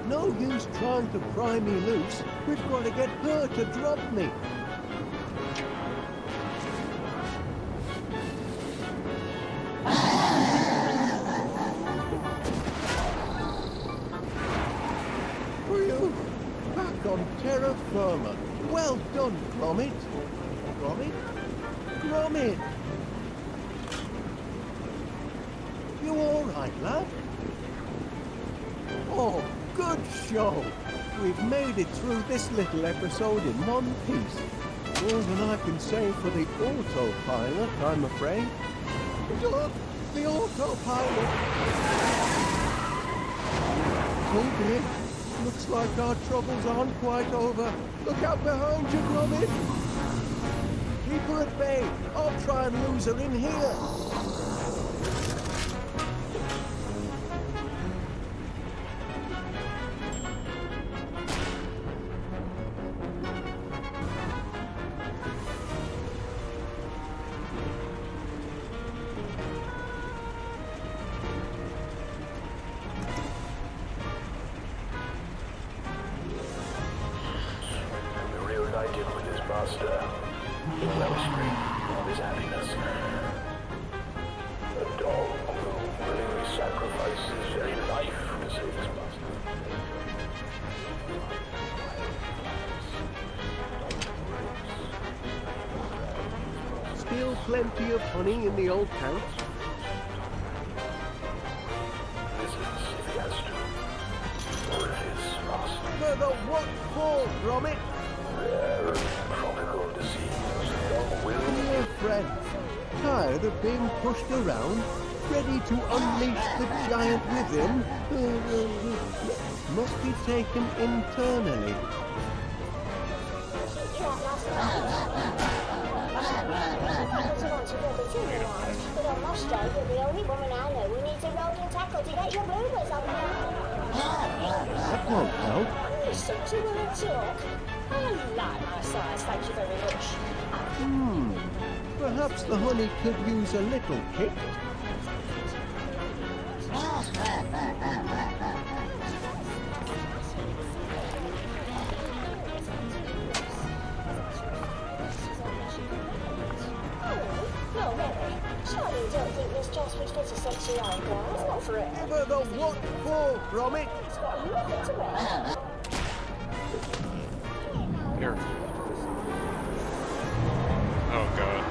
B: No use trying to pry me loose. We've got to get her to drop me. Phew! Back on terra firma. Well done, Gromit. Gromit? Gromit! You all right, lad? Oh, good show. We've made it through this little episode in one piece. More than I can say for the autopilot, I'm afraid. Look, the autopilot. Oh dear. Looks like our troubles aren't quite over. Look out behind you, Gromit. Keep her at bay. I'll try and lose her in here.
M: Reunited with his master, the wellspring of his happiness. A dog who willingly sacrificed his very life to save his master.
B: Still plenty of honey in the old pouch.
M: Listens if he has to, or if his master.
B: For the what for, Gromit?
M: Rare and tropical disease, dog will.
B: Dear friends, tired of being pushed around, ready to unleash the giant within, must be taken internally.
F: But on my stroke, you're the only woman I know who needs a rolling tackle to get your bloopers on.
B: That won't help.
F: Listen to her talk. I like my size, thank you very much.
B: Perhaps the honey could use a little kick. For the what for, Gromit?
A: Here. Oh god.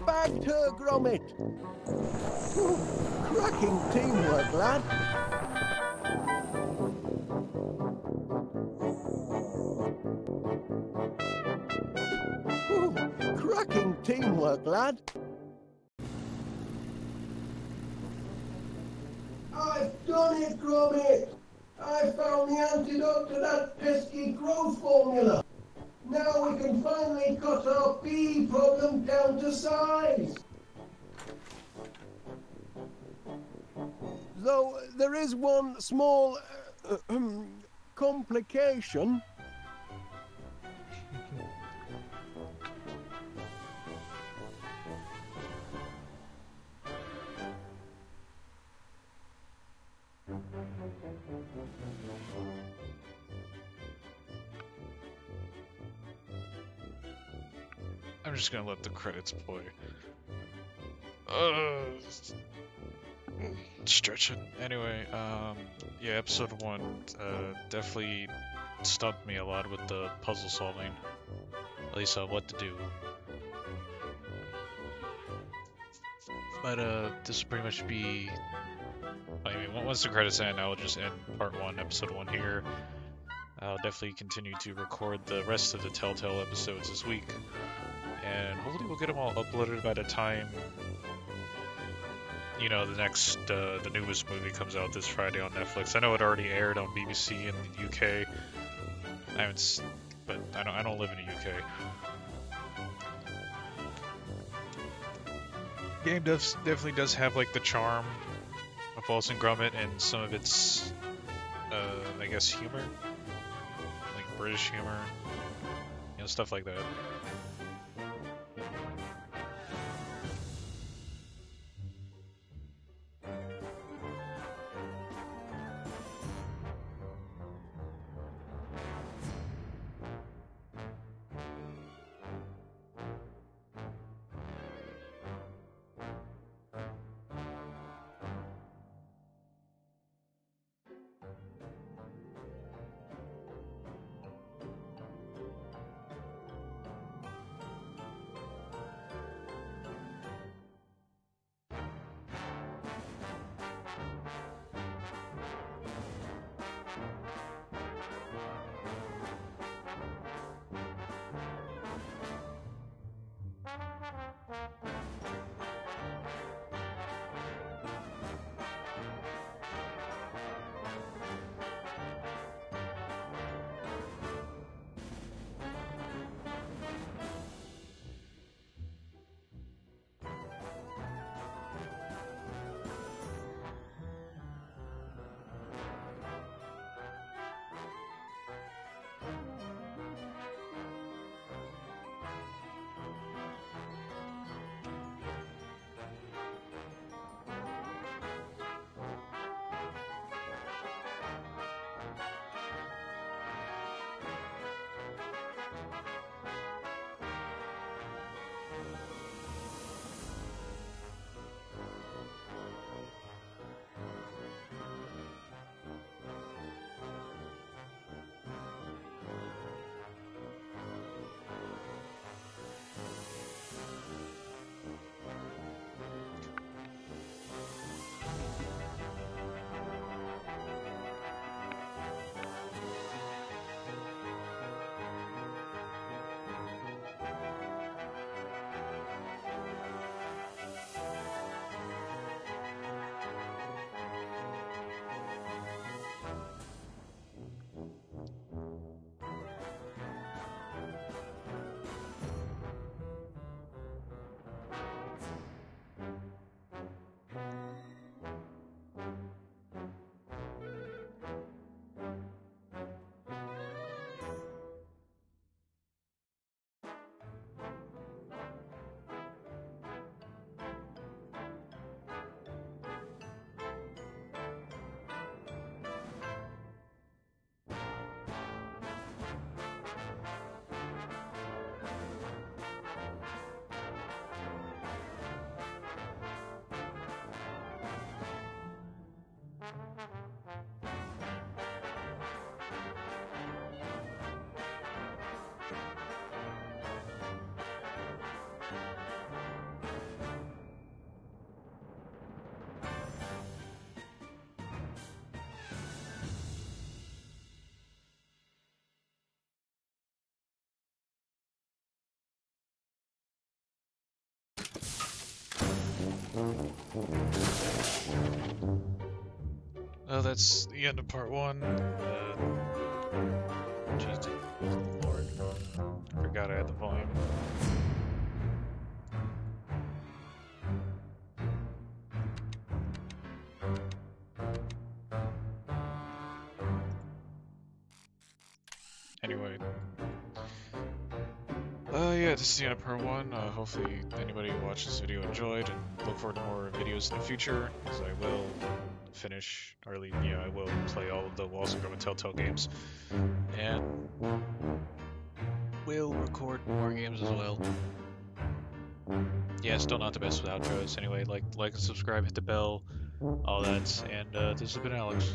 B: Bagged her, Gromit. Cracking teamwork, lad. Cracking teamwork, lad. I've done it, Gromit. I found the antidote to that pesky growth formula. Now we can finally cut our bee problem down to size. Though there is one small complication.
A: I'm just gonna let the credits play. Stretching. Anyway, yeah, episode 1 definitely stumped me a lot with the puzzle solving. At least on what to do. But this will pretty much be. I mean, once the credits end, I'll just end part 1, episode 1 here. I'll definitely continue to record the rest of the Telltale episodes this week. And hopefully we'll get them all uploaded by the time, you know, the next, the newest movie comes out this Friday on Netflix. I know it already aired on BBC in the UK. I haven't, but I don't live in the UK. Game definitely does have like the charm of Wallace and Gromit and some of its, I guess, humor, like British humor, you know, stuff like that. Oh, that's the end of part 1. Jesus Lord. I forgot I had the volume. Anyway. Yeah, this is the end of part 1. Hopefully anybody who watched this video enjoyed, and look forward to more videos in the future, as I will finish, or at least, I will play all of the Wallace Gromit Telltale games, and will record more games as well. Yeah, still not the best with outros. Anyway, like and subscribe, hit the bell, all that, and this has been Alex.